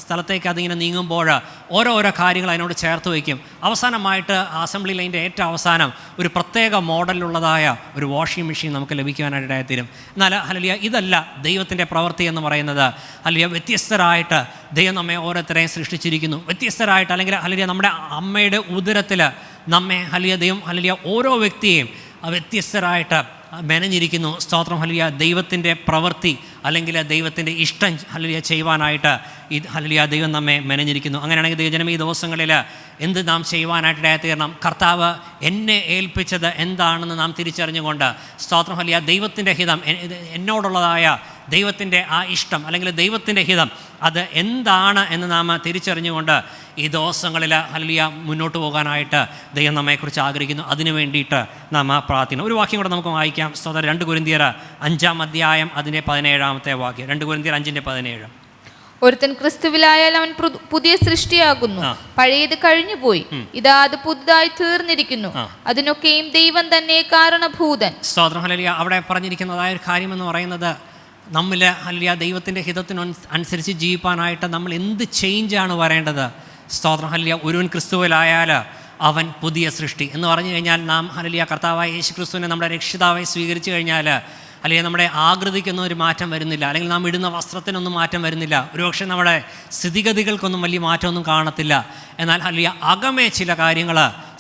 സ്ഥലത്തേക്ക് അതിങ്ങനെ നീങ്ങുമ്പോൾ ഓരോ കാര്യങ്ങൾ അതിനോട് ചേർത്ത് വയ്ക്കും. അവസാനമായിട്ട് അസംബ്ലി ലൈനിൻ്റെ ഏറ്റവും അവസാനം ഒരു പ്രത്യേക മോഡലിലുള്ളതായ ഒരു വാഷിംഗ് മെഷീൻ നമുക്ക് ലഭിക്കുവാനായിട്ട് ഇടയായിത്തീരും. എന്നാൽ ഹല്ലേലൂയ ഇതല്ല ദൈവത്തിൻ്റെ പ്രവൃത്തി എന്ന് പറയുന്നത്. ഹല്ലേലൂയ വ്യത്യസ്തരായിട്ട് ദൈവം നമ്മെ ഓരോരുത്തരെയും സൃഷ്ടിച്ചിരിക്കുന്നു. വ്യത്യസ്തരായിട്ട്, അല്ലെങ്കിൽ ഹല്ലേലൂയ നമ്മുടെ അമ്മയുടെ ഉദരത്തിൽ നമ്മെ ഹല്ലേലൂയ ദൈവം ഹല്ലേലൂയ ഓരോ വ്യക്തിയെയും വ്യത്യസ്തരായിട്ട് മെനഞ്ഞിരിക്കുന്നു. സ്തോത്രം ഹല്ലേലൂയ. ദൈവത്തിൻ്റെ പ്രവൃത്തി അല്ലെങ്കിൽ ദൈവത്തിൻ്റെ ഇഷ്ടം ഹല്ലേലൂയ ചെയ്യുവാനായിട്ട് ഈ ഹല്ലേലൂയ ദൈവം നമ്മെ മെനഞ്ഞിരിക്കുന്നു. അങ്ങനെയാണെങ്കിൽ ദൈവജനം ഈ ദിവസങ്ങളിൽ എന്ത് നാം ചെയ്യുവാനായിട്ട് ഇടയായിത്തീരണം? കർത്താവ് എന്നെ ഏൽപ്പിച്ചത് എന്താണെന്ന് നാം തിരിച്ചറിഞ്ഞുകൊണ്ട് സ്തോത്രം ഹല്ലേലൂയ ദൈവത്തിൻ്റെ ഹിതം, എന്നോടുള്ളതായ ദൈവത്തിൻ്റെ ആ ഇഷ്ടം അല്ലെങ്കിൽ ദൈവത്തിൻ്റെ ഹിതം അത് എന്താണ് എന്ന് നാം തിരിച്ചറിഞ്ഞുകൊണ്ട് ഈ ദിവസങ്ങളിൽ ഹല്ലേലൂയ മുന്നോട്ട് പോകാനായിട്ട് ദൈവം നമ്മെക്കുറിച്ച് ആഗ്രഹിക്കുന്നു. അതിനു വേണ്ടിയിട്ട് നാം പ്രാർത്ഥിക്കണം. ഒരു വാക്യം കൂടെ നമുക്ക് വായിക്കാം. സ്തോത്രം. 2 കൊരിന്ത്യർ 5-ാം അധ്യായം അതിൻ്റെ 17-ാമത്തെ വാക്യം. 2 കൊരിന്ത്യർ 5:17. ഒരുത്തൻ ക്രിസ്തുവിലായാൽ അവൻ പുതിയ സൃഷ്ടിയാകുന്നു, പഴയത് കഴിഞ്ഞുപോയി, ഇതാ അത് പുതുതായി തീർന്നിരിക്കുന്നു, അതിനൊക്കെയും ദൈവം തന്നെ കാരണഭൂതൻ. സ്തോത്രം ഹല്ലേലൂയ. അവിടെ പറഞ്ഞിരിക്കുന്നതായ ഒരു കാര്യം എന്ന് പറയുന്നത് നമ്മിൽ ഹല്ലേലൂയ ദൈവത്തിൻ്റെ ഹിതത്തിനനുസരിച്ച് ജീവിക്കാനായിട്ട് നമ്മൾ എന്ത് ചേഞ്ചാണ് വരേണ്ടത്? സ്തോത്രം. ഹല്ലേലൂയ ഒരുവൻ ക്രിസ്തുവിലായാൽ അവൻ പുതിയ സൃഷ്ടി എന്ന് പറഞ്ഞു കഴിഞ്ഞാൽ നാം ഹല്ലേലൂയ കർത്താവായ യേശു ക്രിസ്തുവിനെ നമ്മുടെ രക്ഷിതാവായി സ്വീകരിച്ചു കഴിഞ്ഞാൽ അല്ലെങ്കിൽ നമ്മുടെ ആകൃതിക്കൊന്നും ഒരു മാറ്റം വരുന്നില്ല, അല്ലെങ്കിൽ നാം ഇടുന്ന വസ്ത്രത്തിനൊന്നും മാറ്റം വരുന്നില്ല, ഒരുപക്ഷെ നമ്മുടെ സ്ഥിതിഗതികൾക്കൊന്നും വലിയ മാറ്റമൊന്നും കാണത്തില്ല. എന്നാൽ ഹല്ലേലൂയ അകമേ ചില കാര്യങ്ങൾ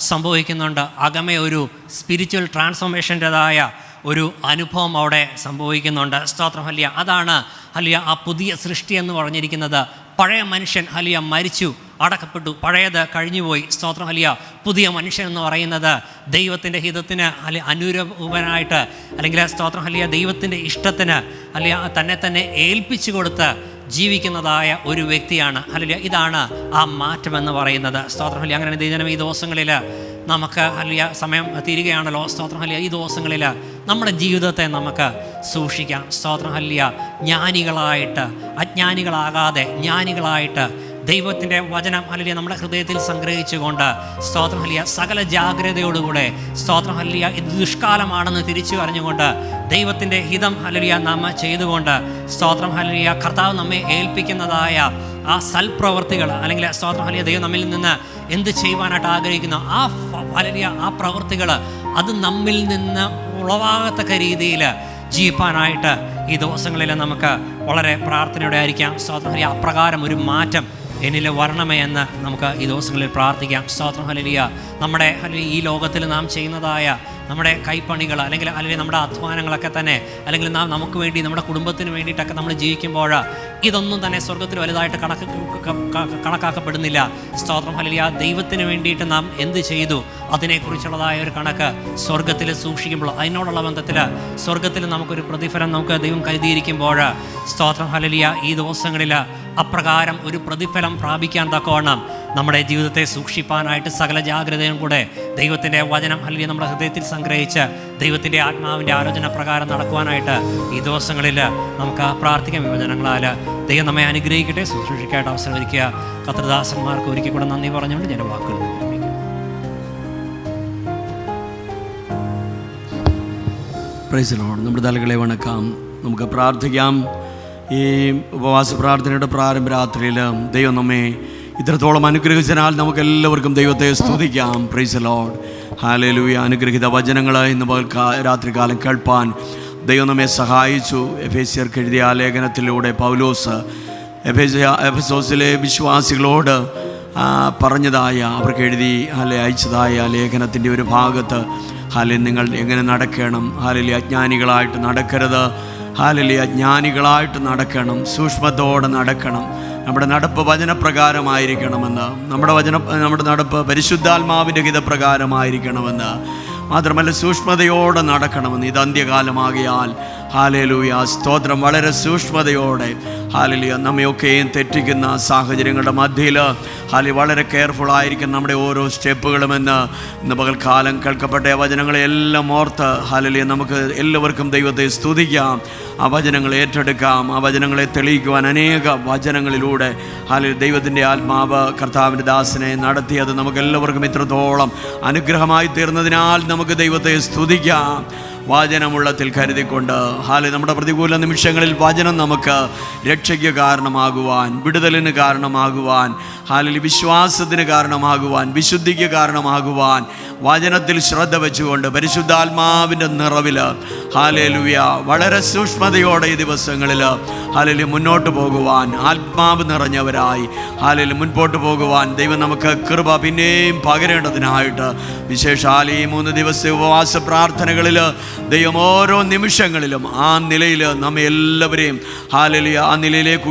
സംഭവിക്കുന്നുണ്ട്. അകമേ ഒരു സ്പിരിച്വൽ ട്രാൻസ്ഫോർമേഷൻ്റെതായ ഒരു അനുഭവം അവിടെ സംഭവിക്കുന്നുണ്ട്. സ്തോത്രം. ഹല്ലേലൂയ അതാണ് ഹല്ലേലൂയ ആ പുതിയ സൃഷ്ടി എന്ന് പറഞ്ഞിരിക്കുന്നത്. പഴയ മനുഷ്യൻ ഹല്ലേലൂയ മരിച്ചു, അടക്കപ്പെട്ടു, പഴയത് കഴിഞ്ഞുപോയി. സ്തോത്രം. ഹല്ലേലൂയ പുതിയ മനുഷ്യൻ എന്ന് പറയുന്നത് ദൈവത്തിൻ്റെ ഹിതത്തിന് അനുരൂപനായിട്ട്, അല്ലെങ്കിൽ സ്തോത്രം ഹല്ലേലൂയ ദൈവത്തിൻ്റെ ഇഷ്ടത്തിന് ഹല്ലേലൂയ തന്നെ ഏൽപ്പിച്ചു കൊടുത്ത് ജീവിക്കുന്നതായ ഒരു വ്യക്തിയാണ്. ഹല്ലേലൂയ ഇതാണ് ആ മാറ്റമെന്ന് പറയുന്നത്. സ്തോത്രം. ഹല്ലേലൂയ അങ്ങനെ ദൈവജനം ഈ ദിവസങ്ങളിൽ നമുക്ക് ഹല്ലേലൂയ സമയം തീരുകയാണല്ലോ. സ്തോത്രം. ഹല്ലേലൂയ ഈ ദിവസങ്ങളിൽ നമ്മുടെ ജീവിതത്തെ നമുക്ക് സൂക്ഷിക്കാം. സ്തോത്രം. ഹല്ലേലൂയ ജ്ഞാനികളായിട്ട് അജ്ഞാനികളാകാതെ ജ്ഞാനികളായിട്ട് ദൈവത്തിൻ്റെ വചനം ഹല്ലേലൂയ നമ്മുടെ ഹൃദയത്തിൽ സംഗ്രഹിച്ചുകൊണ്ട് സ്തോത്രം ഹല്ലേലൂയ സകല ജാഗ്രതയോടുകൂടെ സ്തോത്രം ഹല്ലേലൂയ ഇത് ദുഷ്കാലമാണെന്ന് തിരിച്ചു അറിഞ്ഞുകൊണ്ട് ദൈവത്തിൻ്റെ ഹിതം ഹല്ലേലൂയ നാം ചെയ്തുകൊണ്ട് സ്തോത്രം ഹല്ലേലൂയ കർത്താവ് നമ്മെ ഏൽപ്പിക്കുന്നതായ ആ സൽപ്രവർത്തികൾ, അല്ലെങ്കിൽ സ്തോത്രം ഹല്ലേലൂയ ദൈവം നമ്മിൽ നിന്ന് എന്ത് ചെയ്യുവാനായിട്ട് ആഗ്രഹിക്കുന്നു ആ ഹല്ലേലൂയ ആ പ്രവൃത്തികൾ അത് നമ്മിൽ നിന്ന് ഉളവാകത്തക്ക രീതിയിൽ ജീവിക്കാനായിട്ട് ഈ ദിവസങ്ങളിൽ നമുക്ക് വളരെ പ്രാർത്ഥനയോടെ ആയിരിക്കാം. സ്തോത്രം ഹല്ലേലൂയ അപ്രകാരം ഒരു മാറ്റം എന്നിൽ വരണമേ എന്ന് നമുക്ക് ഈ ദിവസങ്ങളിൽ പ്രാർത്ഥിക്കാം. സ്തോത്രം. ഹല്ലേലൂയ നമ്മുടെ ഹല്ലേലൂയ ഈ ലോകത്തിൽ നാം ചെയ്യുന്നതായ നമ്മുടെ കൈപ്പണികൾ അല്ലെങ്കിൽ നമ്മുടെ അധ്വാനങ്ങളൊക്കെ തന്നെ, അല്ലെങ്കിൽ നാം നമുക്ക് വേണ്ടി നമ്മുടെ കുടുംബത്തിന് വേണ്ടിയിട്ടൊക്കെ നമ്മൾ ജീവിക്കുമ്പോൾ ഇതൊന്നും തന്നെ സ്വർഗത്തിൽ വലുതായിട്ട് കണക്കാക്കപ്പെടുന്നില്ല. സ്തോത്രം. ഹല്ലേലൂയ ദൈവത്തിന് വേണ്ടിയിട്ട് നാം എന്ത് ചെയ്തു അതിനെക്കുറിച്ചുള്ളതായ ഒരു കണക്ക് സ്വർഗത്തിൽ സൂക്ഷിക്കുമ്പോൾ, അതിനോടുള്ള ബന്ധത്തിൽ സ്വർഗത്തിൽ നമുക്കൊരു പ്രതിഫലം നമുക്ക് ദൈവം കരുതിയിരിക്കുമ്പോൾ സ്തോത്രം. ഹല്ലേലൂയ ഈ ദിവസങ്ങളിൽ അപ്രകാരം ഒരു പ്രതിഫലം പ്രാപിക്കാൻ തക്കവണ്ണം നമ്മുടെ ജീവിതത്തെ സൂക്ഷിപ്പാനായിട്ട് സകല ജാഗ്രതയും കൂടെ ദൈവത്തിൻ്റെ വചനം ഹല്ലേലൂയ നമ്മുടെ ഹൃദയത്തിൽ സംഗ്രഹിച്ച് ദൈവത്തിൻ്റെ ആത്മാവിൻ്റെ ആലോചന പ്രകാരം നടക്കുവാനായിട്ട് ഈ ദിവസങ്ങളിൽ നമുക്ക് പ്രാർത്ഥിക്കാം. വിവചനങ്ങളാൽ ദൈവം നമ്മെ അനുഗ്രഹിക്കട്ടെ. ശുശ്രൂഷിക്കായിട്ട് അവസരം ഒരുക്കുക കർത്തൃദാസന്മാർക്ക് ഒരിക്കൽ കൂടെ നന്ദി പറഞ്ഞുകൊണ്ട് ഞാൻ വാക്കുകൾ നിർമ്മിക്കും. Praise the Lord. നമ്മുടെ തലകളെ വണക്കാം, നമുക്ക് പ്രാർത്ഥിക്കാം. ഈ ഉപവാസ പ്രാർത്ഥനയുടെ പ്രാരംഭ രാത്രിയിൽ ദൈവം നമ്മെ ഇത്രത്തോളം അനുഗ്രഹിച്ചതിനാൽ നമുക്കെല്ലാവർക്കും ദൈവത്തെ സ്തുതിക്കാം. Praise the Lord. ഹല്ലേലൂയ. അനുഗ്രഹിത വചനങ്ങൾ ഇന്ന് രാത്രികാലം കേൾപ്പാൻ ദൈവം നമ്മെ സഹായിച്ചു. എഫേസ്യർക്ക് എഴുതിയ ലേഖനത്തിലൂടെ പൗലോസ് എഫെസോസിലെ വിശ്വാസികളോട് പറഞ്ഞതായ, അവർക്ക് എഴുതി അയച്ചതായ ലേഖനത്തിൻ്റെ ഒരു ഭാഗത്ത് നിങ്ങൾ എങ്ങനെ നടക്കണം, അജ്ഞാനികളായിട്ട് നടക്കരുത്, ജ്ഞാനികളായിട്ട് നടക്കണം, സൂക്ഷ്മത്തോടെ നടക്കണം, നമ്മുടെ നടപ്പ് വചനപ്രകാരമായിരിക്കണമെന്ന്, നമ്മുടെ നടപ്പ് പരിശുദ്ധാത്മാവിൻ്റെ ഹിതപ്രകാരമായിരിക്കണമെന്ന്, മാത്രമല്ല സൂക്ഷ്മതയോടെ നടക്കണമെന്ന്. ഇത് അന്ത്യകാലമാകിയാൽ ഹല്ലേലൂയ സ്തോത്രം, വളരെ സൂക്ഷ്മതയോടെ ഹല്ലേലൂയ നമ്മയൊക്കെയും തെറ്റിക്കുന്ന സാഹചര്യങ്ങളുടെ മധ്യയിൽ വളരെ കെയർഫുള്ളായിരിക്കും നമ്മുടെ ഓരോ സ്റ്റെപ്പുകളുമെന്ന് ഇന്ന് പകൽക്കാലം കേൾക്കപ്പെട്ട വചനങ്ങളെല്ലാം ഓർത്ത് ഹല്ലേലൂയ നമുക്ക് എല്ലാവർക്കും ദൈവത്തെ സ്തുതിക്കാം. ആ വചനങ്ങൾ ഏറ്റെടുക്കാം. ആ വചനങ്ങളെ തെളിയിക്കുവാൻ അനേക വചനങ്ങളിലൂടെ ദൈവത്തിൻ്റെ ആത്മാവ് കർത്താവിൻ്റെ ദാസനെ നടത്തിയത് നമുക്കെല്ലാവർക്കും ഇത്രത്തോളം അനുഗ്രഹമായി തീർന്നതിനാൽ നമുക്ക് ദൈവത്തെ സ്തുതിക്കാം. വചനമുള്ളത്തിൽ കരുതിക്കൊണ്ട് നമ്മുടെ പ്രതികൂല നിമിഷങ്ങളിൽ വചനം നമുക്ക് രക്ഷയ്ക്ക് കാരണമാകുവാൻ, വിടുതലിന് കാരണമാകുവാൻ, വിശ്വാസത്തിന് കാരണമാകുവാൻ, വിശുദ്ധിക്ക് കാരണമാകുവാൻ വചനത്തിൽ ശ്രദ്ധ വെച്ചുകൊണ്ട് പരിശുദ്ധാത്മാവിൻ്റെ നിറവിൽ ഹല്ലേലൂയ വളരെ സൂക്ഷ്മതയോടെ ഈ ദിവസങ്ങളിൽ മുന്നോട്ട് പോകുവാൻ, ആത്മാവ് നിറഞ്ഞവരായി മുൻപോട്ട് പോകുവാൻ ദൈവം നമുക്ക് കൃപ പിന്നെയും പകരേണ്ടതിനായിട്ട് വിശേഷാൽ ഈ 3 ദിവസത്തെ ഉപവാസ പ്രാർത്ഥനകളിൽ ദൈവം ഓരോ നിമിഷങ്ങളിലും ആ നിലയിൽ നമ്മെ എല്ലാവരെയും ആ നിലയിലേക്ക്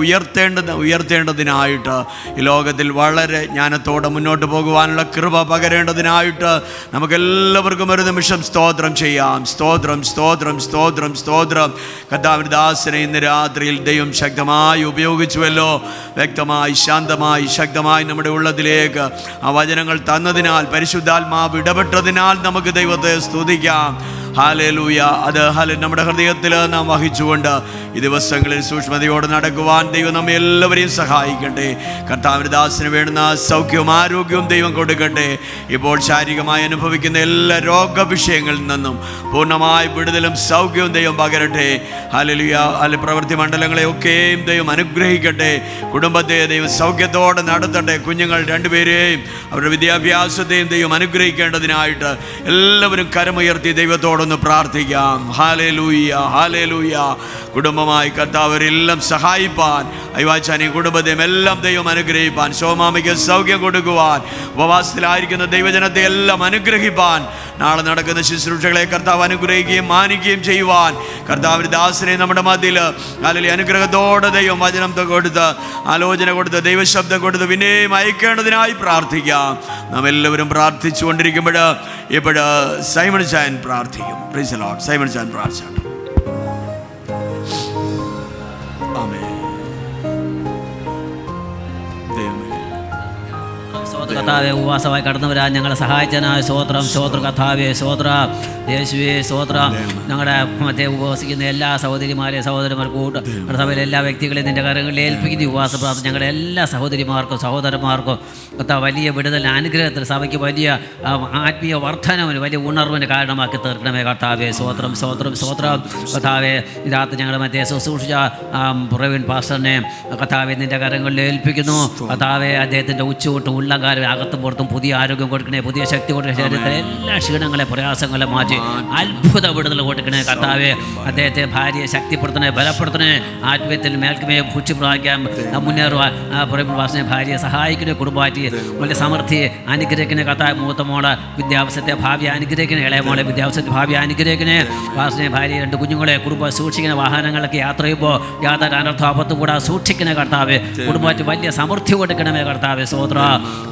ഉയർത്തേണ്ടതിനായിട്ട് ഈ ലോകത്തിൽ വളരെ ജ്ഞാനത്തോടെ മുന്നോട്ട് പോകുവാനുള്ള കൃപ പകരേണ്ടതിനായിട്ട് നമുക്കെല്ലാവർക്കും ഒരു നിമിഷം സ്തോത്രം ചെയ്യാം. സ്തോത്രം, സ്തോത്രം, സ്തോത്രം, സ്തോത്രം. കർത്താവിൻ്റെ ദാസനെ ഇന്ന് രാത്രിയിൽ ദൈവം ശക്തമായി ഉപയോഗിച്ചുവല്ലോ. വ്യക്തമായി, ശാന്തമായി, ശക്തമായി നമ്മുടെ ഉള്ളതിലേക്ക് ആ വചനങ്ങൾ തന്നതിനാൽ, പരിശുദ്ധാത്മാവ് ഇടപെട്ടതിനാൽ നമുക്ക് ദൈവത്തെ സ്തുതിക്കാം. ഹല്ലേലൂയ. അത് നമ്മുടെ ഹൃദയത്തിൽ നാം വഹിച്ചുകൊണ്ട് ഈ ദിവസങ്ങളിൽ സൂക്ഷ്മതയോടെ നടക്കുവാൻ ദൈവം നമ്മെ എല്ലാവരെയും സഹായിക്കട്ടെ. കർത്താവിൻ്റെ ദാസന് വേണ്ടുന്ന സൗഖ്യവും ആരോഗ്യവും ദൈവം കൊടുക്കട്ടെ. ഇപ്പോൾ ശാരീരികമായി അനുഭവിക്കുന്ന എല്ലാ രോഗവിഷയങ്ങളിൽ നിന്നും പൂർണ്ണമായി വിടുതലും സൗഖ്യവും ദൈവം പകരട്ടെ. ഹല്ലേലൂയ. പ്രവൃത്തി മണ്ഡലങ്ങളെയൊക്കെയും ദൈവം അനുഗ്രഹിക്കട്ടെ. കുടുംബത്തെ ദൈവം സൗഖ്യത്തോടെ നടത്തട്ടെ. കുഞ്ഞുങ്ങൾ രണ്ടുപേരെയും അവരുടെ വിദ്യാഭ്യാസത്തെയും ദൈവം അനുഗ്രഹിക്കേണ്ടതിനായിട്ട് എല്ലാവരും കരമുയർത്തി ദൈവത്തോടൊന്ന് പ്രാർത്ഥിക്കാം. Hallelujah, hallelujah. കുടുംബമായി കർത്താവരെല്ലാം സഹായിപ്പാൻ, അയവാച്ചാനെയും കുടുംബത്തെയും എല്ലാം ദൈവം അനുഗ്രഹിപ്പാൻ, ശോമാമയ്ക്ക് സൗഖ്യം കൊടുക്കുവാൻ, ഉപവാസത്തിലായിരിക്കുന്ന ദൈവജനത്തെ എല്ലാം അനുഗ്രഹിപ്പാൻ, നാളെ നടക്കുന്ന ശുശ്രൂഷകളെ കർത്താവ് അനുഗ്രഹിക്കുകയും മാനിക്കുകയും ചെയ്യുവാൻ കർത്താവിൻ്റെ ദാസനെ നമ്മുടെ മധ്യയിൽ അല്ലെങ്കിൽ അനുഗ്രഹത്തോടെ ദൈവം വചനം കൊടുത്ത്, ആലോചന കൊടുത്ത്, ദൈവശബ്ദം കൊടുത്ത് പിന്നെയും അയക്കേണ്ടതിനായി പ്രാർത്ഥിക്കാം. നാം എല്ലാവരും പ്രാർത്ഥിച്ചു കൊണ്ടിരിക്കുമ്പോൾ ഇപ്പോൾ സൈമൺ ചാൻ പ്രാർത്ഥിക്കും. Praise the Lord. സൈമൺ ചാൻ പ്രാർത്ഥിച്ചു. കർത്താവെ, ഉപവാസമായി കടന്നു വരാൻ ഞങ്ങളെ സഹായിച്ചനായ സ്തോത്രം. സ്തോത്ര കർത്താവെ, സ്തോത്ര യേശുവേ, സ്തോത്ര. ഞങ്ങളുടെ മറ്റേ ഉപവസിക്കുന്ന എല്ലാ സഹോദരിമാരെയും സഹോദരന്മാർക്കും നമ്മുടെ സഭയിലെ എല്ലാ വ്യക്തികളെയും നിൻ്റെ കരങ്ങളിൽ ഏൽപ്പിക്കുന്ന ഉപവാസ പ്രാർത്ഥന ഞങ്ങളുടെ എല്ലാ സഹോദരിമാർക്കും സഹോദരന്മാർക്കും കർത്താവ് വലിയ വിടുതൽ അനുഗ്രഹത്തിൽ സഭയ്ക്ക് വലിയ ആത്മീയ വർധനവിന് വലിയ ഉണർവിന് കാരണമാക്കി തീർക്കണമേ കർത്താവെ. സ്തോത്രം, സ്തോത്രം, സ്തോത്രം. കർത്താവെ, രാത്രി ഞങ്ങളുടെ മറ്റേ ശുശ്രൂഷിച്ച പ്രവീൺ പാസ്റ്ററിനെ കർത്താവെ നിൻ്റെ കരങ്ങളിൽ ഏൽപ്പിക്കുന്നു. കർത്താവെ, അദ്ദേഹത്തിൻ്റെ ഉച്ചകൂട്ട് ഉള്ളംകാലം അകത്തും പുറത്തും പുതിയ ആരോഗ്യം കൊടുക്കണേ, പുതിയ ശക്തി കൊടുക്കണേ, ശരീരത്തിലെ എല്ലാ ക്ഷീണങ്ങളെ പ്രയാസങ്ങളെ മാറ്റി അത്ഭുത വിടുതൽ കൊടുക്കണേ കർത്താവെ. അദ്ദേഹത്തെ ഭാര്യയെ ശക്തിപ്പെടുത്തണേ, ബലപ്പെടുത്തണേ, ആത്മീയത്തിൽ മേൽക്കുമേ ഭൂക്ഷി പ്രാപിക്കാൻ മുന്നേറുവാൻ പ്രവാസിനെ ഭാര്യയെ സഹായിക്കണേ. കുടുംബമാറ്റി വലിയ സമൃദ്ധി അനുഗ്രഹിക്കണേ കർത്താവ്. മൂത്ത മോളെ വിദ്യാഭ്യാസത്തെ ഭാവി അനുഗ്രഹിക്കണേ, ഇളയ മോളെ വിദ്യാഭ്യാസത്തെ ഭാവി അനുഗ്രഹിക്കണേ. വാസനെ ഭാര്യ രണ്ട് കുഞ്ഞുങ്ങളെ കുടുംബം സൂക്ഷിക്കണേ. വാഹനങ്ങളൊക്കെ യാത്ര ചെയ്യുമ്പോൾ യാതൊരു അനർത്ഥം കൂടാതെ സൂക്ഷിക്കണേ കർത്താവ്. കുടുംബമാറ്റി വലിയ സമൃദ്ധി കൊടുക്കണമേ കർത്താവ്. സ്തോത്ര.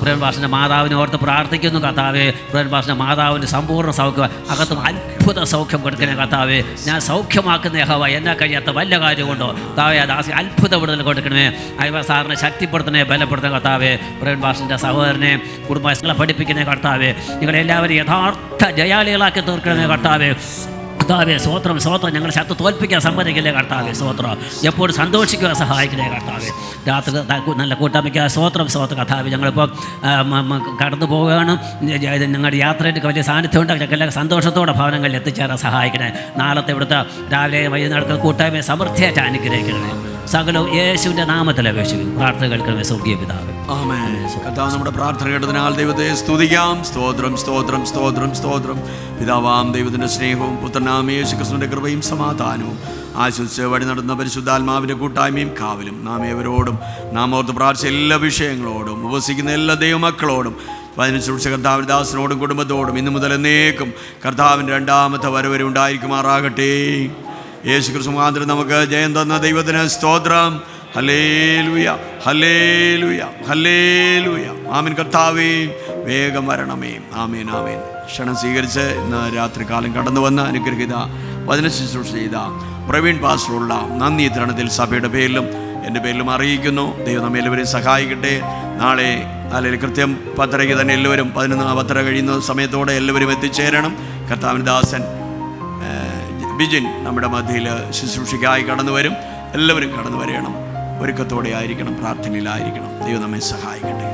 പ്രേംഭാഷൻ്റെ മാതാവിനെ ഓർത്ത് പ്രാർത്ഥിക്കുന്നു കർത്താവെ. പ്രേംഭാഷൻ്റെ മാതാവിൻ്റെ സമ്പൂർണ്ണ സൗഖ്യം, അകത്തും അത്ഭുത സൗഖ്യം കൊടുക്കണേ കർത്താവെ. ഞാൻ സൗഖ്യമാക്കുന്ന യഹോവ, എന്നെ കഴിയാത്ത വല്ല കാര്യമുണ്ടോ കർത്താവെ? ദാസി അത്ഭുത വിടുതൽ കൊടുക്കണമേ. അയവ സാറിനെ ശക്തിപ്പെടുത്തണേ, ബലപ്പെടുത്തണേ കർത്താവെ. പ്രേംഭാഷൻ്റെ സഹോദരനെ കുടുംബങ്ങളെ പഠിപ്പിക്കണേ കർത്താവെ. നിങ്ങളെല്ലാവരും യഥാർത്ഥ ജയാളികളാക്കി തീർക്കണമേ കർത്താവെ. കർത്താവെ, സ്വോത്രം, സ്വോത്രം. ഞങ്ങൾ ശത്രു തോൽപ്പിക്കാൻ സമ്മതിക്കില്ലേ കർത്താവെ. സ്വോത്രം. എപ്പോഴും സന്തോഷിക്കുക സഹായിക്കണേ കർത്താവെ. രാത്രി നല്ല കൂട്ടായ്മയ്ക്ക് സ്വോത്രം, സ്വോത്രം കർത്താവെ. ഞങ്ങളിപ്പോൾ കടന്നു പോവുകയാണ്. ഞങ്ങളുടെ യാത്രയ്ക്ക് വലിയ സാന്നിധ്യം ഉണ്ടാക്കി സന്തോഷത്തോടെ ഭവനങ്ങളിൽ എത്തിച്ചേരാൻ സഹായിക്കണേ. നാളത്തെ ഇവിടുത്തെ രാവിലെ വൈകുന്നേരം കൂട്ടായ്മയെ സമൃദ്ധിയായിട്ട് അനുഗ്രഹിക്കണമേ. സകലവും യേശുവിൻ്റെ നാമത്തിൽ അപേക്ഷിക്കുന്നു. പ്രാർത്ഥന കേൾക്കണമേ സ്വർഗീയ പിതാവേ. ആമേൻ. കർത്താവ് നമ്മുടെ പ്രാർത്ഥന കേട്ടതിനാൽ ദൈവത്തെ സ്തുതിക്കാം. സ്തോത്രം, സ്തോത്രം, സ്തോത്രം, സ്തോത്രം. പിതാവാം ദൈവത്തിൻ്റെ സ്നേഹവും പുത്രനാം യേശുക്രിസ്തുവിൻ്റെ കൃപയും സമാധാനവും ആശ്വസിച്ച് വഴി നടന്ന പരിശുദ്ധാത്മാവിൻ്റെ കൂട്ടായ്മയും കാവലും നാം ഏവരോടും നാം ഓർത്ത് പ്രാർത്ഥിച്ച എല്ലാ വിഷയങ്ങളോടും ഉപവസിക്കുന്ന എല്ലാ ദൈവമക്കളോടും ശുശ്രൂഷ കർത്താവിൻ്റെ ദാസനോടും കുടുംബത്തോടും ഇന്നു മുതൽ എന്നേക്കും കർത്താവിൻ്റെ രണ്ടാമത്തെ വരവരെ ഉണ്ടായിരിക്കുമാറാകട്ടെ. യേശുക്രിസ്തു മുഖാന്തരം നമുക്ക് ജയം തന്ന ദൈവത്തിന് സ്തോത്രം. ഹല്ലേലൂയ, ഹല്ലേലൂയ, ഹല്ലേലൂയ. ആമേൻ. കർത്താവേ, വേഗം വരണമേ. ആമേൻ, ആമേൻ. ക്ഷണം സ്വീകരിച്ച് ഇന്ന് രാത്രികാലം കടന്നു വന്ന് അനുഗ്രഹിത വചന ശുശ്രൂഷ ചെയ്ത പ്രവീൺ പാസ്റ്ററുള്ള നന്ദി തരണത്തിൽ സഭയുടെ പേരിലും എൻ്റെ പേരിലും അറിയിക്കുന്നു. ദൈവം നമ്മെ എല്ലാവരെയും സഹായിക്കട്ടെ. നാളെ അല്ലെങ്കിൽ കൃത്യം 10:30 തന്നെ എല്ലാവരും 11:10 കഴിയുന്ന സമയത്തോടെ എല്ലാവരും എത്തിച്ചേരണം. കർത്താവിൻ്റെ ദാസൻ ബിജിൻ നമ്മുടെ മധ്യയിൽ ശുശ്രൂഷയ്ക്കായി കടന്നു വരും. എല്ലാവരും കടന്നു വരണം. ഒരുക്കത്തോടെ ആയിരിക്കണം, പ്രാർത്ഥനയിലായിരിക്കണം. ദൈവം നമ്മെ സഹായിക്കട്ടെ.